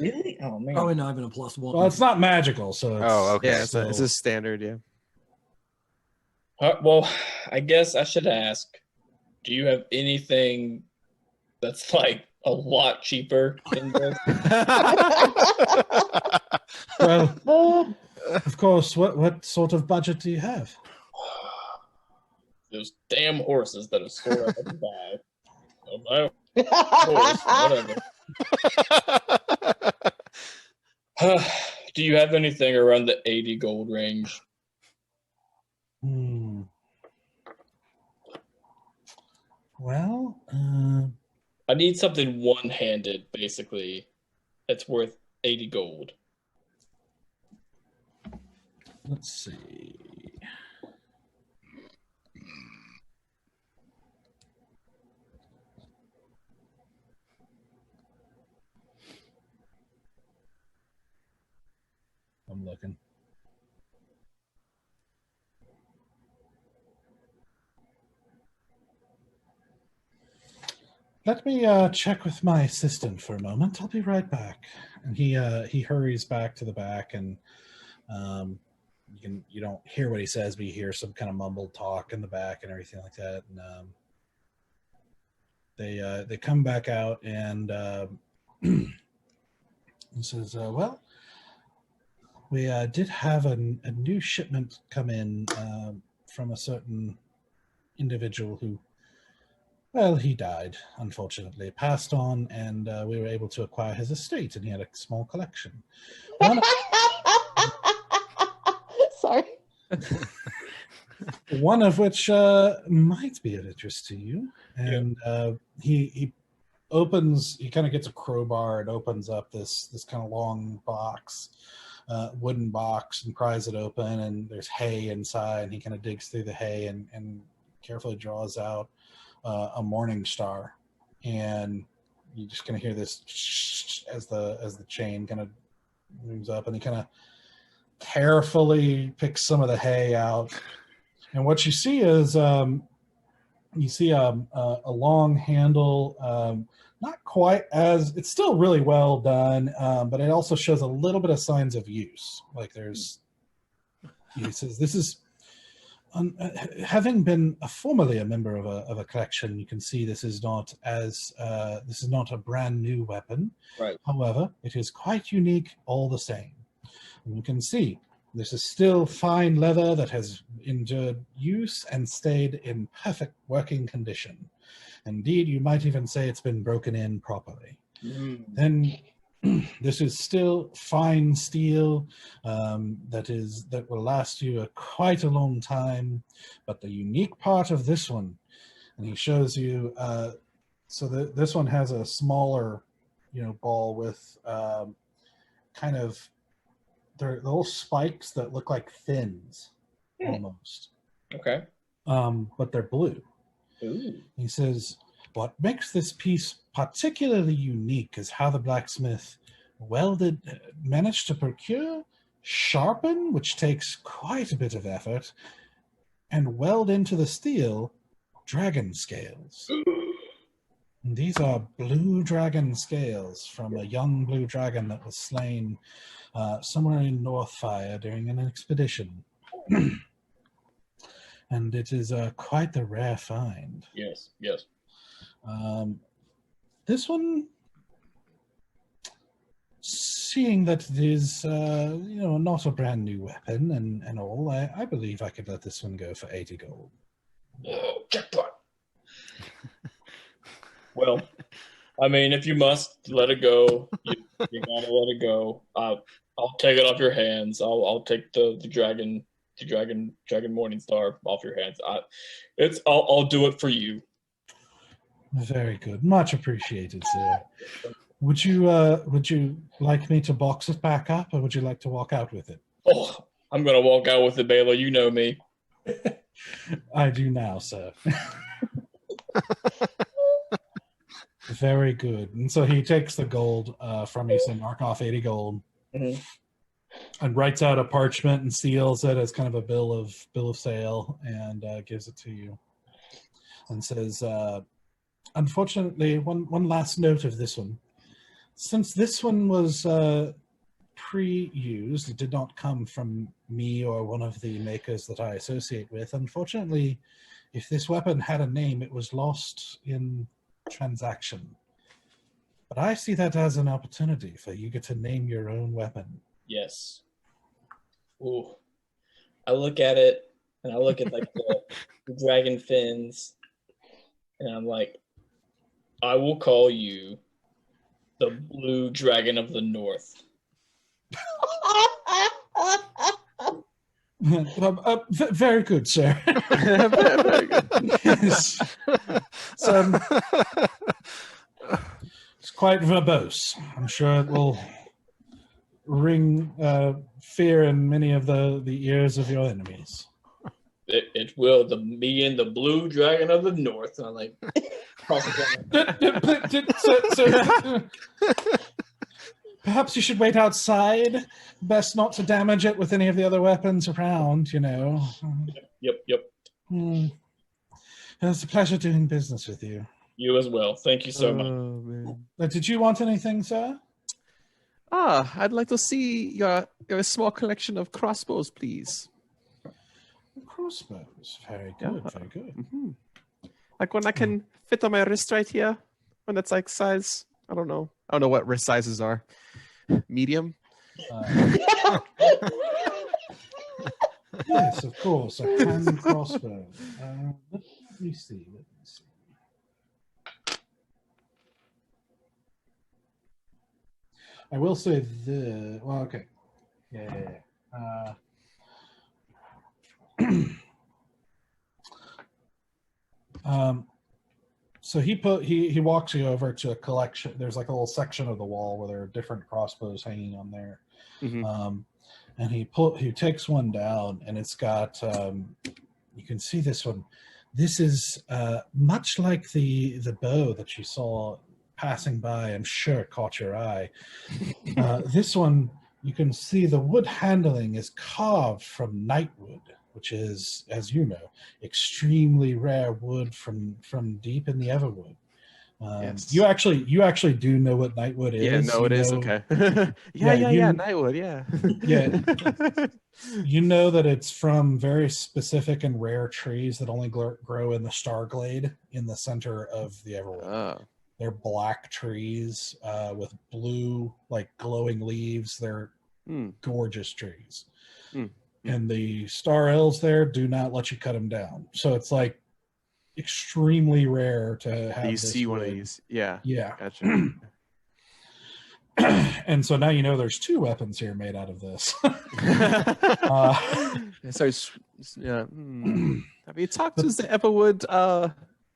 Speaker 9: Really? Oh man.
Speaker 2: Probably not even a +1.
Speaker 1: Well, it's not magical, so it's,
Speaker 6: Oh, okay.
Speaker 7: Yeah,
Speaker 1: still-
Speaker 7: it's a standard. Yeah.
Speaker 9: Well, I guess I should ask. Do you have anything that's like a lot cheaper than this?
Speaker 1: Well, of course. What sort of budget do you have?
Speaker 9: Those damn horses that a store had to buy. Oh, my horse, whatever. Do you have anything around the 80 gold range?
Speaker 1: Well,
Speaker 9: I need something one-handed, basically, that's worth 80 gold.
Speaker 1: let's see. I'm looking. Let me check with my assistant for a moment. I'll be right back. And he hurries back to the back, and you don't hear what he says, but you hear some kind of mumbled talk in the back and everything like that. And they come back out, and he says, "Well, we did have a new shipment come in from a certain individual who, well, he died, unfortunately, passed on, and we were able to acquire his estate, and he had a small collection.
Speaker 5: Sorry.
Speaker 1: One of which might be of interest to you." And he opens, he kind of gets a crowbar and opens up this kind of long box, wooden box, and pries it open, and there's hay inside, and he kind of digs through the hay and carefully draws out a morning star, and you just kind of hear this as the chain kind of moves up, and he kind of carefully picks some of the hay out, and what you see is you see a long handle, not quite as, it's still really well done, but it also shows a little bit of signs of use. Like he says, this is, having been formerly a member of a collection, you can see this is not a brand new weapon.
Speaker 9: Right.
Speaker 1: However, it is quite unique all the same. And you can see this is still fine leather that has endured use and stayed in perfect working condition. Indeed, you might even say it's been broken in properly. Then this is still fine steel that will last you quite a long time. But the unique part of this one, and he shows you, this one has a smaller, ball with kind of they're little spikes that look like fins, almost.
Speaker 9: Okay.
Speaker 1: But they're blue.
Speaker 9: Ooh.
Speaker 1: He says, what makes this piece particularly unique is how the blacksmith managed to procure, sharpen, which takes quite a bit of effort, and weld into the steel dragon scales. And these are blue dragon scales from a young blue dragon that was slain somewhere in Northfire during an expedition. And it is quite the rare find.
Speaker 9: Yes.
Speaker 1: This one, seeing that it is, not a brand new weapon and all, I believe I could let this one go for 80 gold.
Speaker 9: Oh, jackpot. Well, I mean, if you must let it go, you gotta let it go. I'll take it off your hands. I'll take the dragon Morningstar off your hands. I'll do it for you.
Speaker 1: Very good, much appreciated, sir. Would you like me to box it back up, or would you like to walk out with it?
Speaker 9: Oh, I'm gonna walk out with it, Baylor. You know me.
Speaker 1: I do now, sir. Very good. And so he takes the gold from you, so mark off 80 gold, and writes out a parchment and seals it as kind of a bill of sale, and gives it to you, and says, unfortunately, one last note of this one. Since this one was pre-used, it did not come from me or one of the makers that I associate with. Unfortunately, if this weapon had a name, it was lost in transaction. But I see that as an opportunity for you to name your own weapon.
Speaker 9: Yes. Ooh. I look at it, and I look at like the dragon fins, and I'm like, I will call you the Blue Dragon of the North.
Speaker 1: Very good, sir.
Speaker 7: Very good.
Speaker 1: Yes. It's quite verbose. I'm sure it will ring fear in many of the ears of your enemies.
Speaker 9: It will. Me and the Blue Dragon of the North. And I'm like,
Speaker 1: perhaps you should wait outside. Best not to damage it with any of the other weapons around, you know.
Speaker 9: Yep.
Speaker 1: It was a pleasure doing business with you.
Speaker 9: You as well. Thank you so much.
Speaker 7: Man.
Speaker 1: Did you want anything, sir?
Speaker 7: I'd like to see your small collection of crossbows, please.
Speaker 1: Crossbows. Very good,
Speaker 7: Yeah.
Speaker 1: very good.
Speaker 7: Mm-hmm. Like one I can fit on my wrist right here. One that's like size, I don't know what wrist sizes are. Medium?
Speaker 1: Yes, of course. A hand crossbow. Let me see. I will say okay. Yeah. So he walks you over to a collection. There's like a little section of the wall where there are different crossbows hanging on there.
Speaker 7: Mm-hmm.
Speaker 1: And he takes one down, and it's got you can see this one. This is much like the bow that you saw passing by. I'm sure it caught your eye. This one, you can see the wood handling is carved from nightwood, which is, as you know, extremely rare wood from deep in the Everwood.
Speaker 7: Yes.
Speaker 1: You actually do know what nightwood is.
Speaker 7: Yeah, no, it is. Okay. yeah, nightwood, yeah.
Speaker 1: Yeah. You know that it's from very specific and rare trees that only grow in the Starglade in the center of the Everwood.
Speaker 7: Oh.
Speaker 1: They're black trees with blue, like glowing leaves. They're gorgeous trees. And the Star Elves there do not let you cut them down. So it's like extremely rare to have
Speaker 7: You
Speaker 1: this
Speaker 7: see one
Speaker 1: wood.
Speaker 7: of these. Yeah.
Speaker 1: Yeah.
Speaker 7: Gotcha.
Speaker 1: And so now you know there's two weapons here made out of this.
Speaker 7: Yeah. Have you talked to the Everwood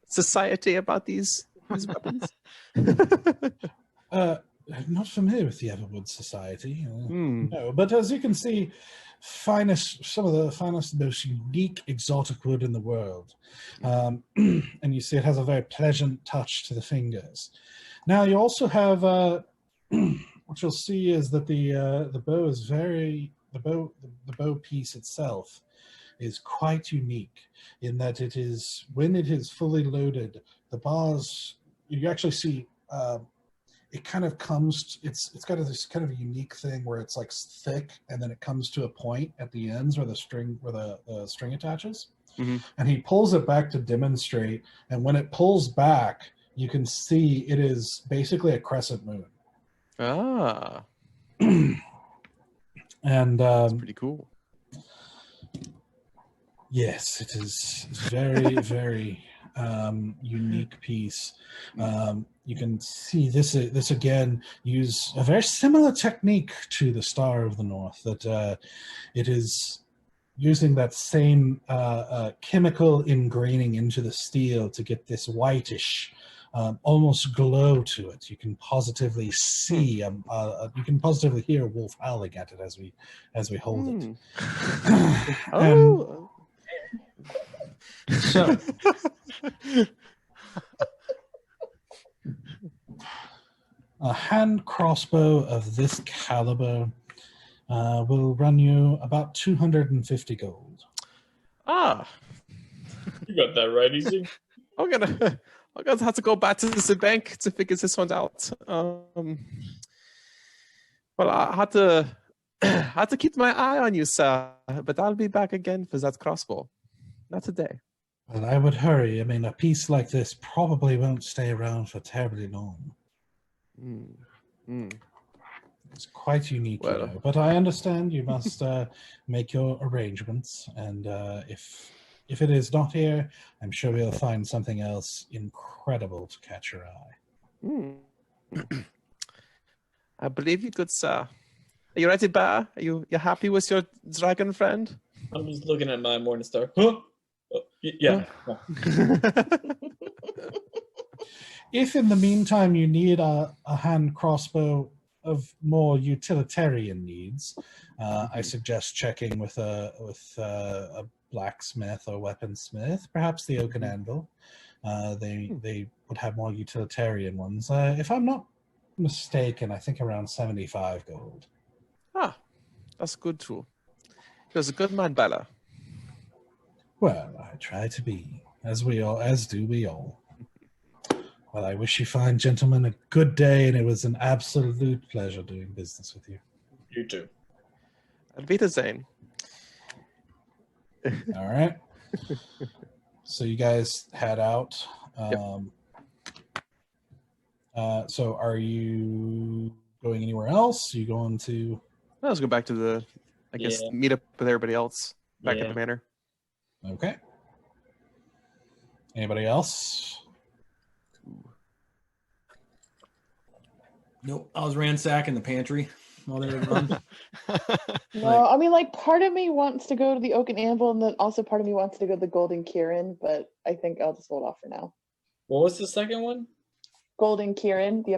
Speaker 7: Society about these weapons?
Speaker 1: I'm not familiar with the Everwood Society. No, but as you can see, some of the finest, most unique exotic wood in the world. And you see it has a very pleasant touch to the fingers. Now you also have what you'll see is that the bow is the bow piece itself is quite unique in that it is, when it is fully loaded, the bars, you actually see it kind of comes, it's got this kind of a unique thing where it's like thick, and then it comes to a point at the ends where the string attaches. And he pulls it back to demonstrate, and when it pulls back, you can see it is basically a crescent moon. And
Speaker 7: that's pretty cool.
Speaker 1: Yes, it is very, very unique piece. You can see this again use a very similar technique to the Star of the North, that it is using that same chemical ingraining into the steel to get this whitish almost glow to it. You can positively see you can positively hear a wolf howling at it as we hold it.
Speaker 7: Oh.
Speaker 1: So a hand crossbow of this caliber will run you about 250 gold.
Speaker 9: You got that right, easy.
Speaker 7: I'm I'm gonna have to go back to the bank to figure this one out. Well, I had to had to keep my eye on you, sir. But I'll be back again for that crossbow. Not today.
Speaker 1: Well, I would hurry. I mean, a piece like this probably won't stay around for terribly long. It's quite unique,
Speaker 7: Well.
Speaker 1: you know. But I understand you must make your arrangements, and if it is not here, I'm sure we'll find something else incredible to catch your eye.
Speaker 7: I believe you, good sir. Are you ready, Bear? Are you happy with your dragon friend?
Speaker 9: I'm just looking at my morning star. Huh? Yeah.
Speaker 7: Huh?
Speaker 1: If in the meantime you need a hand crossbow of more utilitarian needs, I suggest checking with a blacksmith or weaponsmith, perhaps the oaken anvil. They would have more utilitarian ones. If I'm not mistaken, I think around 75 gold.
Speaker 7: Ah, that's good too. He was a good man, Bella.
Speaker 1: Well, I try to be, as do we all. Well, I wish you fine gentlemen a good day, and it was an absolute pleasure doing business with you.
Speaker 9: You too.
Speaker 7: Vita Zane.
Speaker 1: All right. So you guys head out. So are you going anywhere else? Are you going to...
Speaker 7: Let's go back to meet up with everybody else back at the manor.
Speaker 1: Okay. Anybody else?
Speaker 2: Nope. I was ransacking the pantry while they were gone.
Speaker 5: No, I mean, like, part of me wants to go to the Oaken Anvil, and then also part of me wants to go to the Golden Kieran, but I think I'll just hold off for now.
Speaker 9: What was the second one?
Speaker 5: Golden Kieran, the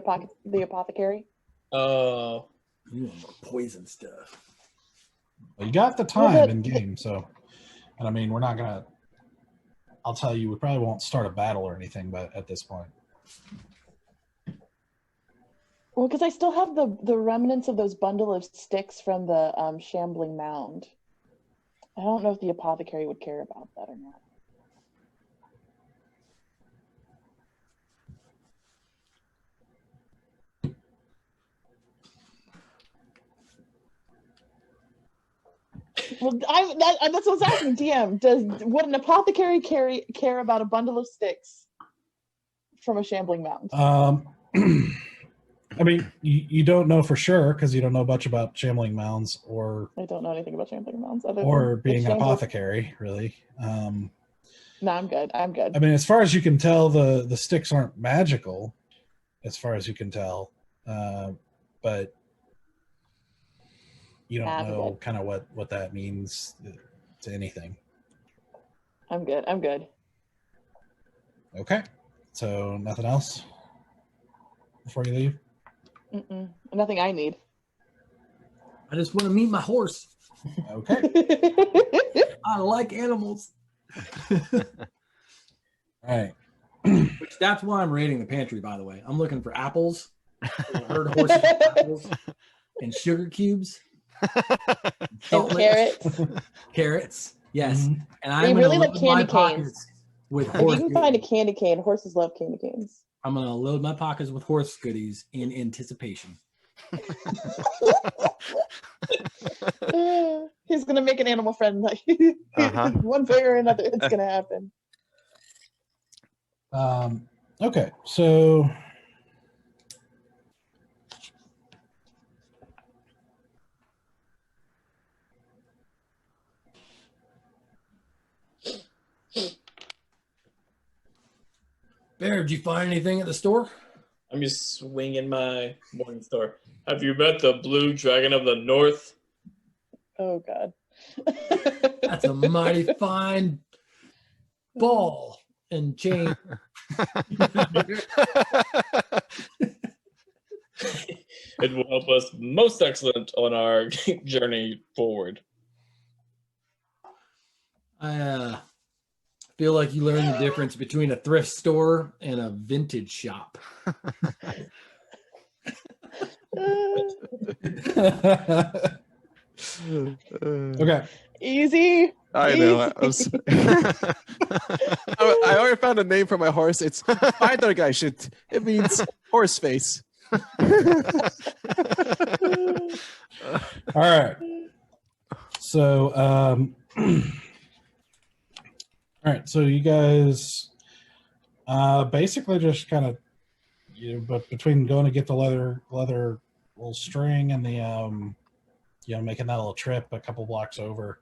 Speaker 5: apothecary.
Speaker 9: Oh.
Speaker 2: You want more poison stuff.
Speaker 1: Well, you got the time in game, so... And I mean, we're not going to... I'll tell you, we probably won't start a battle or anything but at this point.
Speaker 5: Well, because I still have the remnants of those bundle of sticks from the shambling mound. I don't know if the apothecary would care about that or not. Well, that's what I was asking, DM. Would an apothecary care about a bundle of sticks from a shambling mound?
Speaker 1: I mean, you don't know for sure because you don't know much about shambling mounds or...
Speaker 5: I don't know anything about shambling mounds.
Speaker 1: Or being an apothecary, really.
Speaker 5: No, I'm good. I'm good.
Speaker 1: I mean, as far as you can tell, the sticks aren't magical, as far as you can tell. But you don't know kind of what that means to anything.
Speaker 5: I'm good. I'm good.
Speaker 1: Okay. So nothing else before you leave?
Speaker 5: Nothing I need.
Speaker 2: I just want to meet my horse.
Speaker 1: Okay.
Speaker 2: I like animals.
Speaker 1: All right.
Speaker 2: Which that's why I'm raiding the pantry, by the way. I'm looking for apples, herd horses, apples, and sugar cubes.
Speaker 5: And carrots.
Speaker 2: Carrots, yes.
Speaker 5: Mm-hmm.
Speaker 2: And I'm
Speaker 5: they really like candy canes.
Speaker 2: With
Speaker 5: if you can find a candy cane, horses love candy canes.
Speaker 2: I'm gonna load my pockets with horse goodies in anticipation.
Speaker 5: He's gonna make an animal friend. Like one way or another, it's gonna happen.
Speaker 1: Okay, so
Speaker 2: Bear, did you find anything at the store?
Speaker 9: I'm just swinging my morning star. Have you met the blue dragon of the north?
Speaker 5: Oh, God.
Speaker 2: That's a mighty fine ball and chain.
Speaker 9: It will help us most excellent on our journey forward.
Speaker 2: I feel like you learned the difference between a thrift store and a vintage shop.
Speaker 1: Okay.
Speaker 5: Easy.
Speaker 7: I know. I already found a name for my horse. It's Beidergeishet. It means horse face.
Speaker 1: All right. So, all right. So you guys basically just kind of, but between going to get the leather little string and the, making that little trip a couple blocks over.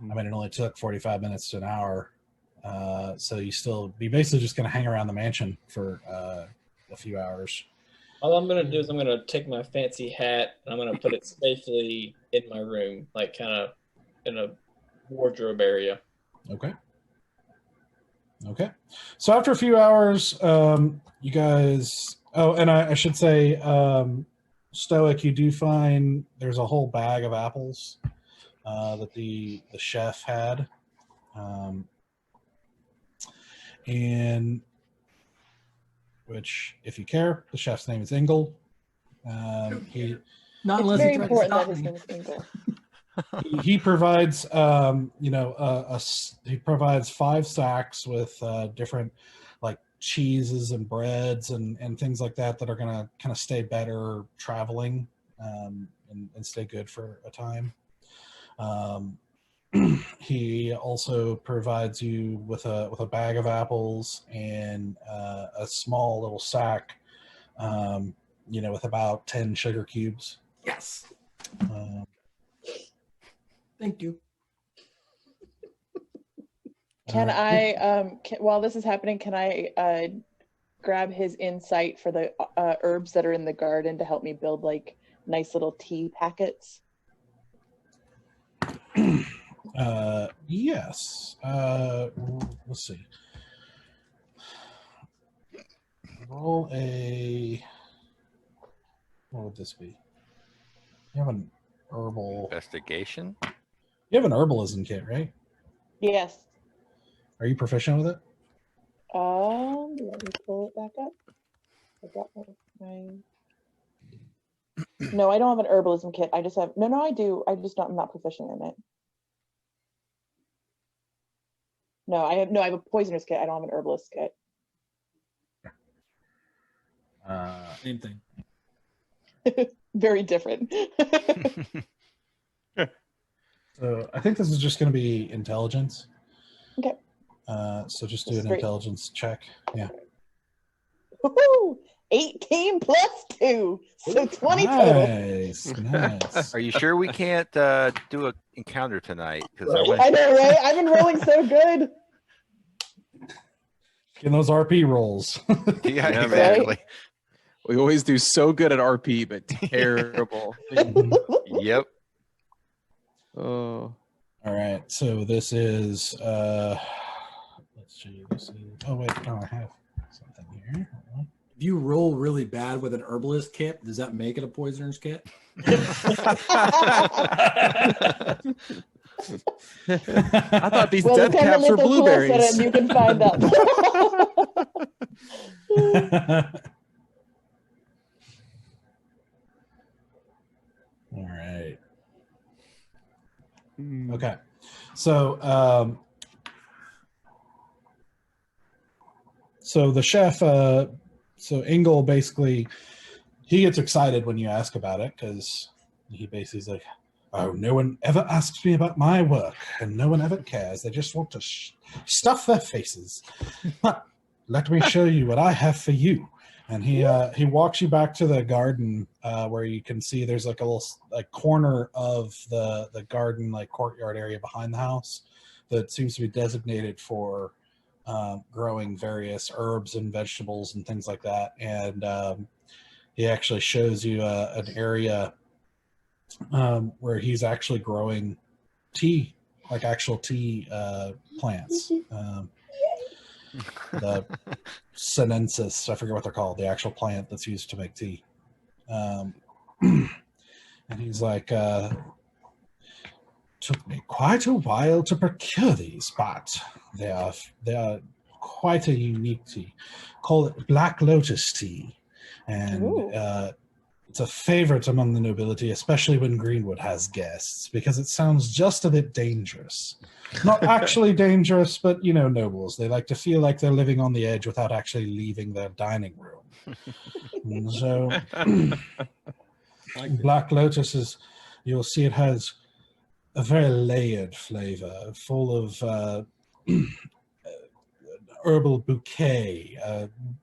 Speaker 1: I mean, it only took 45 minutes to an hour. So you basically just going to hang around the mansion for a few hours.
Speaker 9: All I'm gonna do is I'm gonna take my fancy hat and I'm gonna put it safely in my room, like kind of in a wardrobe area.
Speaker 1: Okay. So after a few hours, you guys. Oh, and I should say, Stoic, you do find there's a whole bag of apples that the chef had, and which, if you care, the chef's name is Ingle. He
Speaker 2: Not
Speaker 5: It's
Speaker 2: unless
Speaker 5: very
Speaker 2: he tried to
Speaker 5: important that
Speaker 2: stop
Speaker 5: his
Speaker 2: me.
Speaker 5: name is Ingle.
Speaker 1: he provides he provides 5 sacks with different like cheeses and breads and things like that are going to kind of stay better traveling and stay good for a time. He also provides you with a bag of apples and a small little sack, with about 10 sugar cubes.
Speaker 2: Yes. Thank you.
Speaker 5: Can I, while this is happening, can I grab his insight for the herbs that are in the garden to help me build like nice little tea packets?
Speaker 1: Yes. Let's see. Roll a. What would this be? You have an herbal
Speaker 6: Investigation?
Speaker 1: You have an herbalism kit, right?
Speaker 5: Yes.
Speaker 1: Are you proficient with it?
Speaker 5: Let me pull it back up. I got my... No, I don't have an herbalism kit. I just have I do. I'm not proficient in it. I have a poisoner's kit. I don't have an herbalist kit.
Speaker 2: Same thing.
Speaker 5: Very different.
Speaker 1: So I think this is just going to be intelligence.
Speaker 5: Okay.
Speaker 1: So just do an
Speaker 5: Straight.
Speaker 1: intelligence check. Yeah.
Speaker 5: Woohoo! 18 plus 2, so 20 total.
Speaker 1: Nice.
Speaker 6: Are you sure we can't do an encounter tonight? Because
Speaker 5: I know, right? I've been rolling so good.
Speaker 1: Getting those RP rolls.
Speaker 6: Yeah,
Speaker 7: Yeah,
Speaker 6: exactly.
Speaker 5: Right?
Speaker 7: We always do so good at RP, but terrible.
Speaker 6: Yep.
Speaker 7: Oh.
Speaker 1: All right. So this is. Let's see. This is. Oh wait, no, I have something here. Hold on.
Speaker 2: If you roll really bad with an herbalist kit, does that make it a poisoner's kit?
Speaker 7: I thought these
Speaker 5: Well,
Speaker 7: death
Speaker 5: depend
Speaker 7: caps
Speaker 5: on
Speaker 7: were
Speaker 5: the closer
Speaker 7: blueberries.
Speaker 5: and you can find out.
Speaker 1: All right.
Speaker 7: Hmm.
Speaker 1: Okay. So, so the chef, so Ingle basically, he gets excited when you ask about it because he basically is like, oh, no one ever asks me about my work and no one ever cares. They just want to stuff their faces. But let me show you what I have for you. And he walks you back to the garden where you can see there's like a little corner of the garden, like courtyard area behind the house that seems to be designated for growing various herbs and vegetables and things like that. And he actually shows you an area where he's actually growing tea, like actual tea plants. The sinensis, I forget what they're called, the actual plant that's used to make tea. And he's like, took me quite a while to procure these, but they are quite a unique tea. Call it Black Lotus tea. And It's a favorite among the nobility, especially when Greenwood has guests, because it sounds just a bit dangerous. Not actually dangerous, but, nobles. They like to feel like they're living on the edge without actually leaving their dining room. And so, Black Lotus you'll see it has a very layered flavor, full of herbal bouquet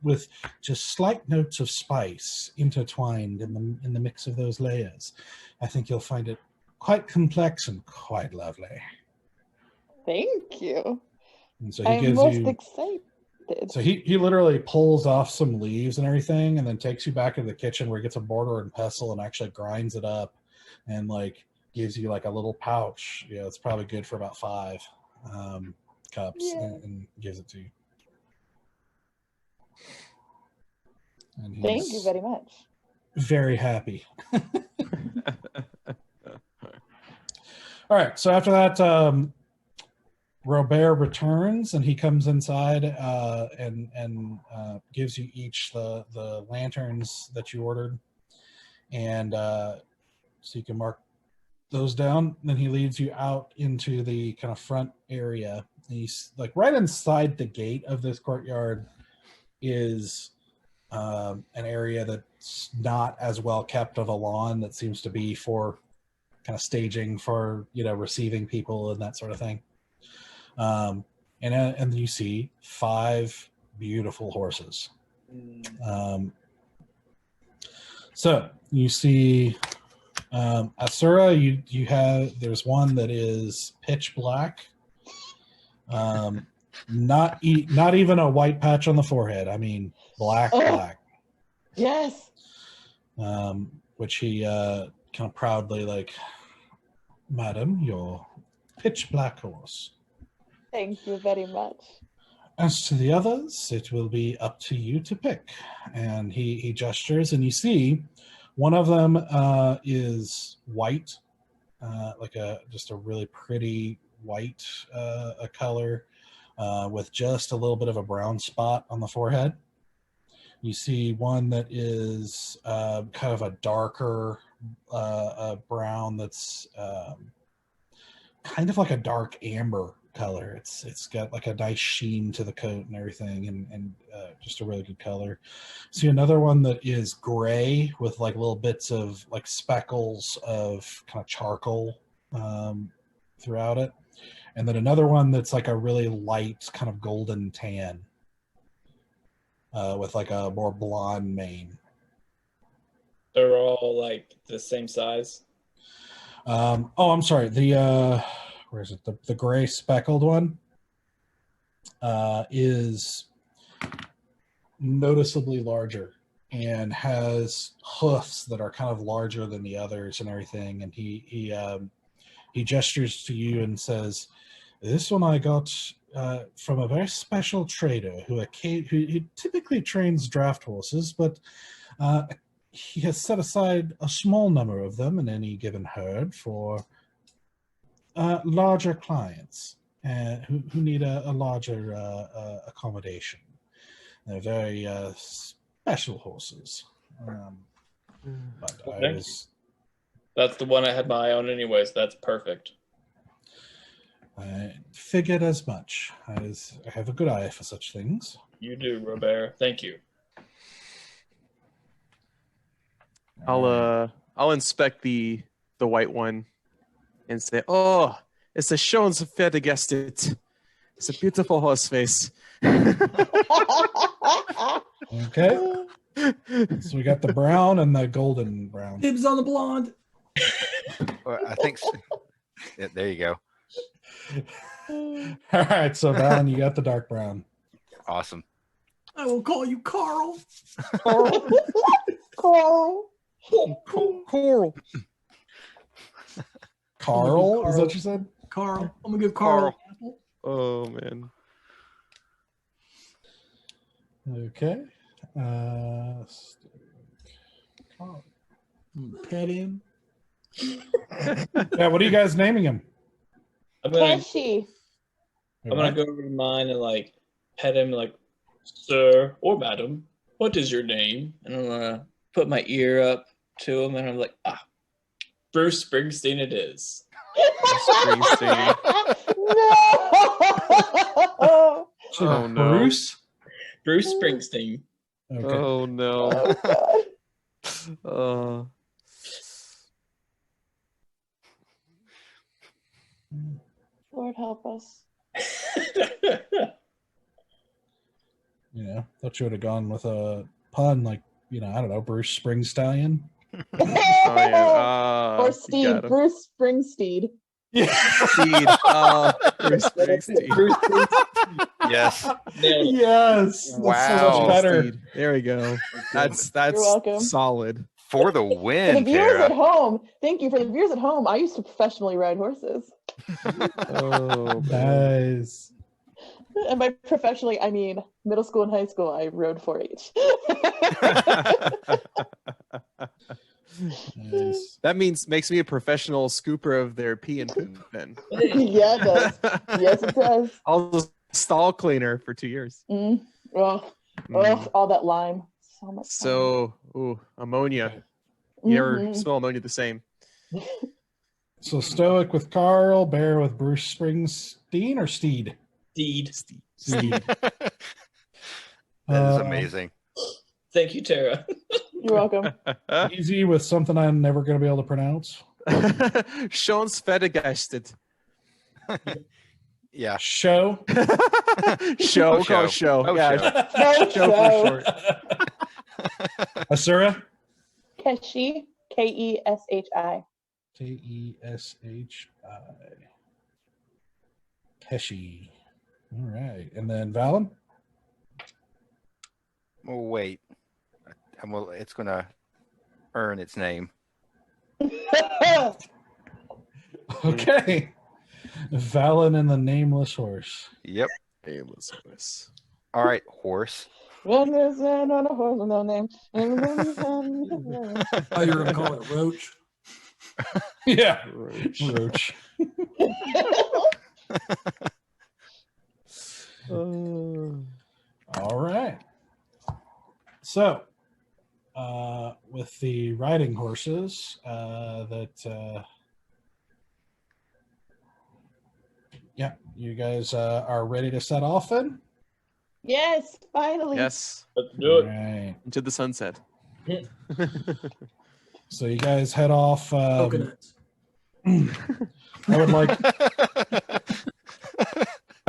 Speaker 1: with just slight notes of spice intertwined in the mix of those layers. I think you'll find it quite complex and quite lovely.
Speaker 5: Thank you.
Speaker 1: And so
Speaker 5: I'm most excited.
Speaker 1: So he literally pulls off some leaves and everything, and then takes you back into the kitchen where he gets a mortar and pestle and actually grinds it up, and gives you a little pouch. It's probably good for about 5 cups, and gives it to you. And
Speaker 5: Thank you very much.
Speaker 1: Very happy. All right. So after that, Robert returns, and he comes inside and gives you each the lanterns that you ordered, and so you can mark those down. Then he leads you out into the kind of front area. And he's right inside the gate of this courtyard is an area that's not as well kept of a lawn that seems to be for kind of staging for receiving people and that sort of thing. And you see 5 beautiful horses. So you see Asura. You have there's one that is pitch black. Not even a white patch on the forehead. I mean, black.
Speaker 5: Yes.
Speaker 1: Which he kind of proudly Madam, your pitch black horse.
Speaker 5: Thank you very much.
Speaker 1: As to the others, it will be up to you to pick. And he gestures, and you see one of them is white, just a really pretty white color with just a little bit of a brown spot on the forehead. You see one that is kind of a darker brown that's kind of like a dark amber color. It's got a nice sheen to the coat and everything, and just a really good color. See another one that is gray with little bits of speckles of kind of charcoal throughout it, and then another one that's a really light kind of golden tan with a more blonde mane.
Speaker 9: They're all the same size.
Speaker 1: I'm sorry. The where is it? The gray speckled one is noticeably larger and has hoofs that are kind of larger than the others and everything. And he gestures to you and says, "This one I got from a very special trader who typically trains draft horses, but he has set aside a small number of them in any given herd for larger clients who need a larger accommodation. They're very special horses." But
Speaker 9: Okay. That's the one I had my eye on anyways. That's perfect.
Speaker 1: I figured as much. I have a good eye for such things.
Speaker 9: You do, Robert. Thank you.
Speaker 7: I'll inspect the white one and say, "Oh, it's a Sean's fair to guess it. It's a beautiful horse face."
Speaker 1: Okay. So we got the brown and the golden brown.
Speaker 2: Dibs on the blonde.
Speaker 6: Well, I think so. Yeah, there you go.
Speaker 1: All right, so Valen, you got the dark brown.
Speaker 6: Awesome.
Speaker 2: I will call you Carl.
Speaker 5: Coral.
Speaker 7: Coral.
Speaker 1: Carl, is that what you said?
Speaker 2: Carl. I'm gonna give Carl an apple.
Speaker 7: Oh man.
Speaker 1: Okay.
Speaker 2: I'm gonna pet him.
Speaker 1: Yeah, what are you guys naming him?
Speaker 9: I'm gonna
Speaker 5: Pesci.
Speaker 9: go over to mine and pet him "Sir or madam, what is your name?" And I'm gonna put my ear up to him, and I'm like, Bruce Springsteen it is.
Speaker 7: Springsteen.
Speaker 5: No.
Speaker 7: Oh, no.
Speaker 1: Bruce?
Speaker 9: Bruce Springsteen.
Speaker 1: Okay.
Speaker 7: Oh no.
Speaker 5: Oh, God. Lord help us.
Speaker 1: Yeah, thought you would have gone with a pun like, I don't know, Bruce Springsteen.
Speaker 7: Oh yeah.
Speaker 5: Or
Speaker 7: You
Speaker 5: Steed,
Speaker 7: got him.
Speaker 5: Bruce Springsteen.
Speaker 7: Steed. Bruce Springsteen.
Speaker 9: Bruce Springsteen.
Speaker 6: Yes.
Speaker 9: Nailed it.
Speaker 1: Yes. That's so
Speaker 6: Wow.
Speaker 1: much better.
Speaker 7: Steed. There we go. That's
Speaker 5: You're welcome.
Speaker 7: solid.
Speaker 6: For the
Speaker 5: For the
Speaker 6: win,
Speaker 5: viewers at
Speaker 6: Tara.
Speaker 5: home, thank you. For the viewers at home, I used to professionally ride horses.
Speaker 7: Oh, man.
Speaker 1: Nice.
Speaker 5: And by professionally, I mean middle school and high school, I rode 4-H.
Speaker 1: Nice.
Speaker 7: That makes me a professional scooper of their pee and poop then.
Speaker 5: Yeah, it does. Yes, it does.
Speaker 7: I'll just stall cleaner for 2 years.
Speaker 5: Oh,
Speaker 7: Mm.
Speaker 5: all that lime. So much.
Speaker 7: So, ammonia. You ever
Speaker 5: Mhm.
Speaker 7: smell ammonia the same?
Speaker 1: So Stoic with Carl, Bear with Bruce Springsteen or Steed?
Speaker 9: Steed.
Speaker 1: Steed.
Speaker 6: That is amazing.
Speaker 9: Thank you, Tara.
Speaker 5: You're welcome.
Speaker 1: Easy with something I'm never going to be able to pronounce.
Speaker 7: Schon Svedgeistet.
Speaker 6: Yeah.
Speaker 1: Show.
Speaker 7: Show.
Speaker 6: Oh,
Speaker 7: Call
Speaker 6: show.
Speaker 7: show.
Speaker 6: Oh,
Speaker 7: Yeah.
Speaker 5: No
Speaker 7: Show for short.
Speaker 1: Asura.
Speaker 5: Keshi, Keshi.
Speaker 1: Keshi. Keshi. All right. And then Valen?
Speaker 6: Oh, wait. Well, it's going to earn its name.
Speaker 1: Okay. Valen and the Nameless Horse.
Speaker 6: Yep.
Speaker 7: Nameless horse.
Speaker 6: All right, horse.
Speaker 5: When there's on a horse with no name.
Speaker 2: Oh, you were gonna call it a roach?
Speaker 1: Yeah.
Speaker 7: Roach.
Speaker 1: Roach. All right. So, with the riding horses, you guys are ready to set off then?
Speaker 5: Yes, finally.
Speaker 7: Yes.
Speaker 9: Let's do it.
Speaker 1: Right.
Speaker 7: Into the sunset.
Speaker 1: So you guys head off.
Speaker 2: Coconuts.
Speaker 1: I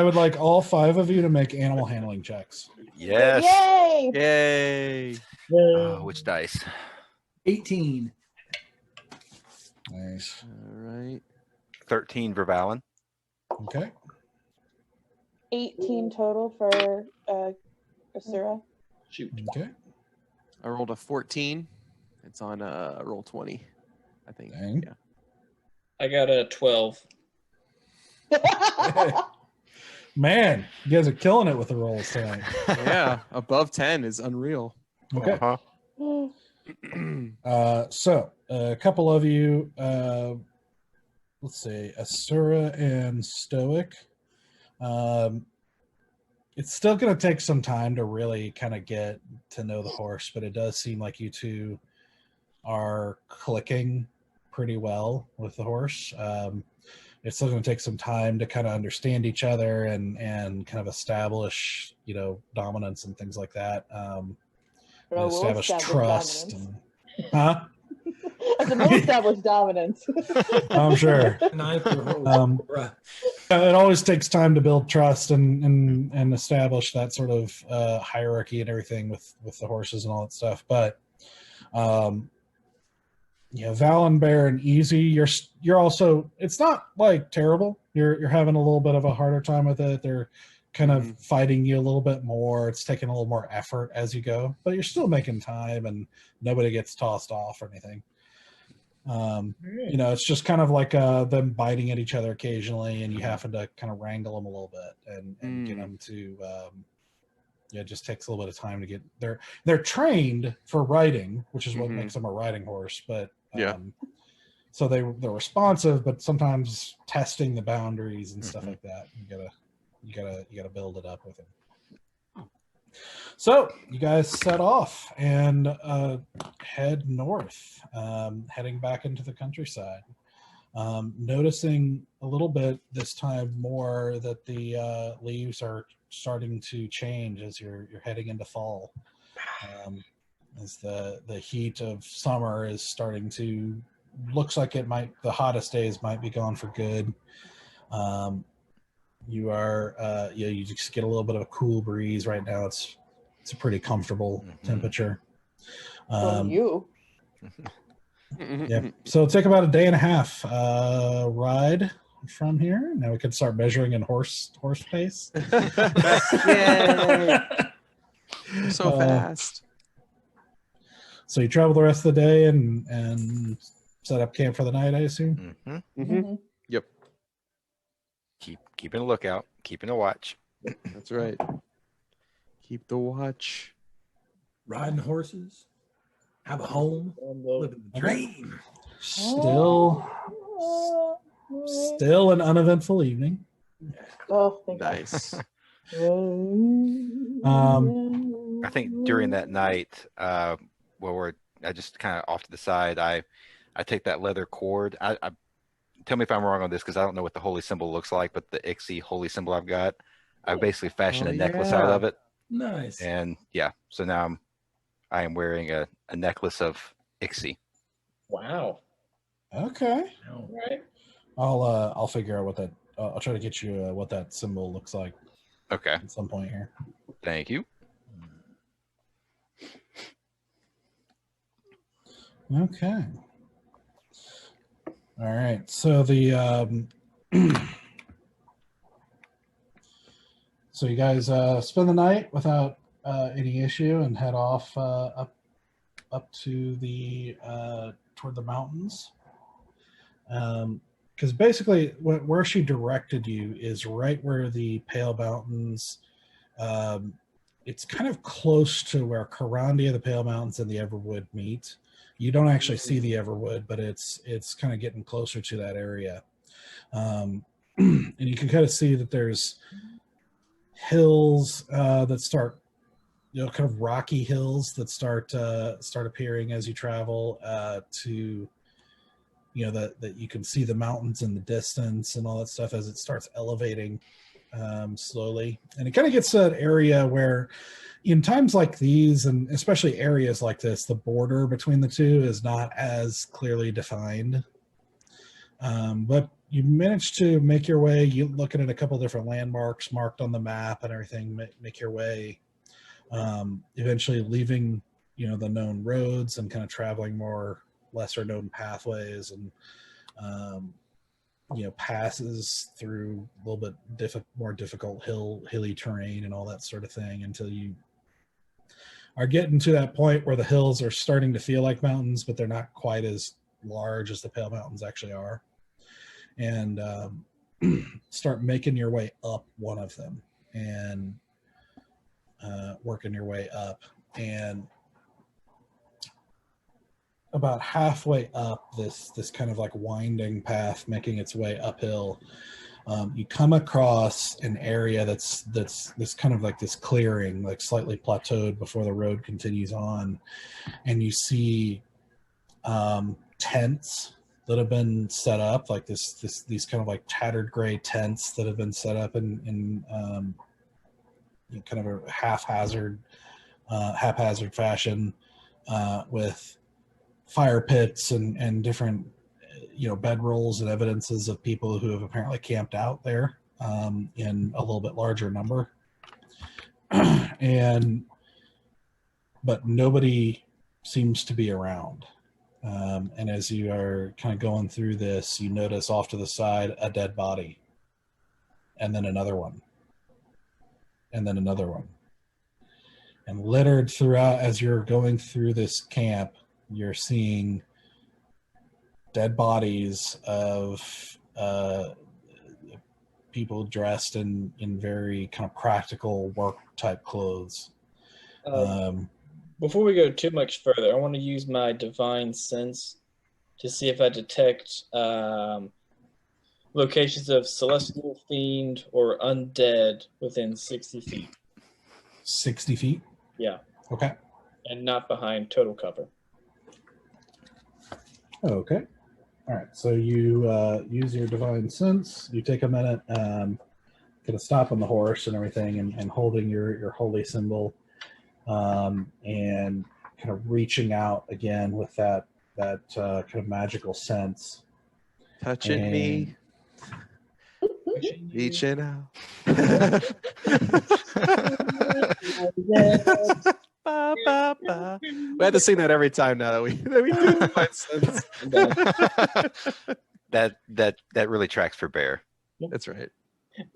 Speaker 1: would like all 5 of you to make animal handling checks.
Speaker 6: Yes.
Speaker 5: Yay!
Speaker 7: Yay.
Speaker 6: Oh, which dice?
Speaker 2: 18.
Speaker 1: Nice.
Speaker 7: All right.
Speaker 6: 13 for Valen.
Speaker 1: Okay.
Speaker 5: 18 total for Asura.
Speaker 9: Shoot.
Speaker 1: Okay.
Speaker 7: I rolled a 14. It's on roll 20, I think.
Speaker 1: Dang.
Speaker 7: Yeah.
Speaker 9: I got a 12.
Speaker 1: Man, you guys are killing it with the rolls tonight.
Speaker 7: Yeah. Above 10 is unreal.
Speaker 1: Okay.
Speaker 6: Uh-huh.
Speaker 1: So a couple of you, let's see, Asura and Stoic. It's still going to take some time to really kind of get to know the horse, but it does seem like you two are clicking pretty well with the horse. It's still going to take some time to kind of understand each other and kind of establish, dominance and things like that. And
Speaker 5: Bro, we'll
Speaker 1: establish trust.
Speaker 5: dominance.
Speaker 1: Huh?
Speaker 5: I said, we'll establish dominance.
Speaker 1: I'm sure.
Speaker 2: Knife or hose. Bruh.
Speaker 1: It always takes time to build trust and establish that sort of hierarchy and everything with the horses and all that stuff. But Valen, Bear, and Easy, you're also, it's not like terrible. You're having a little bit of a harder time with it. They're kind of fighting you a little bit more. It's taking a little more effort as you go, but you're still making time and nobody gets tossed off or anything. It's just kind of like them biting at each other occasionally, and you having to kind of wrangle them a little bit and get them to it just takes a little bit of time to get they're trained for riding, which is what makes them a riding horse, but so they're responsive, but sometimes testing the boundaries and stuff like that, you gotta build it up with them. So you guys set off and head north, heading back into the countryside. Noticing a little bit this time more that the leaves are starting to change as you're heading into fall. As the heat of summer is starting to, looks like the hottest days might be gone for good. You are you just get a little bit of a cool breeze right now. It's a pretty comfortable temperature.
Speaker 5: For you.
Speaker 1: Yeah. So it'll take about a day and a half ride from here. Now we can start measuring in horse pace.
Speaker 7: Yay! So fast.
Speaker 1: So you travel the rest of the day and set up camp for the night, I assume?
Speaker 7: Yep.
Speaker 6: Keeping a lookout, keeping a watch.
Speaker 7: That's right. Keep the watch.
Speaker 2: Riding horses. Have a home. Living the dream.
Speaker 1: Still an uneventful evening.
Speaker 5: Oh, thank
Speaker 7: Nice.
Speaker 6: I think during that night, I just kind of off to the side, I take that leather cord. I tell me if I'm wrong on this because I don't know what the holy symbol looks like, but the Ixie holy symbol I've got, I basically fashioned a necklace out of it.
Speaker 2: Nice.
Speaker 6: And yeah, so now I am wearing a necklace of Ixie.
Speaker 9: Wow.
Speaker 1: Okay.
Speaker 9: All right.
Speaker 1: I'll figure out what that. I'll try to get you what that symbol looks like.
Speaker 6: Okay.
Speaker 1: At some point here.
Speaker 6: Thank you.
Speaker 1: Okay. All right. So the so you guys spend the night without any issue and head off up to the toward the mountains. Because basically, where she directed you is right where the Pale Mountains. It's kind of close to where Carandia, the Pale Mountains, and the Everwood meet. You don't actually see the Everwood, but it's kind of getting closer to that area. And you can kind of see that there's hills that start, kind of rocky hills that start appearing as you travel to, that you can see the mountains in the distance and all that stuff as it starts elevating slowly. And it kind of gets to that area where in times like these, and especially areas like this, the border between the two is not as clearly defined. But you managed to make your way, you looking at a couple different landmarks marked on the map and everything, make your way, eventually leaving, the known roads and kind of traveling more lesser known pathways and, passes through a little bit more difficult hilly terrain and all that sort of thing until you are getting to that point where the hills are starting to feel like mountains, but they're not quite as large as the Pale Mountains actually are. And start making your way up one of them and working your way up. And about halfway up this kind of like winding path making its way uphill, you come across an area that's this kind of like this clearing, like slightly plateaued before the road continues on, and you see tents that have been set up, like these kind of like tattered gray tents that have been set up in kind of a haphazard fashion, with fire pits and different bedrolls and evidences of people who have apparently camped out there in a little bit larger number. But nobody seems to be around. And as you are kind of going through this, you notice off to the side a dead body, and then another one, and then another one. And littered throughout, as you're going through this camp, you're seeing dead bodies of people dressed in very kind of practical work type clothes.
Speaker 9: Before we go too much further, I want to use my divine sense to see if I detect locations of celestial fiend or undead within 60 feet.
Speaker 1: 60 feet?
Speaker 9: Yeah.
Speaker 1: Okay.
Speaker 9: And not behind total cover.
Speaker 1: Okay. All right. So you use your divine sense. You take a minute, kind of stop on the horse and everything, and holding your holy symbol, and kind of reaching out again with that kind of magical sense.
Speaker 7: Touching me. Reaching out. Ba, ba, ba. We have to sing that every time now that we do divine sense.
Speaker 6: That really tracks for Bear.
Speaker 7: That's right.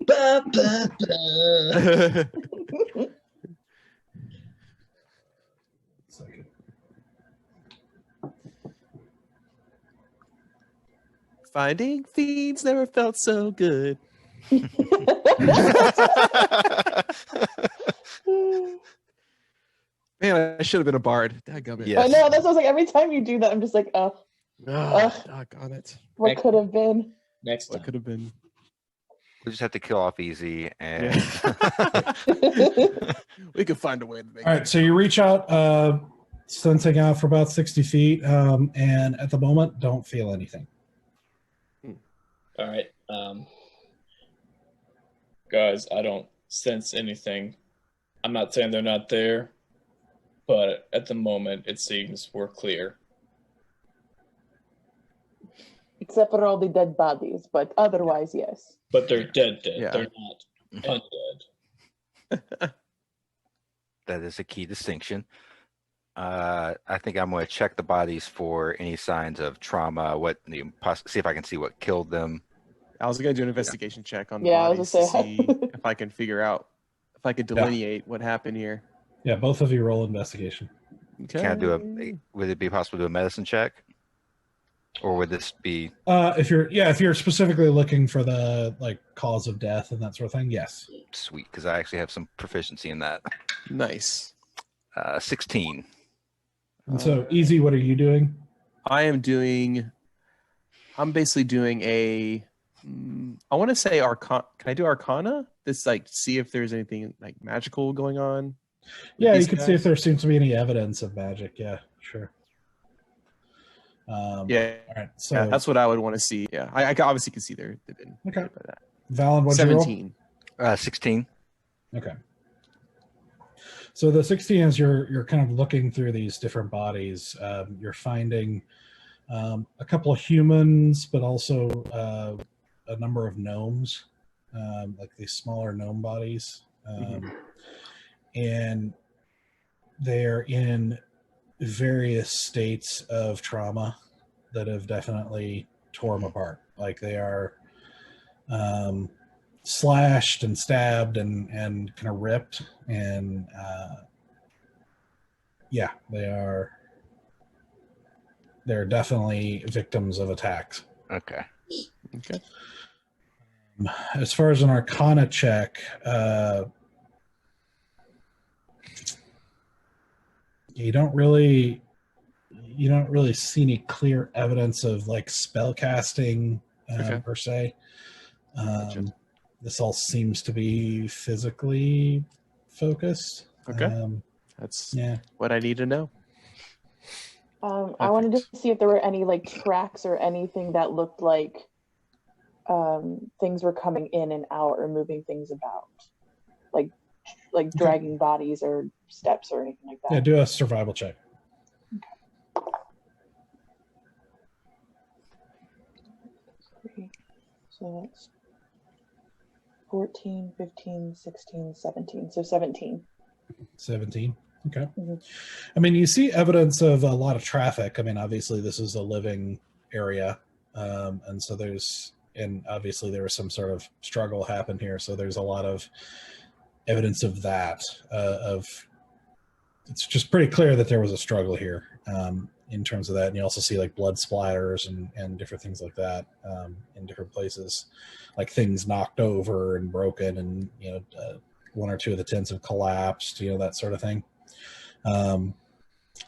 Speaker 9: Ba, ba, ba.
Speaker 7: Finding fiends never felt so good. Man, I should have been a bard. Dadgummit.
Speaker 6: Yes.
Speaker 5: I know, that's what I was like, every time you do that, I'm just like,
Speaker 7: Oh, doggone it.
Speaker 5: what
Speaker 9: Next-
Speaker 5: could have been?
Speaker 9: Next
Speaker 7: What
Speaker 9: time.
Speaker 7: could have been?
Speaker 6: We just have to kill off easy and
Speaker 7: We could find a way to make
Speaker 1: All right. So you reach out, sensing out for about 60 feet, and at the moment, don't feel anything.
Speaker 9: All right. Guys, I don't sense anything. I'm not saying they're not there, but at the moment, it seems we're clear.
Speaker 5: Except for all the dead bodies, but otherwise, yes.
Speaker 9: But they're dead.
Speaker 7: Yeah.
Speaker 9: They're not undead.
Speaker 6: that is a key distinction. I think I'm going to check the bodies for any signs of trauma. See if I can see what killed them.
Speaker 7: I was going to do an investigation check on the
Speaker 5: Yeah, I was
Speaker 7: bodies
Speaker 5: gonna
Speaker 7: to
Speaker 5: say.
Speaker 7: see if I can figure out, if I could delineate what happened here.
Speaker 1: Yeah, both of you roll investigation.
Speaker 7: Okay.
Speaker 6: Can I do would it be possible to do a medicine check? Or would this be
Speaker 1: If you're specifically looking for the cause of death and that sort of thing, yes.
Speaker 6: sweet? Because I actually have some proficiency in that.
Speaker 7: Nice.
Speaker 6: 16.
Speaker 1: And so, Easy, what are you doing?
Speaker 7: I'm basically doing I want to say Arcana. Can I do Arcana? This see if there's anything magical going on.
Speaker 1: Yeah, you
Speaker 7: these
Speaker 1: can see if
Speaker 7: guys?
Speaker 1: there seems to be any evidence of magic. Yeah, sure.
Speaker 7: Yeah.
Speaker 1: All right. So
Speaker 7: Yeah, that's what I would want to see. Yeah, I obviously can see they've been
Speaker 1: Okay.
Speaker 7: hit by that.
Speaker 1: Valen, what'd you roll?
Speaker 7: 17.
Speaker 6: 16.
Speaker 1: Okay. So the 16 is you're kind of looking through these different bodies. You're finding a couple of humans, but also a number of gnomes, like these smaller gnome bodies, and they're in various states of trauma that have definitely tore them apart. Like they are slashed and stabbed and kind of ripped, and yeah, they're definitely victims of attacks.
Speaker 6: Okay.
Speaker 7: Okay.
Speaker 1: As far as an Arcana check, you don't really see any clear evidence of spell casting
Speaker 7: Okay.
Speaker 1: per se.
Speaker 7: Gotcha.
Speaker 1: This all seems to be physically focused.
Speaker 7: Okay. That's
Speaker 1: Yeah.
Speaker 7: what I need to know.
Speaker 5: I wanted to see if there were any tracks or anything that looked like things were coming in and out or moving things about, like dragging bodies or steps or anything like that.
Speaker 1: Yeah, do a survival check.
Speaker 5: So that's 14, 15, 16, 17. So 17.
Speaker 1: 17. Okay.
Speaker 5: Mhm.
Speaker 1: I mean, you see evidence of a lot of traffic. I mean, obviously this is a living area. And so obviously there was some sort of struggle happened here. So there's a lot of evidence of that, it's just pretty clear that there was a struggle here, in terms of that. And you also see blood splatters and different things like that, in different places, like things knocked over and broken, and one or two of the tents have collapsed, that sort of thing.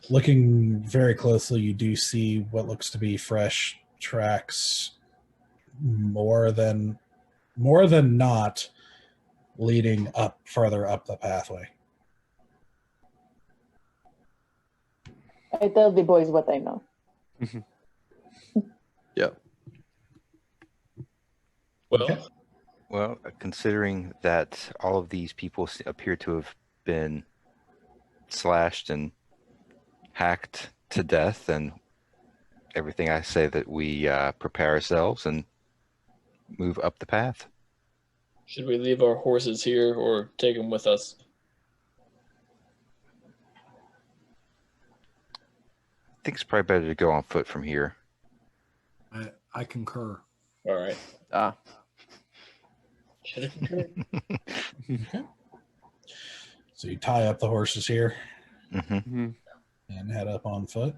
Speaker 1: Looking very closely, you do see what looks to be fresh tracks, more than not, leading further up the pathway.
Speaker 5: I tell the boys what I know.
Speaker 7: Yep.
Speaker 9: Well,
Speaker 1: Okay.
Speaker 6: Well, considering that all of these people appear to have been slashed and hacked to death, and everything, I say that we prepare ourselves and move up the path.
Speaker 9: should we leave our horses here or take them with us?
Speaker 6: I think it's probably better to go on foot from here.
Speaker 2: I concur.
Speaker 9: All right.
Speaker 7: Ah.
Speaker 9: Should have concurred.
Speaker 1: Okay. So you tie up the horses here
Speaker 6: Mm-hmm.
Speaker 1: and head up on foot.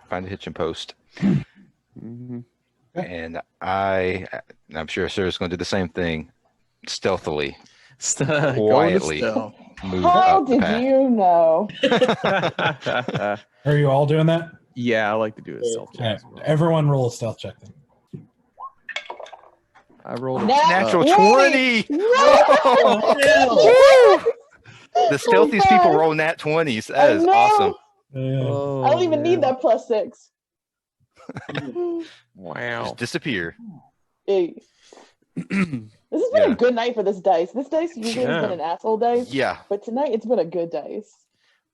Speaker 6: Find a hitching post.
Speaker 7: Mm-hmm.
Speaker 1: Okay.
Speaker 6: And I'm sure Sarah's going to do the same thing, stealthily, quietly. Move
Speaker 5: How
Speaker 6: up the
Speaker 5: did
Speaker 6: path.
Speaker 5: you know?
Speaker 1: Are you all doing that?
Speaker 7: Yeah, I like to do a stealth
Speaker 1: All
Speaker 7: check.
Speaker 1: right.
Speaker 7: as well.
Speaker 1: Everyone roll a stealth check then.
Speaker 7: I rolled a
Speaker 6: Natural
Speaker 5: 20!
Speaker 6: 20! The stealthiest people roll nat 20s. That is awesome.
Speaker 7: Oh,
Speaker 5: I don't even need
Speaker 7: yeah.
Speaker 5: that +6.
Speaker 7: Wow.
Speaker 6: Just disappear.
Speaker 5: Hey. This has been a good night for this dice. This dice usually has been an asshole dice,
Speaker 6: Yeah.
Speaker 5: but tonight it's been a good dice.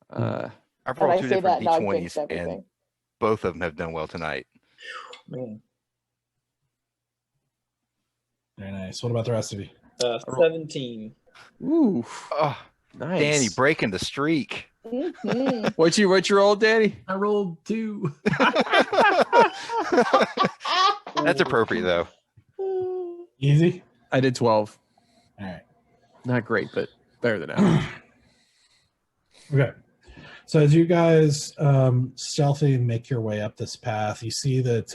Speaker 6: I've
Speaker 5: And
Speaker 6: rolled
Speaker 5: I
Speaker 6: two
Speaker 5: say that
Speaker 6: different
Speaker 5: now
Speaker 6: D20s,
Speaker 5: jinxed everything.
Speaker 6: and both of them have done well tonight.
Speaker 9: Man.
Speaker 1: Very nice. What about the rest of you?
Speaker 9: 17.
Speaker 7: Ooh,
Speaker 6: Oh,
Speaker 7: nice.
Speaker 6: Danny breaking the streak.
Speaker 5: Mhm.
Speaker 7: What you roll, Danny?
Speaker 2: I rolled 2.
Speaker 6: That's appropriate, though.
Speaker 1: Easy?
Speaker 7: I did 12.
Speaker 1: All right.
Speaker 7: Not great, but better than average.
Speaker 1: Okay. So as you guys stealthily make your way up this path, you see that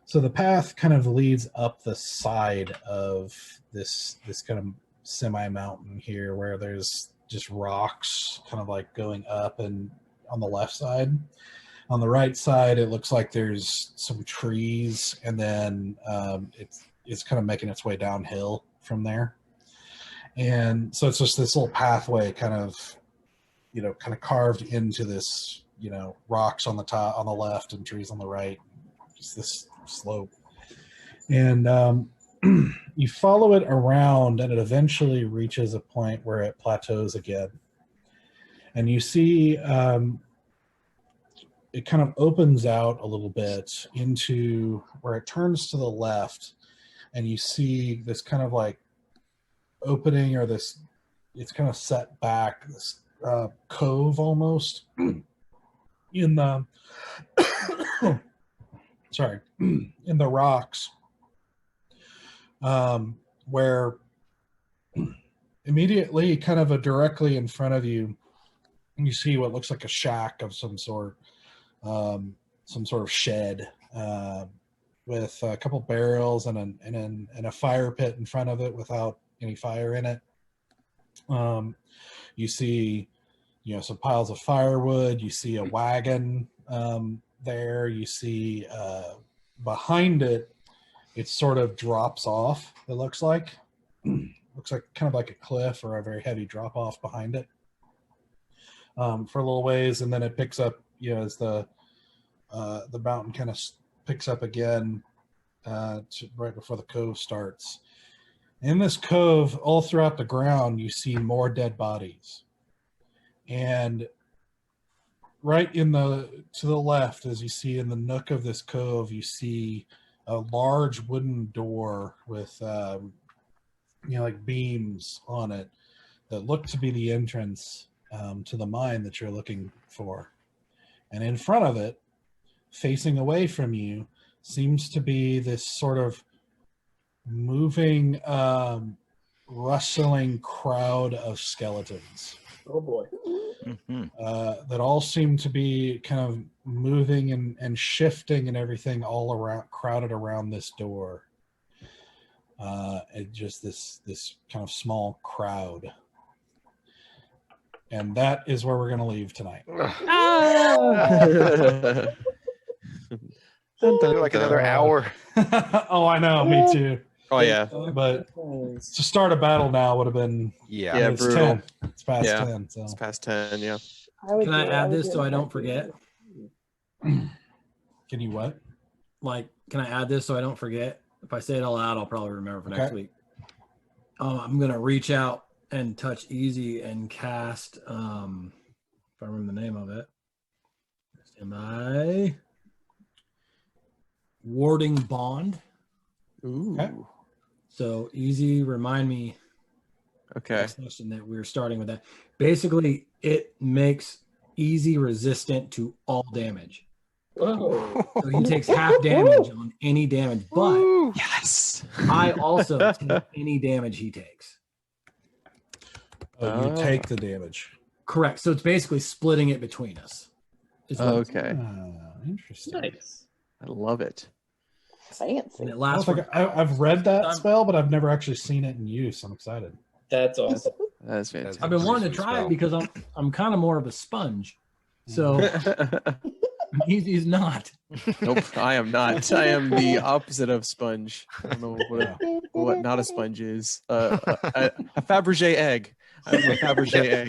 Speaker 1: so the path kind of leads up the side of this kind of semi-mountain here, where there's just rocks kind of like going up, and on the left side. On the right side, it looks like there's some trees, and then it's kind of making its way downhill from there. And so it's just this little pathway kind of carved into this, rocks on the top, on the left, and trees on the right, just this slope. And you follow it around, and it eventually reaches a point where it plateaus again. And you see it kind of opens out a little bit into where it turns to the left, and you see this kind of like opening, or this, it's kind of set back, this cove almost in the in the rocks, where immediately kind of directly in front of you, you see what looks like a shack of some sort of shed with a couple barrels and a fire pit in front of it without any fire in it. You see, some piles of firewood. You see a wagon there. You see behind it, it sort of drops off. It looks like kind of like a cliff or a very heavy drop off behind it for a little ways, and then it picks up. As the mountain kind of picks up again right before the cove starts. In this cove, all throughout the ground, you see more dead bodies. And right to the left, as you see in the nook of this cove, you see a large wooden door with, like beams on it that look to be the entrance to the mine that you're looking for. And in front of it, facing away from you, seems to be this sort of moving, rustling crowd of skeletons.
Speaker 9: Oh boy.
Speaker 6: Mm-hmm.
Speaker 1: That all seem to be kind of moving and shifting and everything all around, crowded around this door. And just this kind of small crowd. And that is where we're going to leave tonight.
Speaker 6: Like another hour.
Speaker 1: Oh, I know. Me too.
Speaker 7: Oh yeah.
Speaker 1: But to start a battle now would have been...
Speaker 6: Yeah.
Speaker 7: Yeah,
Speaker 1: it's
Speaker 7: brutal.
Speaker 1: 10. It's past
Speaker 7: Yeah.
Speaker 1: 10. So.
Speaker 7: It's past 10. Yeah.
Speaker 2: Can I add this so I don't forget?
Speaker 1: Can you what?
Speaker 2: Like, can I add this so I don't forget? If I say it all out, I'll probably remember for next week. I'm gonna reach out and touch easy and cast. If I remember the name of it, am I warding bond?
Speaker 7: Ooh.
Speaker 1: Okay.
Speaker 2: So easy. Remind me.
Speaker 7: Okay.
Speaker 2: Question that we're starting with that. Basically, it makes easy resistant to all damage.
Speaker 9: Whoa.
Speaker 2: So he takes half damage on any damage, but
Speaker 7: Yes.
Speaker 2: I also take any damage he takes.
Speaker 1: Oh, you take the damage.
Speaker 2: Correct. So it's basically splitting it between us.
Speaker 7: Okay.
Speaker 1: Interesting.
Speaker 9: Nice.
Speaker 7: I love it.
Speaker 5: Fancy.
Speaker 2: And it
Speaker 1: I
Speaker 2: lasts
Speaker 1: don't think I've read that spell, but I've never actually seen it in use. I'm excited.
Speaker 9: That's awesome.
Speaker 7: That's fantastic.
Speaker 2: I've been wanting to
Speaker 6: Pretty sweet
Speaker 2: try
Speaker 6: spell.
Speaker 2: it because I'm kind of more of a sponge. So Easy's not.
Speaker 7: Nope, I am not. I am the opposite of sponge. I don't know what not a sponge is. A Fabergé egg. I'm a Fabergé egg.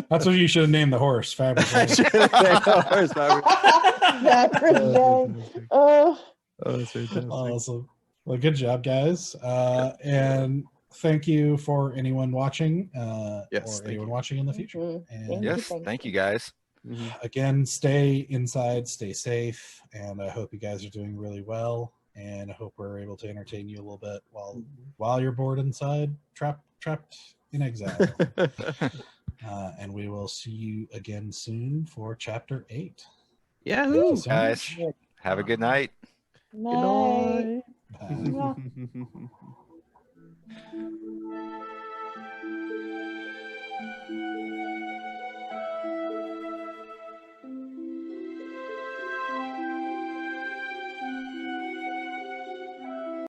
Speaker 1: That's what you should have named the horse, Fabergé.
Speaker 5: Fabergé. Oh,
Speaker 7: that's fantastic.
Speaker 1: Awesome. Well, good job, guys. And thank you for anyone watching,
Speaker 7: Yes,
Speaker 1: or anyone watching in the future.
Speaker 5: Mhm.
Speaker 1: And
Speaker 6: Yes, thank you guys.
Speaker 1: again, stay inside, stay safe, and I hope you guys are doing really well. And I hope we're able to entertain you a little bit while you're bored inside, trapped in exile. And we will see you again soon for Chapter 8.
Speaker 7: Yahoo!
Speaker 1: Thank you so
Speaker 6: Guys,
Speaker 1: much.
Speaker 6: have a good night.
Speaker 5: night.
Speaker 1: Bye.
Speaker 7: Bye.